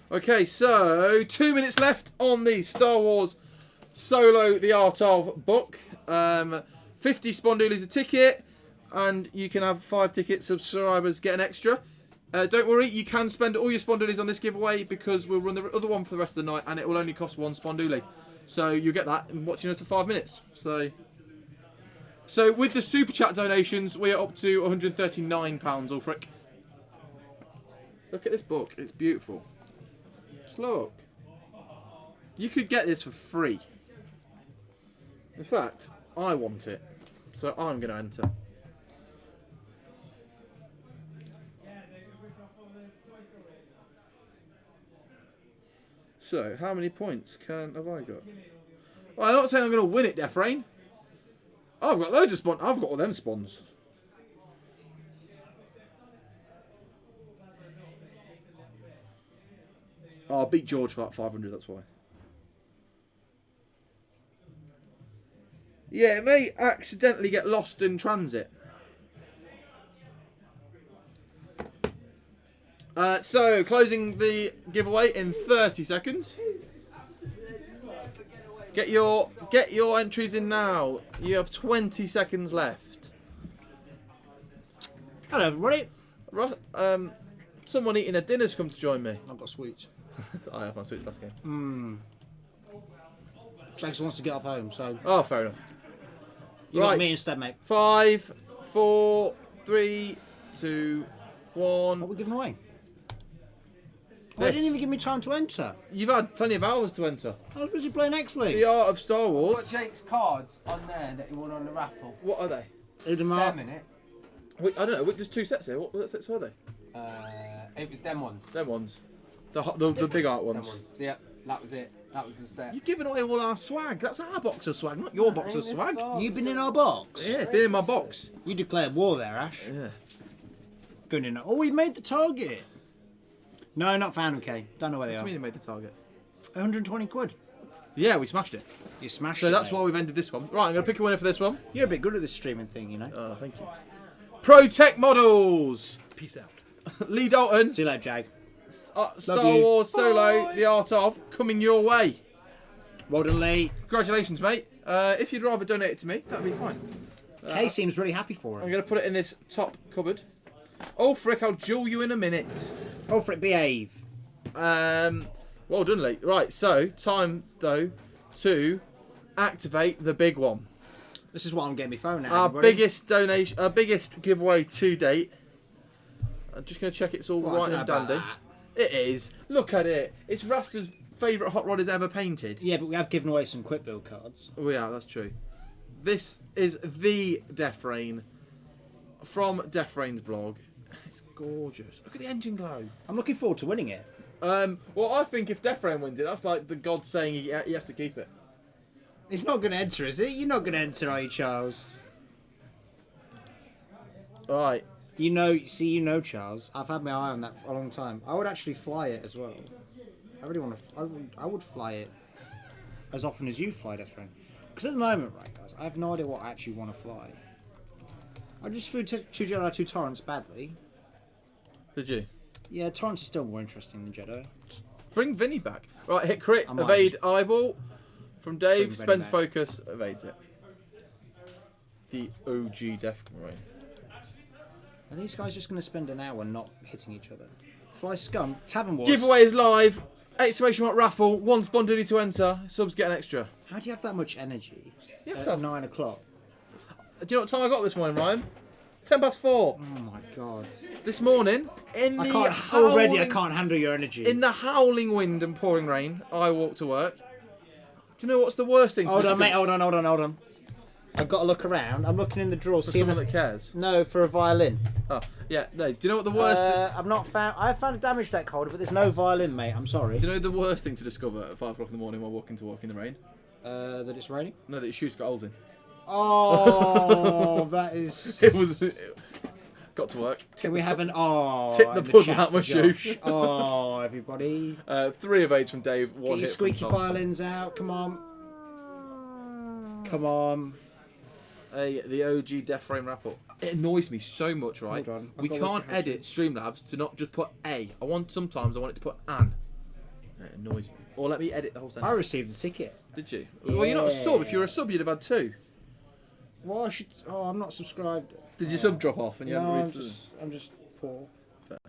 Okay, so 2 minutes left on the Star Wars Solo The Art Of book. 50 Spondoolies a ticket, and you can have 5 ticket subscribers get an extra. Don't worry, you can spend all your Spondoolies on this giveaway because we'll run the other one for the rest of the night, and it will only cost 1 Spondoolie. So you get that in watching us for 5 minutes. So with the super chat donations, we are up to £139, Ulfric. Look at this book; it's beautiful. Just look. You could get this for free. In fact, I want it, so I'm going to enter. So, how many points have I got? Well, I'm not saying I'm going to win it, Death Rain. I've got loads of spawns. I've got all them spawns. Oh, I beat George for like 500, that's why. Yeah, it may accidentally get lost in transit. So, closing the giveaway in 30 seconds. Get your entries in now. You have 20 seconds left. Hello, everybody. Someone eating a dinner's come to join me. I've got sweets. I have my sweets last game. Jackson wants to get off home, so Oh, fair enough. you got me instead, mate. 5, 4, 3, 2, 1. What are we giving away? Oh, This. they didn't even give me time to enter. You've had plenty of hours to enter. I was busy playing next week. The Art of Star Got Wars. Jake's cards on there that he won on the raffle. What are they? Udemar. Them in it. Wait, I don't know. There's 2 sets here. What sets are they? It was them ones. Them ones. The big art Them ones. ones. Yep, that was it. That was the set. You're giving away all our swag. That's our box of swag, not your box of swag. You've been in our box. Yeah, it's been in my box. You declared war there, Ash. Yeah. Good enough. Oh, we made the target. No, not found. Okay, don't know where they What are. do you mean you made the target? 120 quid. Yeah, we smashed it. You smashed So it. that's mate. why we've ended this one. Right, I'm going to pick a winner for this one. You're a bit good at this streaming thing, you know. Oh, thank you. Pro Tech Models. Peace out. Lee Dalton. See you later, Jag. Star you. Wars Solo, The Art Of, coming your way. Well done, Lee. Congratulations, mate. If you'd rather donate it to me, that'd be fine. Kay seems really happy for I'm it. going to put it in this top cupboard. Oh, frick, I'll duel you in a minute. Oh, for it, behave. Well done, Lee. Right, so, time, though, to activate the big one. This is what I'm getting my phone out. Our everybody. biggest donation, our biggest giveaway to date. I'm just going to check it's all Well, I right don't and know about dandy. that. It is. Look at it. It's Rasta's favourite hot rod he's ever painted. Yeah, but we have given away some quick build cards. Oh yeah, that's true. This is the Death Rain from Death Rain's blog. It's gorgeous. Look at the engine glow. I'm looking forward to winning it. Well, I think if Death Rain wins it, that's like the god saying he has to keep it. It's not going to enter, is it? You're not going to enter, are you, Charles? All right. You know, Charles. I've had my eye on that for a long time. I would actually fly it as well. I really want to. I would fly it as often as you fly Death Rain. Because at the moment, right, guys, I have no idea what I actually want to fly. I just flew 2 Jedi, 2 Torrents badly. Did you? Yeah, Torrents is still more interesting than Jedi. Bring Vinny back. Right, hit crit, I might evade eyeball from Dave. Bring Vinny Spends back. focus, evades it. The OG Death Rain. Are these guys just going to spend an hour not hitting each other? Fly Scum, Tavern Wars. Giveaway is live. Exclamation mark raffle. One spawn duty to enter. Subs get an extra. How do you have that much energy? You have At to have- 9 o'clock. Do you know what time I got this morning, Ryan? 4:10. Oh my god. This morning, in I the can't, howling, already I can't handle your energy. in the howling wind and pouring rain, I walked to work. Do you know what's the worst thing? Hold for on, mate, hold on. I've got to look around. I'm looking in the drawer. For seeing someone if- that cares. No, for a violin. Oh, yeah. No. Do you know what the worst? I've not found. I've found a damage deck holder, but there's no violin, mate. I'm sorry. Do you know the worst thing to discover at 5 o'clock in the morning while walking to work in the rain? That it's raining. No, that your shoes got holes in. Oh, that is. It was. Got to work. Can we have an oh? Tip the in pud chat out my for shoe. Josh? Oh, everybody. 3 evades from Dave. Get One your hit squeaky from Tom. violins out. Come on. Come on. The OG Death Rain raffle. It annoys me so much, right? Hold on, I've We got to look can't at how to- edit Streamlabs to not just put A. Sometimes I want it to put an. It annoys me. Or let me edit the whole I sentence. received a ticket. Did you? Well, you're not a sub. If you're a sub, you'd have had 2. Well, I should. Oh, I'm not subscribed. Did your sub drop off and you No, haven't I'm recently? just poor. Fair.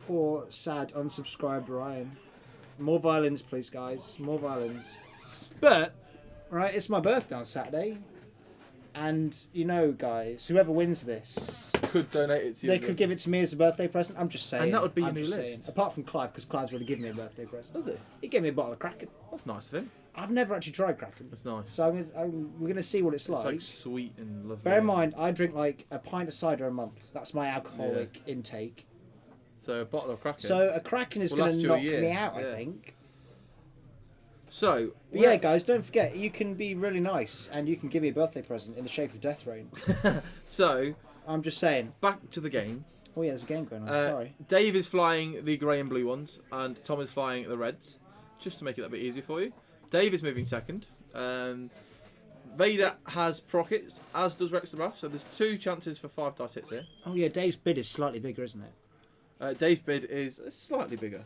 Poor, sad, unsubscribed Ryan. More violins, please, guys. More violins. But, right, it's my birthday on Saturday. And, you know, guys, whoever wins this, Could donate it to you. they could give it to me as a birthday present. I'm just saying. And that would be your I'm new just list. saying. Apart from Clive, because Clive's already given me a birthday present. Does it? He gave me a bottle of Kraken. That's nice of him. I've never actually tried Kraken. That's nice. So we're going to see what it's It's like sweet and lovely. Bear in mind, I drink like a pint of cider a month. That's my alcoholic intake. So a bottle of Kraken. So a Kraken is Will going last to you a knock year. me out, Yeah. I think. So But yeah, guys, don't forget, you can be really nice and you can give me a birthday present in the shape of Death Rain. So I'm just saying. back to the game. Oh yeah, there's a game going on. Sorry. Dave is flying the grey and blue ones, and Tom is flying the reds, just to make it a bit easier for you. Dave is moving second. Vader has prockets, as does Rex the Ruff, so there's 2 chances for 5 dice hits here. Oh yeah, Dave's bid is slightly bigger, isn't it? Dave's bid is slightly bigger.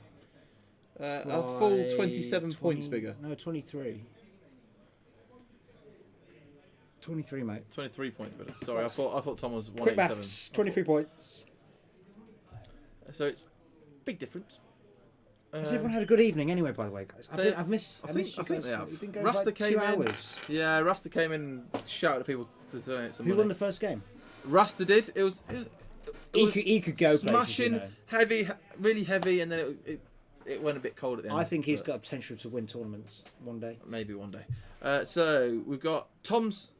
A full By 27 points 20 bigger. No, 23. 23, mate. 23 points bigger. Sorry, I thought Tom was Quick 187. maths. 23 points. So it's big difference. Has everyone had a good evening anyway, by the way, guys? I've missed I missed think you guys. they have. You've been going Rasta like came 2 in. hours. Yeah, Rasta came in and shouted at people to donate some Who money. won the first game? Rasta did. It was He could go smashing, places, you know. heavy, really heavy, and then it went a bit cold at the end. I think he's but got potential to win tournaments one day. maybe one day. So we've got Tom's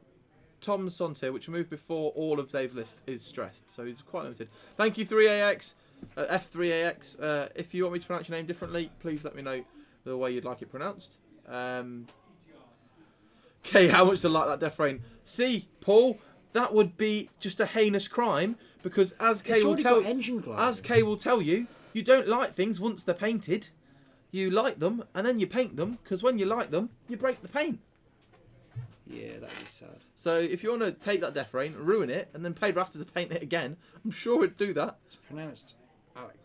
sons here, which moved before all of Dave's list is stressed, so he's quite limited. Thank you, 3AX, F3AX. If you want me to pronounce your name differently, please let me know the way you'd like it pronounced. Okay, how much to like that Death Rain? See, Paul, that would be just a heinous crime because as Kay It's will already tell, got engine glide. as Kay will tell you, you don't light things once they're painted. You light them and then you paint them because when you light them, you break the paint. Yeah, that'd be sad. So if you want to take that Death Rain, ruin it, and then pay Rasta to paint it again, I'm sure it'd do that. It's pronounced Alex.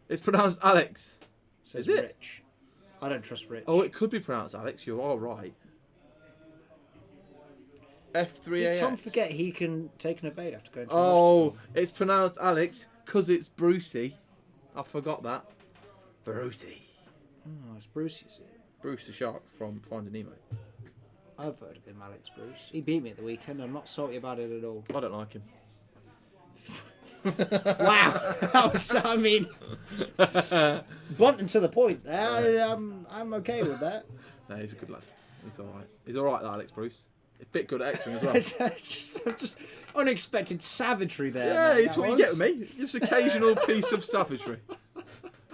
It's pronounced Alex. Says Is it? Rich. I don't trust Rich. Oh, it could be pronounced Alex. You are right. F3AX. Did Tom forget he can take an evade after going to Oh, it's pronounced Alex because it's Brucey. I forgot that. Brucey. Oh, it's Bruce, is it? Bruce the shark from Finding Nemo. I've heard of him, Alex Bruce. He beat me at the weekend. I'm not salty about it at all. I don't like him. Wow, that was, I mean, blunt and to the point. I'm okay with that. No, he's a good lad. He's all right. He's all right, that Alex Bruce. A bit good at X-Wing as well. It's just unexpected savagery there. Yeah, mate, it's that what you was. get with me. Just occasional piece of savagery.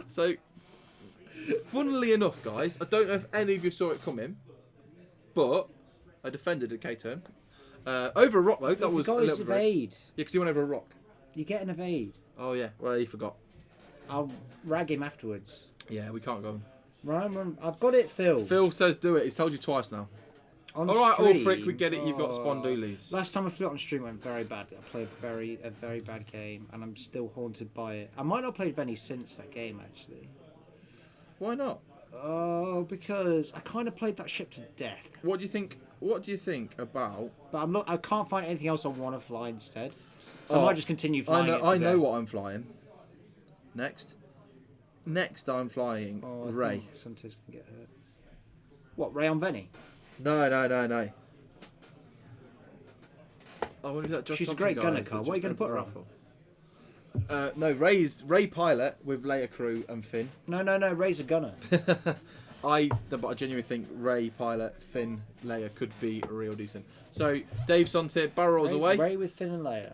So, funnily enough, guys, I don't know if any of you saw it come in, but I defended a K-turn. Over a rock, though. That You was a forgot his little bit rude. Yeah, evade. because he went over a rock. You get an evade. Oh, yeah. Well, he forgot. I'll rag him afterwards. Yeah, we can't go. Ryan, I've got it, Phil. Phil says do it. He's told you twice now. On All right, stream, Allfrick, we get it. You've got Spondoolies. Last time I flew it on stream went very badly. I played a very bad game, and I'm still haunted by it. I might not have played Venny since that game, actually. Why not? Oh, because I kind of played that ship to death. What do you think? What do you think about? But I'm not. I can't find anything else I want to fly instead. So I Oh, might just continue flying. I know what I'm flying. Next, I'm flying Oh, I Ray. think Santos can get hurt. What, Ray on Venny? No. I wonder if that Josh She's a Thompson great guy gunner, is Carl. that What are you just going to entered put the her on? raffle. No, Ray pilot with Leia crew and Finn. No. Ray's a gunner. But I genuinely think Ray pilot, Finn, Leia could be real decent. So Dave Sontit, barrel rolls away. Ray with Finn and Leia.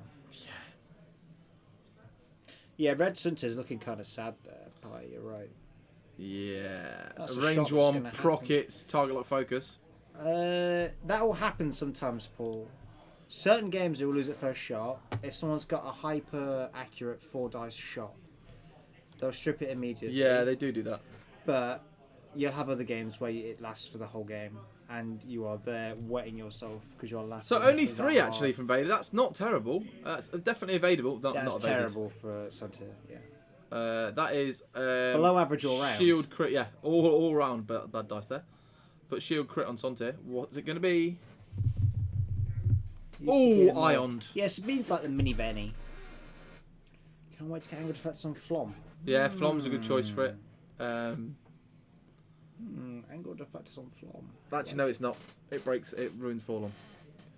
Yeah, Red Sunter is looking kind of sad there, Pi. You're right. Yeah. That's a Range shot that's 1, gonna happen. prockets, target lock focus. That will happen sometimes, Paul. Certain games you will lose at first shot. If someone's got a hyper accurate 4 dice shot, they'll strip it immediately. Yeah, they do that. But you'll have other games where it lasts for the whole game, and you are there wetting yourself because you're last. So only 3 actually from Vader. That's not terrible. That's definitely evadable. That's not evaded. terrible for Sunter. Yeah. That is Below average all round. Shield crit, yeah, all round bad dice there. But shield crit on Sonte. What's it going to be? Oh, Ioned. Yes, it means like the mini Benny. Can't wait to get angled effects on Flom. Yeah, Flom's a good choice for it. Angled effects on Flom. Actually, no, it's not. It ruins Forlorn.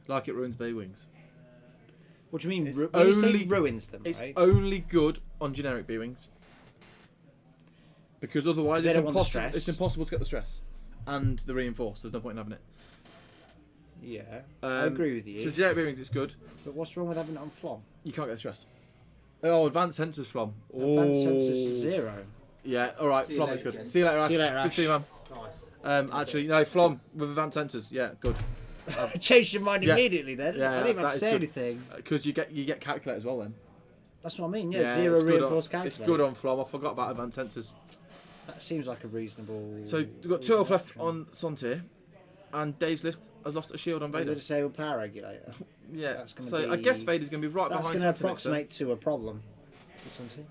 Like it ruins B-Wings. What do you mean? It's When you say only- ruins them, It's right? only good on generic B-Wings. Because otherwise They it's don't want the impossible, stress. it's impossible to get the stress. And the reinforce. There's no point in having it. Yeah, I agree with you. So generic B-Wings, it's good. But what's wrong with having it on Flom? You can't get the stress. Oh, advanced sensors, Flom. Advanced Oh. sensors 0. Yeah, alright, See you Flom is later, good. Jen. See you later, Ash. See you later, Good Ash. to see you, man. Nice. Actually, no, Flom with advanced sensors. Yeah, good. Changed your mind Yeah. immediately then. Yeah, I didn't that have to is say good. anything. Because you get calculate as well then. That's what I mean. Yeah, 0 it's good on- reinforced calculator. It's good on Flom. I forgot about advanced sensors. That seems like a reasonable. So we've got 12 left on Sontier, and Dave's list has lost a shield on With a Vader. disabled power regulator. Yeah, That's gonna so I be- guess Vader's going to be right That's behind going to Sontier next turn. approximate to a problem. For something.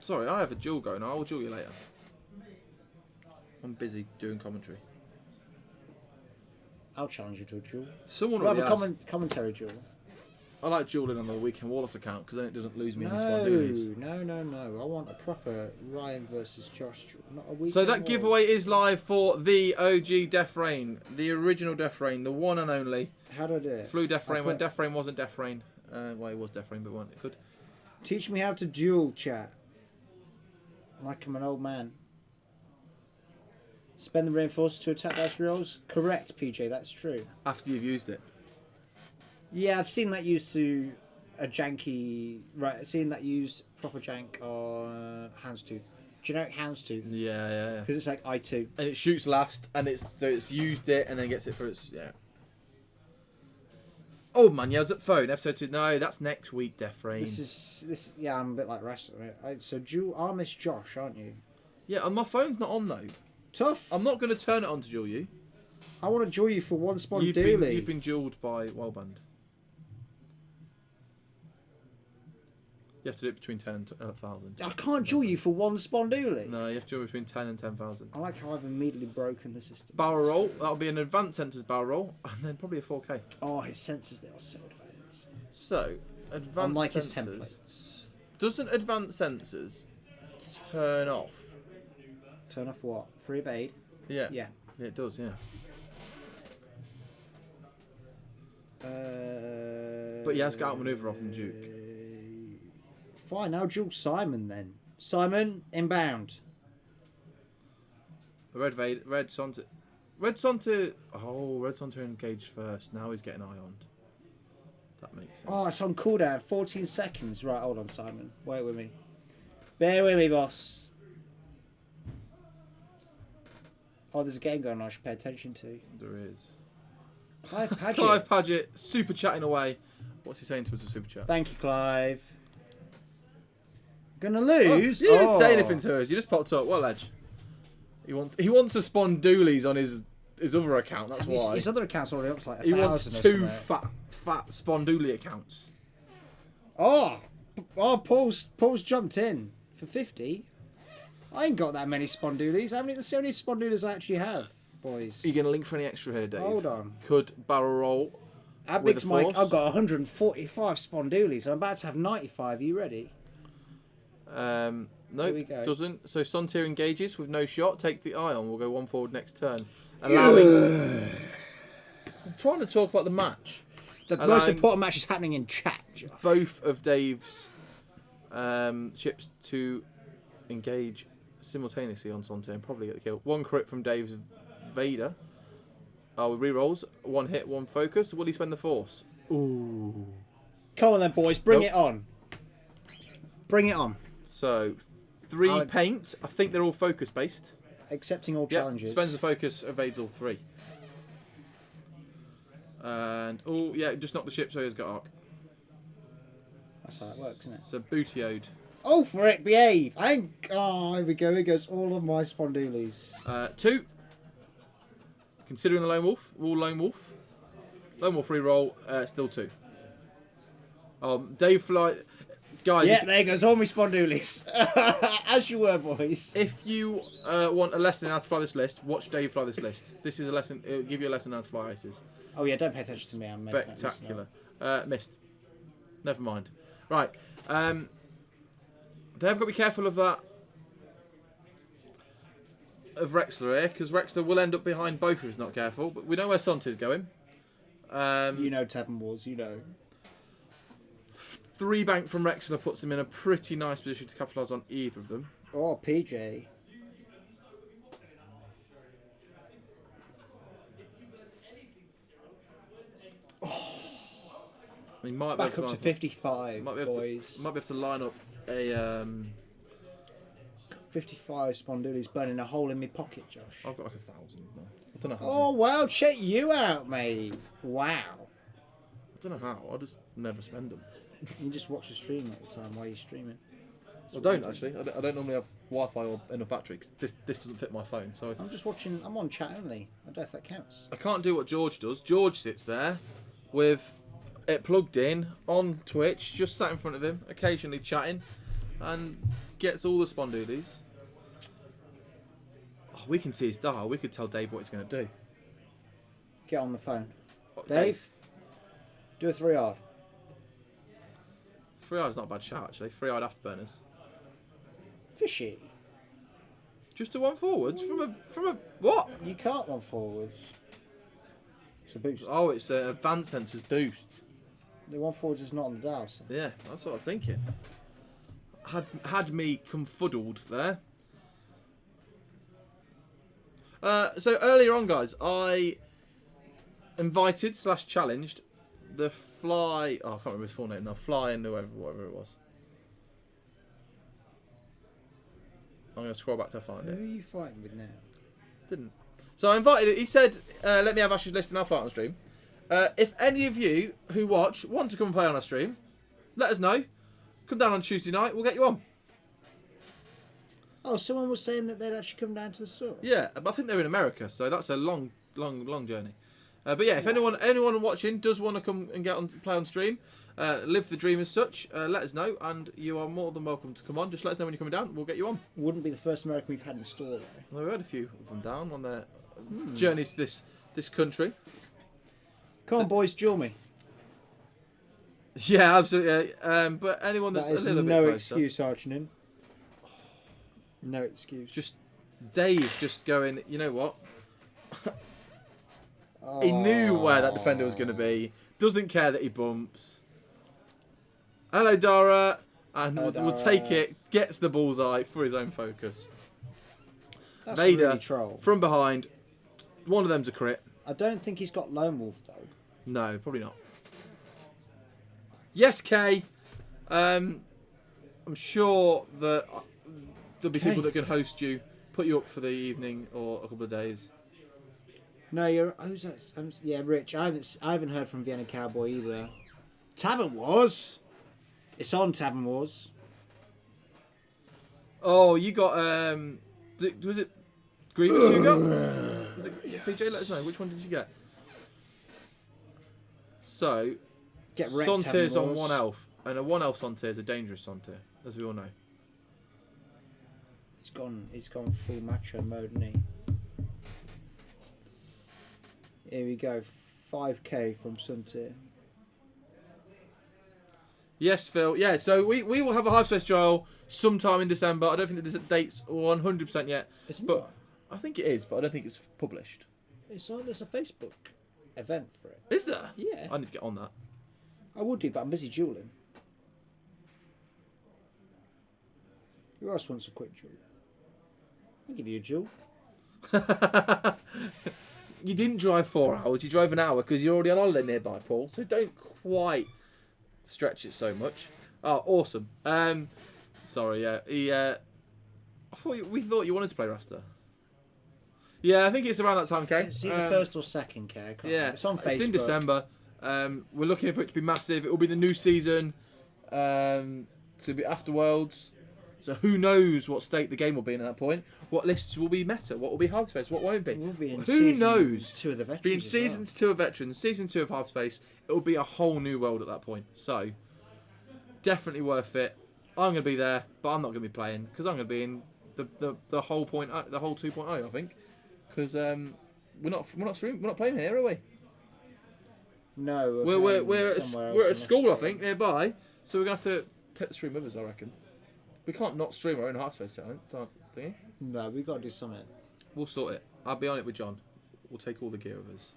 Sorry, I have a duel going. I will duel you later. I'm busy doing commentary. I'll challenge you to a duel. Someone We'll have already a has. commentary duel. I like dueling on the weekend Warlords account because then it doesn't lose me in the No. spondoonies. I want a proper Ryan versus Josh duel, not a weekend. So that war. giveaway is live for the OG Death Rain, the original Death Rain, the one and only. How do I do it? Flew Death I Rain when put- Death Rain wasn't Death Rain. Well, it was Death Rain, but it wasn't good. Teach me how to duel, chat. Like I'm an old man. Spend the reinforcers to attack dice rolls? Correct, PJ, that's true. After you've used it. Yeah, I've seen that used to a janky... Right, I've seen that used proper jank on Houndstooth. Generic Houndstooth. Yeah. Because it's like I2. And it shoots last, and it's used it, and then gets it for its Oh man, yeah, I was at phone episode 2. No, that's next week, Death Rain. Yeah, I'm a bit like Rest. So duel Armis Josh, aren't you? Yeah, and my phone's not on though. Tough. I'm not going to turn it on to duel you. I want to duel you for one spawn You've daily. been duelled by Wildband. You have to do it between 10 and 1,000. I can't duel you for one spawn daily. No, you have to do it between 10 and 10,000. I like how I've immediately broken the system. Barrel roll, that'll be an advanced sensors barrel roll, and then probably a 4K. Oh, his sensors, they are so advanced. So, advanced Unlike his sensors. templates. Doesn't advanced sensors turn off? Turn off what? Free evade? Yeah. Yeah. Yeah, it does, yeah. But he has got outmaneuver off from Duke. Fine, now duel Simon then. Simon, inbound. Red Sonta engaged first. Now he's getting ioned. That makes sense. Oh, it's on cooldown. 14 seconds. Right, hold on, Simon. Wait with me. Bear with me, boss. Oh, there's a game going on I should pay attention to. There is. Clive Padgett. Clive Padgett, super chatting away. What's he saying to us in super chat? Thank you, Clive. Gonna Oh, lose? you didn't say anything to us. You just popped up. What ledge? He wants to spawn doolies on his other account. That's why. His other account's already up to like 1,000 He wants or two something. fat spawn doolie accounts. Oh! Paul's jumped in for 50. I ain't got that many spondoolies. How many spondoolies I actually have, boys? Are you going to link for any extra here, Dave? Hold on. Could barrel roll How with big's the my? force? I've got 145 spondoolies. I'm about to have 95. Are you ready? No, Here we go. doesn't. So Sontier engages with no shot. Take the eye on. We'll go one forward next turn. Allowing. I'm trying to talk about the match. The most Allowing important match is happening in chat, Josh. both of Dave's ships to engage simultaneously on Sontier and probably get the kill. One crit from Dave's Vader. Oh, re-rolls. One hit, one focus. Will he spend the force? Ooh. Come on then, boys. Bring Nope. it on. Bring it on. So, 3 Alex. paint. I think they're all focus based. Accepting all Yeah, challenges. spends the focus, evades all 3. And, oh, yeah, just knock the ship so he's got arc. That's how it works, isn't it? So, bootioed. Oh, for it, behave. Oh, here we go. Here goes all of my spondoolies. 2. Considering the lone wolf, all lone wolf. Lone wolf re-roll, still 2. Dave fly, guys. Yeah, there goes all my spondoolies. As you were, boys. If you want a lesson in how to fly this list, watch Dave fly this list. This is a lesson. It'll give you a lesson on how to fly aces. Oh yeah, don't pay attention to me. I'm making that list now. Spectacular. Missed. Never mind. Right. They have got to be careful of that. Of Rexler here, because Rexler will end up behind both if he's not careful. But we know where Sonti's going. You know Tavern Wars, you know. 3 bank from Rexler puts him in a pretty nice position to capitalise on either of them. Oh, PJ. He might Back be up able to line 55, might be able boys. to, might be able to line up a. 55 spondoolies burning a hole in my pocket, Josh. I've got like 1,000. No. I don't know how. Oh, wow, check you out, mate. Wow. I don't know how. I just never spend them. You just watch the stream all the time while you're streaming. I don't actually. I don't normally have Wi-Fi or enough battery. 'Cause this doesn't fit my phone, so I'm just watching, I'm on chat only. I don't know if that counts. I can't do what George does. George sits there with it plugged in on Twitch, just sat in front of him, occasionally chatting, and gets all the spondoolies. Oh, we can see his dial. We could tell Dave what he's going to do. Get on the phone. Oh, Dave, do a 3-yard. 3-eyed's not a bad shout actually. 3-eyed afterburners. Fishy. Just a 1 forwards from a what? You can't run forwards. It's a boost. Oh, it's a advanced sensors boost. The 1 forwards is not on the dial. So. Yeah, that's what I was thinking. Had me confuddled there. So earlier on, guys, I invited / challenged the fly. Oh, I can't remember his full name now. Fly and whatever it was. I'm going to scroll back to find Who it. are you fighting with now? Didn't. So I invited. He said, "Let me have Ash's list and I'll fight on stream." If any of you who watch want to come and play on our stream, let us know. Come down on Tuesday night. We'll get you on. Oh, someone was saying that they'd actually come down to the store. Yeah, but I think they're in America, so that's a long journey. But yeah, if anyone watching does want to come and get on play on stream, live the dream as such, let us know, and you are more than welcome to come on. Just let us know when you're coming down. We'll get you on. Wouldn't be the first American we've had in the store though. Well, we had a few of them down on their journeys to this country. Come on, boys, duel me. Yeah, absolutely. But anyone that's That is a little no bit closer, excuse, Archinin. No excuse. just Dave just going. You know what? He knew where that defender was going to be. Doesn't care that he bumps. Hello, Dara. And Hello, we'll Dara. take it. Gets the bullseye for his own focus. That's Vader really troll. from behind. One of them's a crit. I don't think he's got Lone Wolf though. No, probably not. Yes, Kay. I'm sure that there'll be people that can host you, put you up for the evening or a couple of days. No, you're. Who's that? Yeah, Rich. I haven't heard from Vienna Cowboy either. Tavern Wars. It's on Tavern Wars. Oh, you got was it Grievous you got? Was it, PJ, let us know. Which one did you get? So Get wrecked, Tavern Sontir's on Wars. 1 elf. And a 1 elf Sontier is a dangerous Sontier, as we all know. He's gone full macho mode, isn't he? Here we go. 5k from Suntier. Yes, Phil. Yeah, so we will have a Hyperspace trial sometime in December. I don't think the date's 100% yet. Isn't but it? I think it is, but I don't think it's published. There's a Facebook event for it. Is there? Yeah. I need to get on that. I would do, but I'm busy dueling. Who else wants a quick duel? I'll give you a duel. You didn't drive 4 hours, you drove an hour because you're already on holiday nearby, Paul. So don't quite stretch it so much. Oh, awesome. Sorry, yeah. We thought you wanted to play Rasta. Yeah, I think it's around that time, Kay. It's either first or second, Kay. I can't remember. It's on Facebook. It's in December. We're looking for it to be massive. It will be the new season. So it'll be after Worlds. So who knows what state the game will be in at that point? What lists will be meta? What will be Hyperspace? What won't be? We'll be in Who knows? 2 of the veterans. Being seasons 2 of Veterans, season 2 of Hyperspace, it will be a whole new world at that point. So definitely worth it. I'm going to be there, but I'm not going to be playing because I'm going to be in the whole 2.0, I think, because we're not playing here, are we? No, We're at a school, I think, nearby. So we're going to have to take the stream with us, I reckon. We can't not stream our own Hyperspace challenge, thingy. No, we got to do something. We'll sort it. I'll be on it with John. We'll take all the gear with us.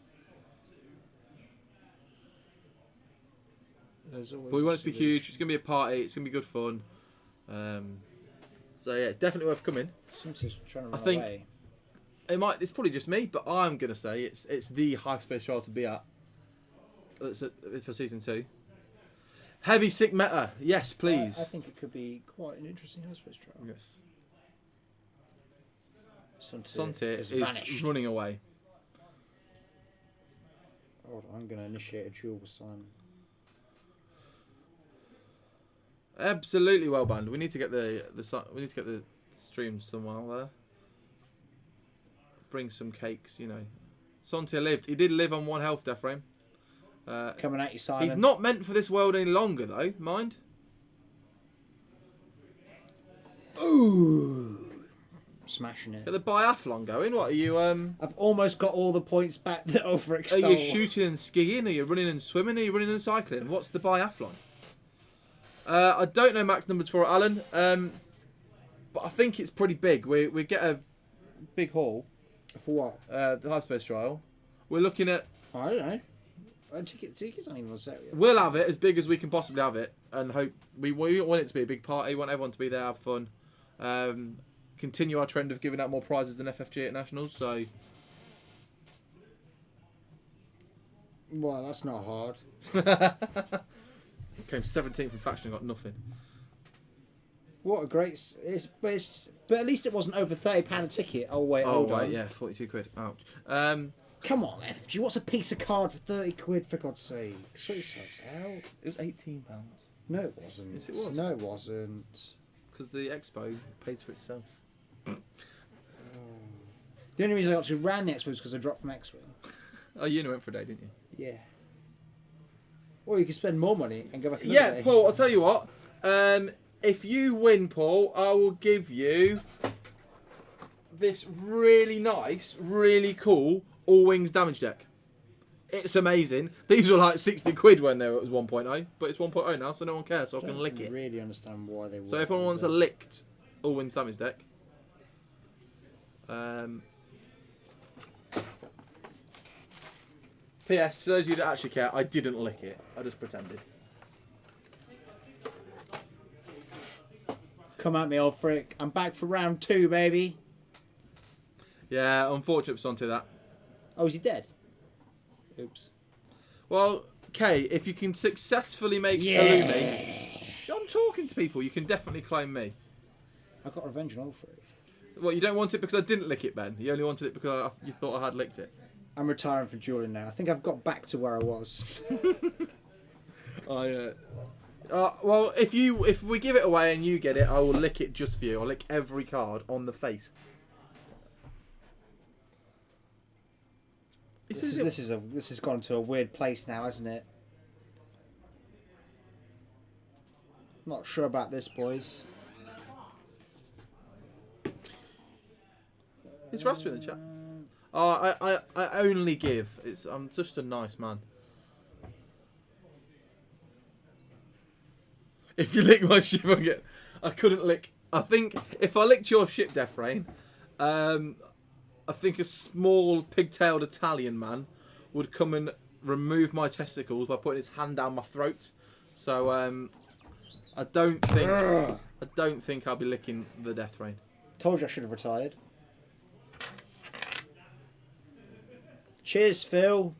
But we want it to be huge. It's going to be a party. It's going to be good fun. So yeah, definitely worth coming. Somebody's trying to run I think away. it's probably just me, but I'm going to say it's the Hyperspace trial to be at. For season 2. Heavy sick meta. Yes, please. I think it could be quite an interesting Hyperspace trial. Yes. Sontier is vanished. running away. Hold on, I'm going to initiate a duel with Simon. Absolutely well banned. We need to get the stream somewhere there. Bring some cakes, you know. Sontier lived. He did live on 1 health, Death Frame. Coming at you, Simon. He's not meant for this world any longer, though. Mind. Ooh, smashing it. Get the biathlon going. What are you? I've almost got all the points back that over Are extol. you shooting and skiing? Are you running and swimming? Are you running and cycling? What's the biathlon? I don't know max numbers for it, Alan. But I think it's pretty big. We get a big haul. For what? The Hyperspace trial. We're looking at. I don't know. Tickets aren't even on sale yet. We'll have it as big as we can possibly have it, and hope we want it to be a big party. We want everyone to be there, have fun. Continue our trend of giving out more prizes than FFG at nationals. So. Well, that's not hard. Came 17th in faction and got nothing. What a great... But at least it wasn't over £30 a ticket. Oh, wait, hold on. Yeah, 42 quid. Ouch. Come on, FFG, what's a piece of card for 30 quid, for God's sake? Sort yourselves out. It was £18. No, it wasn't. Yes, it was. No, it wasn't. Because the expo pays for itself. The only reason I actually ran the expo was because I dropped from X-Wing. Oh, you went for a day, didn't you? Yeah. Or you could spend more money and go back another day. Paul, I'll tell you what. If you win, Paul, I will give you this really nice, really cool all-wings damage deck. It's amazing. These were like 60 quid when it was 1.0, but it's 1.0 now, so no one cares, so I can lick it. I really understand why they were. So if anyone wants a licked all-wings damage deck, P.S. For those of you that actually care, I didn't lick it. I just pretended. Come at me, old frick. I'm back for round 2, baby. Yeah, unfortunate for Sontier that. Oh, is he dead? Oops. Well, Kay, if you can successfully make Illumi, I'm talking to people, you can definitely claim me. I got revenge on all 3. Well, you don't want it because I didn't lick it, Ben. You only wanted it because you thought I had licked it. I'm retiring from dueling now. I think I've got back to where I was. Well, if we give it away and you get it, I will lick it just for you. I'll lick every card on the face. This has gone to a weird place now, hasn't it? Not sure about this, boys. It's Rasta in the chat. Oh, I only give. I'm just a nice man. If you lick my ship, I couldn't lick. I think if I licked your ship, Death Rain, I think a small pigtailed Italian man would come and remove my testicles by putting his hand down my throat. So I don't think I'll be licking the Death Rain. Told you I should have retired. Cheers, Phil.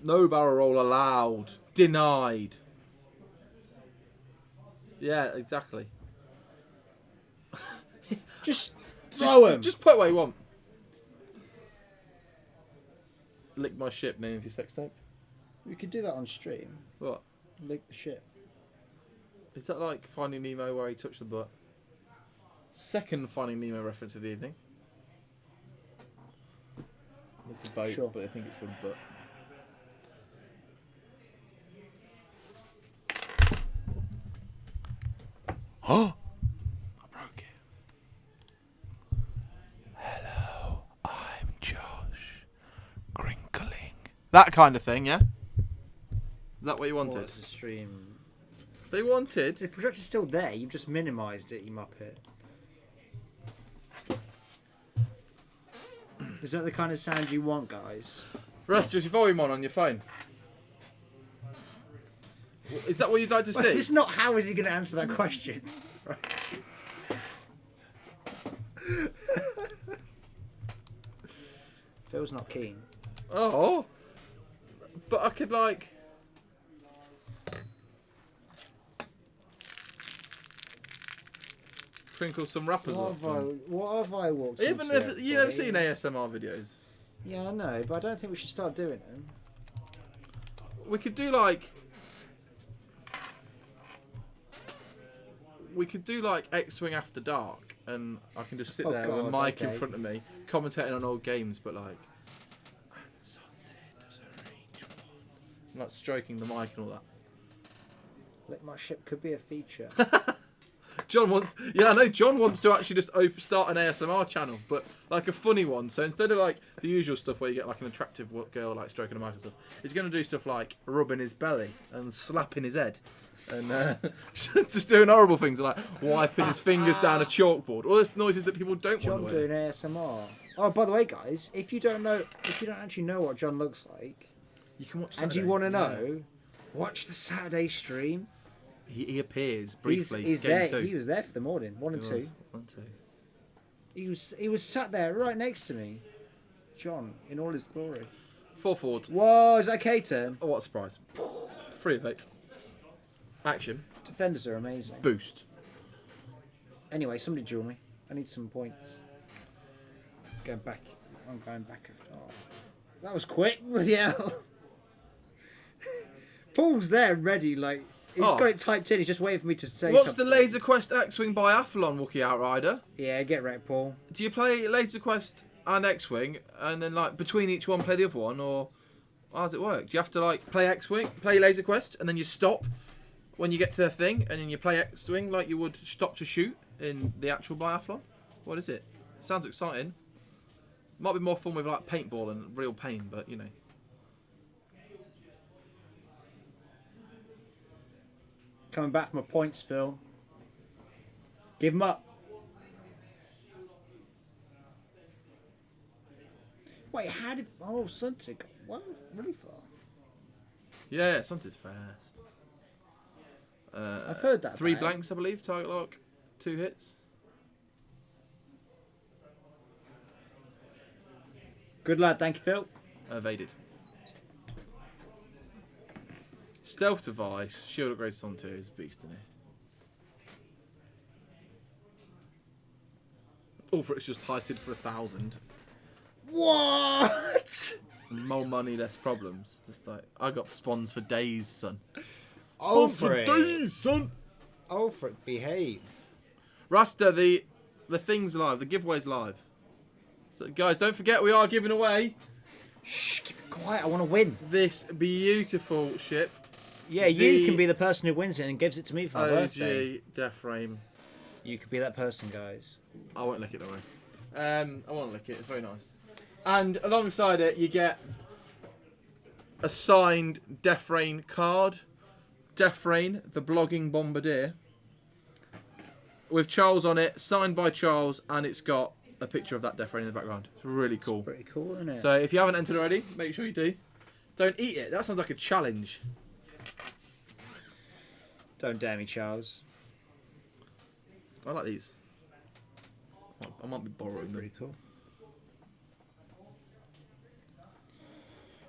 No barrel roll allowed. Denied. Yeah, exactly. Just throw him. Just put where you want. Lick my ship, name of your sex tape. We could do that on stream. What? Lick the shit. Is that like Finding Nemo where he touched the butt? Second Finding Nemo reference of the evening. It's a boat, Sure. but I think it's called butt. Oh! I broke it. Hello, I'm Josh. Crinkling. That kind of thing, yeah? Is that what you wanted? What's the stream? They wanted. The projector's still there. You just minimised it, you muppet. Is that the kind of sound you want, guys? Rasta, is your volume on your phone? Is that what you'd like to Well, if see? it's not, how is he going to answer that question? Phil's not keen. Oh, but I could like. Sprinkle some rappers What off. have I walked You into? never buddy? seen ASMR videos? Yeah, I know, but I don't think we should start doing them. We could do like. We could do like X-Wing After Dark, and I can just sit Oh, there with a God, mic in okay. front of me, commentating on old games, but like. And Sunday does arrange one. And like stroking the mic and all that. Lick My Ship could be a feature. John wants, yeah, I know. John wants to actually just start an ASMR channel, but like a funny one. So instead of like the usual stuff where you get like an attractive girl like stroking a mic and stuff, he's going to do stuff like rubbing his belly and slapping his head, and just doing horrible things like wiping his fingers down a chalkboard. All those noises that people don't John want to hear. doing ASMR. Oh, by the way, guys, if you don't actually know what John looks like, You can watch. and you Saturday. want to know, watch the Saturday stream. He appears briefly. He's game there. 2. He was there for the morning, 1 and 2. 1, 2. He was sat there right next to me, John, in all his glory. 4 forward. Whoa, is that K-turn? Oh, what a surprise! 3 of 8. Action. Defenders are amazing. Boost. Anyway, somebody drew me. I need some points. Going back. I'm going back. Oh, that was quick. Bloody hell. Paul's there, ready. Like he's Oh. got it typed in. He's just waiting for me to say What's something. the Laser Quest X-Wing Biathlon Wookiee Outrider? Yeah, get wrecked, Paul. Do you play Laser Quest and X-Wing, and then like between each one play the other one, or how does it work? Do you have to like play X-Wing, play Laser Quest, and then you stop when you get to the thing, and then you play X-Wing like you would stop to shoot in the actual biathlon? What is it? Sounds exciting. Might be more fun with like paintball and real pain, but you know. Coming back from a points, Phil. Give him up. Wait, how did... Oh, Suntic. Wow, really far. Yeah, something's fast. I've heard that 3 about it. blanks, I believe. Target lock, 2 hits. Good lad, thank you, Phil. Evaded. Stealth device, shield upgrade on 2 is a beast, isn't it? All for it's just heisted for 1,000. What? More money, less problems. Just like I got spawns for days, son. Oh, Spawns for days, son. Alfred, behave. Rasta, the thing's live. The giveaway's live. So guys, don't forget we are giving away Shh, keep it quiet. I want to win. this beautiful ship. Yeah, you can be the person who wins it and gives it to me for my birthday. OG Death Frame. You could be that person, guys. I won't lick it, don't worry. I won't lick it. It's very nice. And alongside it, you get a signed Death Rain card. Death Rain, the blogging bombardier, with Charles on it, signed by Charles, and it's got a picture of that Death Rain in the background. It's really cool. It's pretty cool, isn't it? So if you haven't entered already, make sure you do. Don't eat it. That sounds like a challenge. Don't dare me, Charles. I like these. I might be borrowing them. Pretty cool.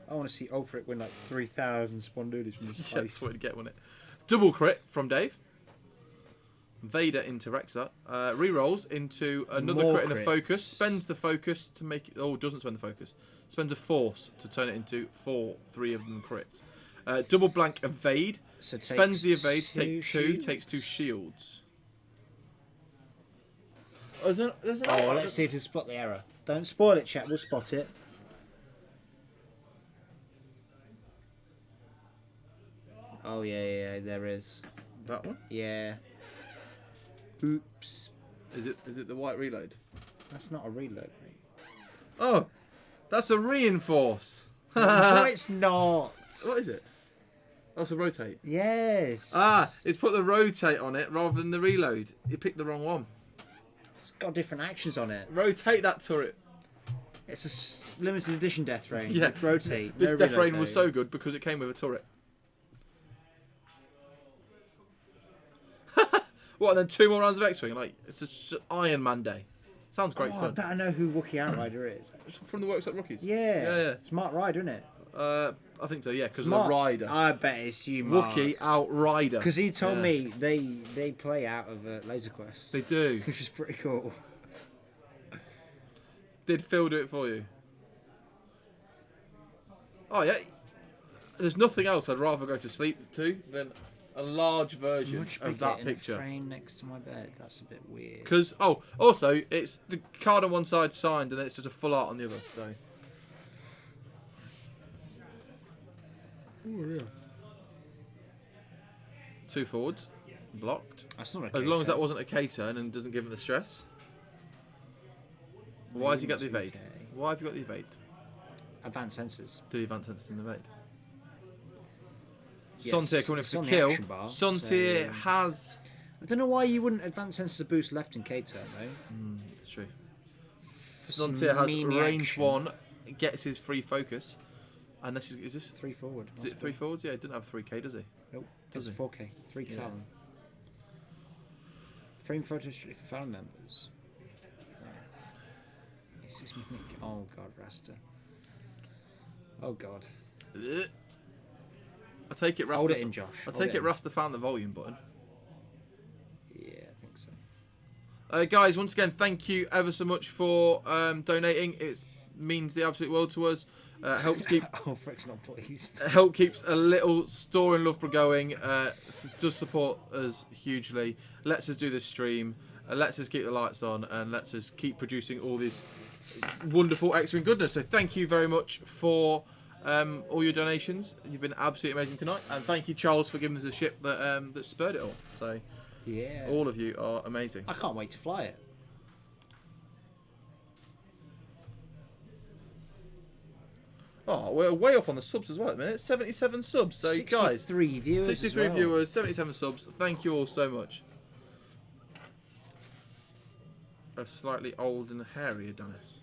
I want to see Ulfric win like 3,000 Spondoolies from this Yeah, place. that's what to get, wasn't it? Double crit from Dave. Vader into Rexa. Rerolls into another More crit in the crits. focus. Spends the focus to make it. Oh, doesn't spend the focus. Spends a force to turn it into 3 of them crits. Double blank evade. So Spends the takes evade to take 2. shields. Takes 2 shields. Oh, there's an Oh, let's see if you spot the error. Don't spoil it, chat. We'll spot it. Oh, yeah, there is. That one? Yeah. Oops. Is it the white reload? That's not a reload, mate. Oh, that's a reinforce. No, it's not. What is it? That's a rotate. Yes. Ah, it's put the rotate on it rather than the reload. You picked the wrong one. It's got different actions on it. Rotate that turret. It's a limited edition Death Rain. Yeah. With rotate. This no Death reload, Rain was though. so good because it came with a turret. What, and then 2 more rounds of X-Wing? Like, it's just Iron Man Day. Sounds great Oh, I fun. bet I know who Wookiee Outrider is. It's from the Workshop Rookies. Yeah. Yeah. Smart Rider, isn't it? I think so, yeah, because of the Smart. rider. I bet it's you, Mark. Wookiee Outrider. Because he told Yeah. me they play out of Laser Quest. They do. Which is pretty cool. Did Phil do it for you? Oh, yeah. There's nothing else I'd rather go to sleep to than a large version Much of bigger that in a picture. frame next to my bed. That's a bit weird. Because, also, it's the card on one side signed and then it's just a full art on the other, so. Oh, yeah. 2 forwards. Blocked. That's not a As long as K-turn. that wasn't a K-turn and doesn't give him the stress. Why has he got the evade? Okay. Why have you got the evade? Advanced sensors. Do the advanced sensors and evade? Yes, Sontier coming in it's for on the the kill. action bar, Sontier so- has... I don't know why you wouldn't advanced sensors boost left in K-turn though. It's true. Some Sontier has mean range action. 1, gets his free focus. And this is this 3 forward. is it 3 forwards? Yeah, it didn't have 3k, does he? Nope. Does Does he? 4K. 3 Yeah. Talon. Frame photo street for family members. Nice. Is this Nick? Oh god, Rasta. Oh god. I take it Rasta. Hold it in, Josh. I Hold take it it in. Rasta found the volume button. Yeah, I think so. Guys, once again, thank you ever so much for donating. It means the absolute world to us. Helps keep Oh, Frick's not pleased. help keeps a little store in Loughborough going. Does support us hugely. Lets us do this stream. Lets us keep the lights on and lets us keep producing all this wonderful X-Wing goodness. So thank you very much for all your donations. You've been absolutely amazing tonight, and thank you, Charles, for giving us a ship that spurred it all. So Yeah. all of you are amazing. I can't wait to fly it. Oh, we're way up on the subs as well at the minute. 77 subs. So guys, 63 viewers. 63 as well. viewers, 77 subs. Thank you all so much. A slightly old and hairy Adonis.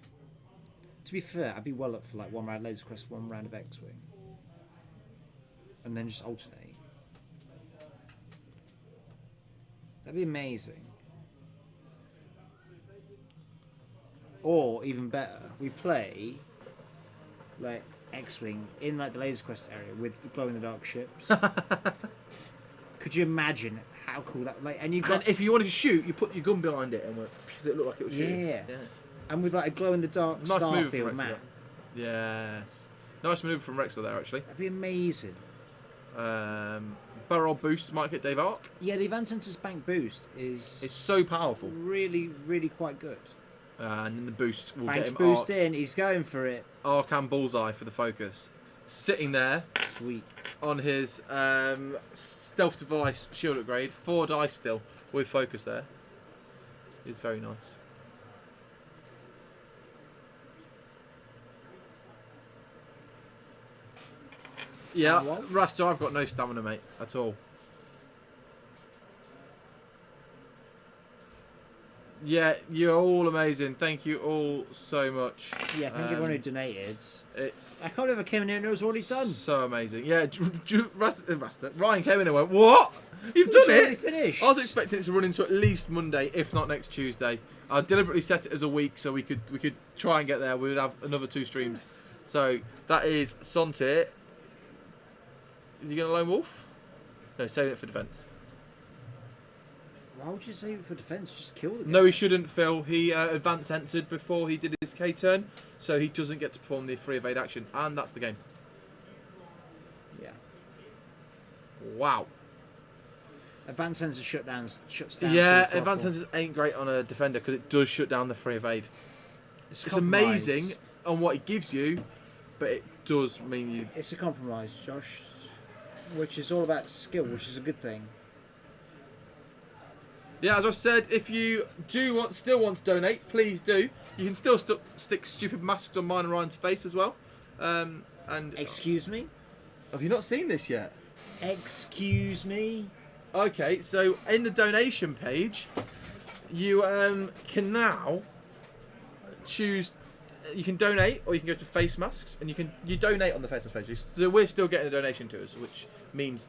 To be fair, I'd be well up for like 1 round Laser Quest, 1 round of X-Wing. And then just alternate. That'd be amazing. Or, even better, we play like X-Wing in like the Laser Quest area with the glow-in-the-dark ships. Could you imagine how cool that... Like, and you've got... And if you wanted to shoot, you put your gun behind it and it looked like it was shooting. Yeah. And with like a glow-in-the-dark Nice move from starfield Rexler. map. Yes. Nice move from Rexler there, actually. That'd be amazing. Barrel boost might hit Dave Ark. Yeah, the Advanced Sensors Bank boost is It's so powerful. really, really quite good. And then the boost will get Bank him boost Ark, in, he's going for it. Arc and Bullseye for the focus. sitting there Sweet. on his stealth device shield upgrade. 4 dice still with focus there. It's very nice. Yeah, Rasta, I've got no stamina, mate, at all. Yeah, you're all amazing. Thank you all so much. Yeah, thank everyone who donated. It's I can't believe I came in here and knows what he's done. so amazing. Yeah, Rasta, Ryan came in and went, "What? You've done It's already it?" finished. I was expecting it to run into at least Monday, if not next Tuesday. I deliberately set it as a week so we could try and get there. We would have another 2 streams. So that is Sontir. Are you going to lone wolf? No, saving it for defence. Why would you save it for defence? Just kill the guy. No, he shouldn't, Phil. He advanced entered before he did his K turn, so he doesn't get to perform the free evade action, and that's the game. Yeah. Wow. Advanced sensor shuts down. Yeah, full advanced throttle. sensors ain't great on a defender because it does shut down the free evade. It's It's a compromise. amazing on what it gives you, but it does mean you. It's a compromise, Josh, which is all about skill, which is a good thing. Yeah, as I said, if you still want to donate, please do. You can still stick stupid masks on mine and Ryan's face as well. And Excuse me? have you not seen this yet? Excuse me? Okay, so in the donation page, you can now choose. You can donate, or you can go to face masks, and you donate on the face mask page. So we're still getting a donation to us, which means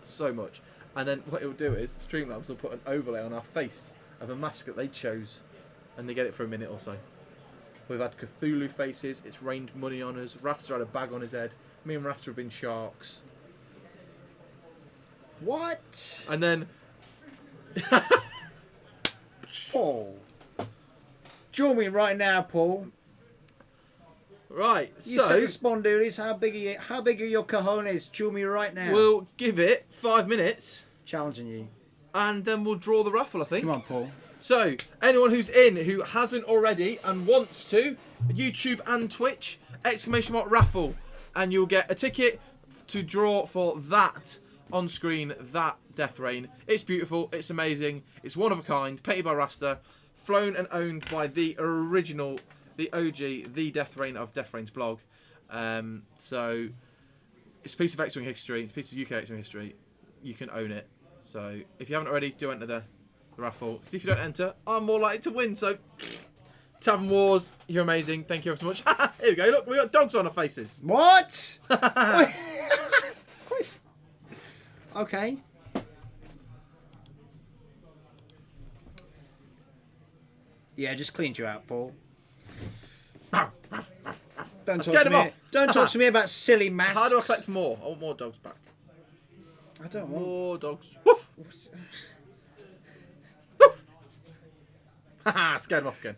so much. And then what it will do is Streamlabs will put an overlay on our face of a mask that they chose, and they get it for a minute or so. We've had Cthulhu faces. It's rained money on us. Rasta had a bag on his head. Me and Rasta have been sharks. What? And then Paul. Join me right now, Paul. right, You said so the Spondoolies, how big are your cojones? Join me right now. we'll give it 5 minutes, Challenging you. and then we'll draw the raffle, I think. Come on, Paul. So, anyone who's in who hasn't already and wants to, YouTube and Twitch, !raffle, and you'll get a ticket to draw for that on screen, that Death Rain. It's beautiful, it's amazing, it's one of a kind, painted by Rasta, flown and owned by the original, the OG, the Death Rain of Death Rain's blog. So, it's a piece of X-Wing history, it's a piece of UK X-Wing history. You can own it. So, if you haven't already, do enter the raffle. Because if you don't enter, I'm more likely to win. So, Tavern Wars, you're amazing. Thank you ever so much. Here we go. Look, we got dogs on our faces. What? Okay. Yeah, just cleaned you out, Paul. Don't talk scared to him me. off. Don't talk to me about silly masks. How do I collect more? I want more dogs back. I don't want. More dogs. Woof. Woof. Haha, scared him off again.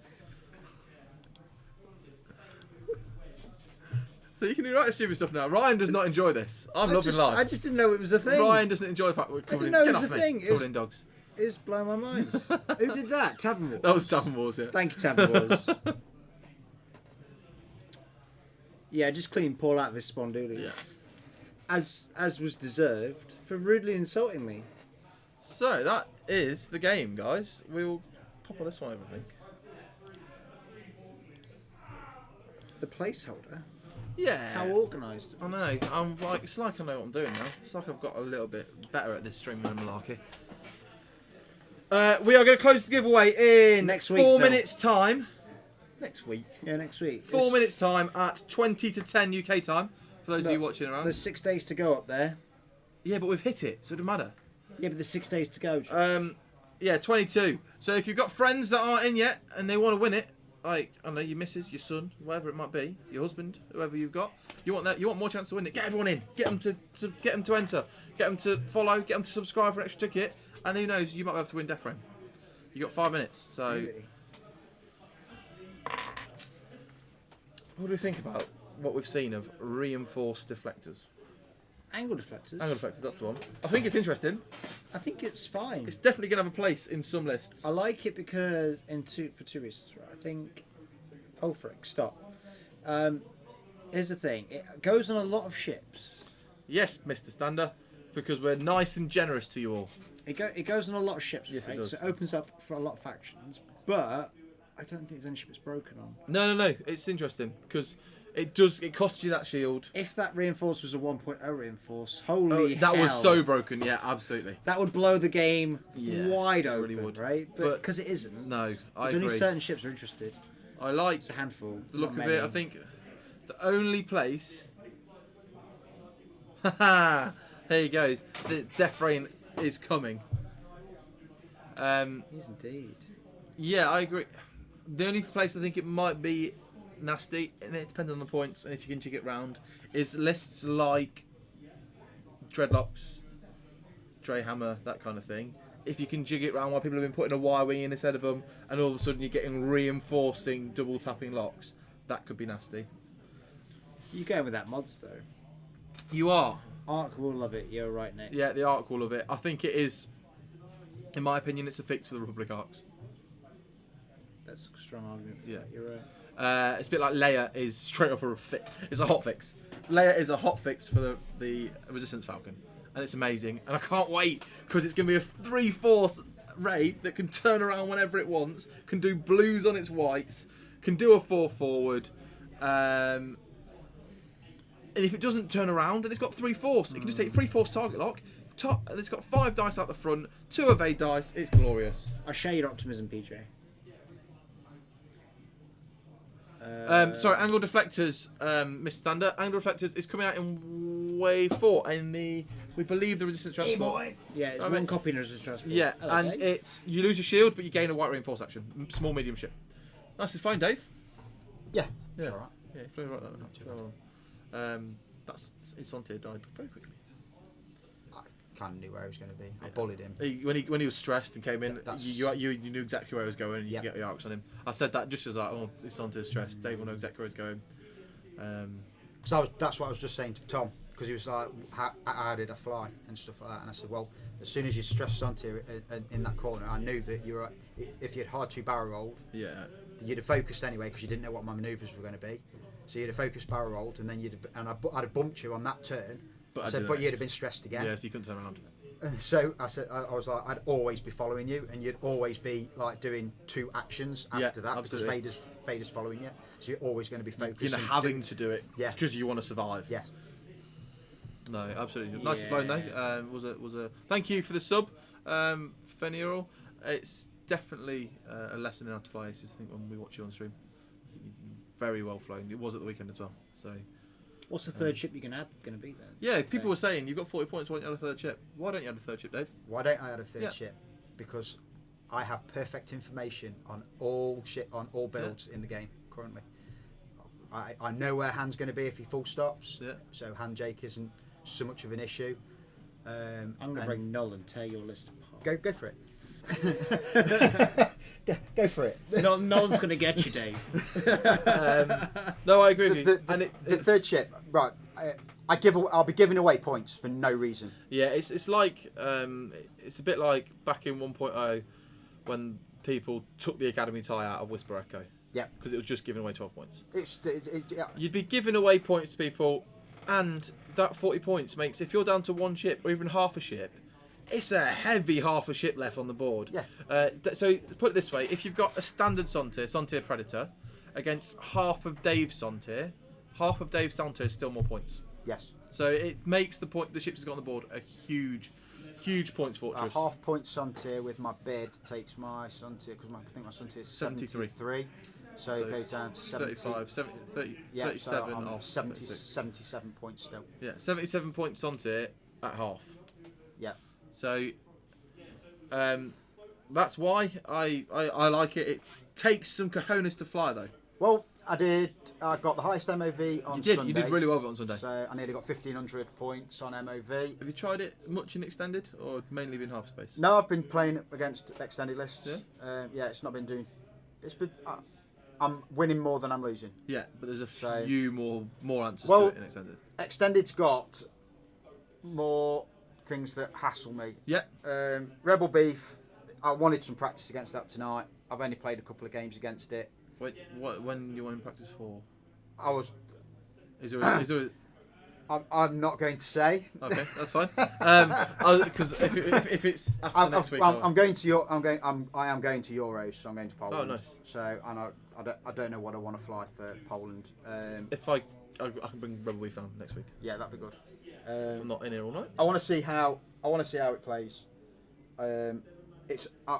So you can do right stupid stuff now. Ryan does not enjoy this. I'm loving life. I just didn't know it was a thing. Ryan doesn't enjoy the fact we're covered in. know it Get was off a me. thing. It Covered was- in dogs. It's blowing my mind. Who did that? Tavern Wars. That was Tavern Wars, yeah. Thank you, Tavern Wars. Yeah, just clean Paul out of his spondoolies. Yeah. As was deserved for rudely insulting me. So that is the game, guys. We'll pop on this one over, I think. The placeholder. Yeah. How organised. I know. I'm like, it's like I know what I'm doing now. It's like I've got a little bit better at this streaming than malarkey. We are going to close the giveaway in Next week, 4 Phil. minutes' time. Next week. Yeah, next week. 4 minutes' time at 20 to 10 UK time. For those of you Look, watching around. There's 6 days to go up there. Yeah, but we've hit it, so it doesn't matter. Yeah, but there's 6 days to go. Yeah, 22. So if you've got friends that aren't in yet and they want to win it, like, I don't know, your missus, your son, whatever it might be, your husband, whoever you've got, you want more chance to win it. Get everyone in. Get them to enter. Get them to follow. Get them to subscribe for an extra ticket. And who knows, you might be able to win Death Rain. You got 5 minutes. So, Really? what do we think about what we've seen of reinforced deflectors? Angle deflectors. Angle deflectors, that's the one. I think it's interesting. I think it's fine. It's definitely going to have a place in some lists. I like it because for two reasons, right? I think. Oh, frick! Stop. Here's the thing. It goes on a lot of ships. Yes, Mr. Stander, because we're nice and generous to you all. It goes on a lot of ships, Yes, it right? does. So it opens up for a lot of factions. But I don't think there's any ship it's broken on. No. It's interesting because it costs you that shield. If that reinforce was a 1.0 reinforce, holy That was hell, so broken. Yeah, absolutely. that would blow the game Yes, wide it open, really would. right? But- But because it isn't. No, I There's agree. only certain ships are interested. I like It's a handful. the look not of it. many. I think the only place. Haha, there he goes. The Death Rain is coming. Yes, indeed. Yeah, I agree. The only place I think it might be nasty, and it depends on the points and if you can jig it round, is lists like Dreadlocks, Dreyhammer, that kind of thing. If you can jig it round while people have been putting a Y-wing in instead of them, and all of a sudden you're getting reinforcing double tapping locks, that could be nasty. You going with that mods though? You are. Ark will love it. You're right, Nick. Yeah, the arc will of it. I think it is. In my opinion, it's a fix for the Republic arcs. That's a strong argument. For Yeah. that. You're right. It's a bit like Leia is straight up a fix. It's a hot fix. Leia is a hot fix for the Resistance Falcon, and it's amazing. And I can't wait because it's going to be a 3-force raid that can turn around whenever it wants, can do blues on its whites, can do a 4 forward. And if it doesn't turn around, then it's got 3-force. It can just take 3-force target lock. It's got 5 dice out the front, 2 evade dice. It's glorious. I share your optimism, PJ. Sorry, Angle Deflectors, Mr. Stander. Angle Deflectors is coming out in Wave 4 in we believe the Resistance Transport. Yeah, it's I one mean- copy in Resistance Transport. Yeah, Hello, and Dave. it's you lose your shield, but you gain a white reinforce action. Small, medium ship. Nice, it's fine, Dave. Yeah, Yeah, it's alright. yeah, flew right that. It's on tier died very quickly. I kind of knew where he was going to be. I bullied him. When he was stressed and came in, That's- you knew exactly where he was going, and you Yeah. could get the arcs on him. I said that just as like, oh, it's on tier stressed. Dave will know exactly where he's going. Because that's what I was just saying to Tom, because he was like, how did I fly and stuff like that, and I said, well, as soon as you stressed onto in that corner, I knew that you were, if you had hard 2 barrel rolled, Yeah. you'd have focused anyway because you didn't know what my manoeuvres were going to be. So you'd have focused barrel rolled, and then I'd have bumped you on that turn. But I I said, did but that. you'd have been stressed again. Yeah, so you couldn't turn around. And so I said, I was like, I'd always be following you, and you'd always be like doing 2 actions Yeah, after that absolutely. because Vader's following you. So you're always going to be focused. You're and having to do it Yeah. because you want to survive. Yeah. No, absolutely. Nice flown though. Was a thank you for the sub, Fenierl. It's definitely a lesson in how to fly aces. I think when we watch you on stream, very well flown. It was at the weekend as well. So What's the third ship you're going to be then? yeah, people were saying you've got 40 points. Why don't you add a third ship? Why don't you add a third ship, Dave? Why don't I add a third Yeah. ship? Because I have perfect information on all builds in the game currently. I know where Han's going to be if he full stops. Yeah. So Han Jake isn't so much of an issue. I'm going to and bring Null and tear your list apart. go for it. go for it. Nolan's going to get you, Dave. No, I agree with you. The third ship, right? I'll be giving away points for no reason. Yeah, it's like it's a bit like back in 1.0 when people took the Academy tie out of Whisper Echo. Yeah. Because it was just giving away 12 points. Yeah. You'd be giving away points to people, and that 40 points makes, if you're down to 1 ship or even half a ship, it's a heavy half a ship left on the board. Yeah. So put it this way, if you've got a standard Sontier Predator, against half of Dave's Sontier, half of Dave's Sontier is still more points. Yes. So it makes the ships has got on the board a huge points A fortress. half point Sontier with my bid takes my Sontier, because I think my Sontier is 73. So it goes down to 35, 70, 30, Yeah, 37 so I'm off. 77 points still. Yeah, 77 points Sontier at half. Yeah. So that's why I like it. It takes some cojones to fly though. Well, I got the highest MOV on Sunday. You did really well with it on Sunday. So I nearly got 1,500 points on MOV. Have you tried it much in extended or mainly been half space? No, I've been playing against extended lists. Yeah? It's not been doing. It's been. I'm winning more than I'm losing. Yeah, but there's a So- few more answers Well- to it in extended. Extended's got more things that hassle me. Yeah. Rebel Beef. I wanted some practice against that tonight. I've only played a couple of games against it. Wait, when you want in practice for? I was I'm not going to say. Okay, that's fine. Because if it's after next week, I am going to Euros, so I'm going to Poland. Oh, nice. So I don't know what I want to fly for Poland. If I can bring Rebel Beef down next week. Yeah, that'd be good. If I'm not in here all night. I want to see how it plays. I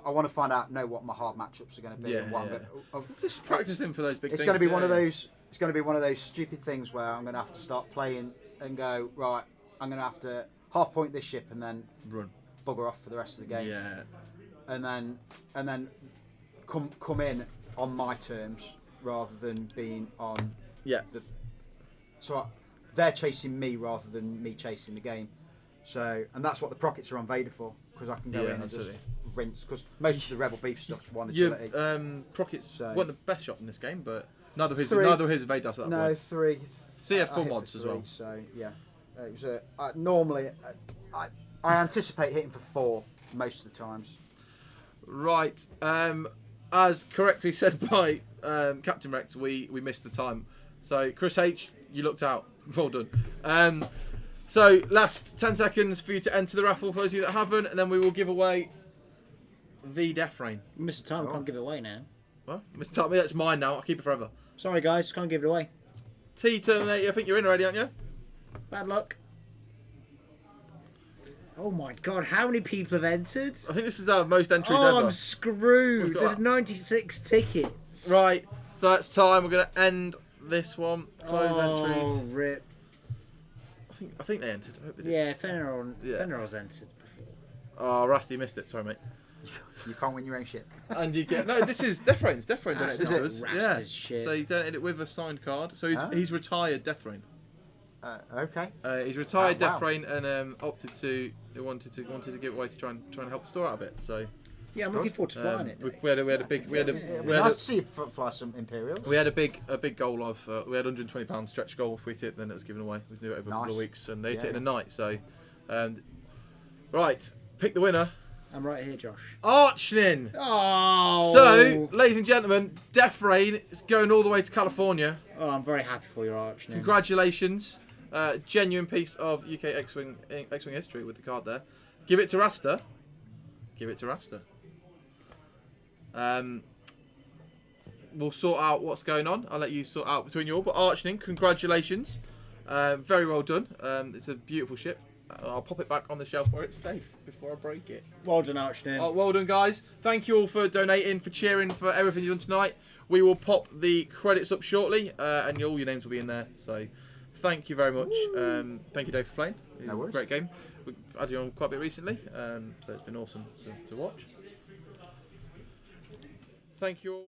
want to find out what my hard matchups are going to be. Yeah, and what Just practicing for those big it's things. going to be one of those. It's going to be one of those stupid things where I'm going to have to start playing and go right. I'm going to have to half point this ship and then run, bugger off for the rest of the game. Yeah. And then come in on my terms rather than being on. Yeah. They're chasing me rather than me chasing the game. So, and that's what the Prockets are on Vader for, because I can go in and just rinse. Because most of the Rebel Beef stuff's one agility. Prockets weren't the best shot in this game, but neither his Vader does at that no, point. 3. So he had full mods as well. So yeah, it was normally I anticipate hitting for 4 most of the times. Right, as correctly said by Captain Rex, we missed the time. So Chris H, you looked out. Well done. So last 10 seconds for you to enter the raffle for those of you that haven't, and then we will give away the Death Rain. Mr. Time, can't give it away now. Well, Mr. Tartmy, that's mine now. I'll keep it forever. Sorry guys, can't give it away. T Terminator, I think you're in already, aren't you? Bad luck. Oh my god, how many people have entered? I think this is our most entries Oh, ever. I'm screwed. There's 96 tickets. Right, so that's time. We're going to end this one. Close entries. Oh, rip. I think they entered. I hope they did. Yeah, Fenrir's entered before. Oh, Rusty missed it. Sorry, mate. You can't win your own shit. And you get this is Death Rain's donated Is to it? us. Raster's shit. So he donated it with a signed card. So he's retired Death Rain. Okay. He's retired wow. Death Rain and wanted to give it away to try and help the store out a bit. So Yeah, I'm looking forward to flying it. we had a big Nice to see you fly some Imperials. we had a big goal of we had £120 stretch goal. If we hit it, then it was given away. We knew it over a couple of weeks, and they hit it in a night. So, right, pick the winner. I'm right here, Josh. Archnin. Oh. So, ladies and gentlemen, Death Rain is going all the way to California. Oh, I'm very happy for your Archnin. Congratulations. Genuine piece of UK X-Wing history with the card there. Give it to Rasta. We'll sort out what's going on. I'll let you sort out between you all. But Archning, congratulations. Very well done. It's a beautiful ship. I'll pop it back on the shelf where it's safe before I break it. Well done, Archnin. Oh, well done, guys. Thank you all for donating, for cheering, for everything you've done tonight. We will pop the credits up shortly, and all your names will be in there. So, thank you very much. Thank you, Dave, for playing. No worries. Great game. We had you on quite a bit recently, so it's been awesome to watch. Thank you all.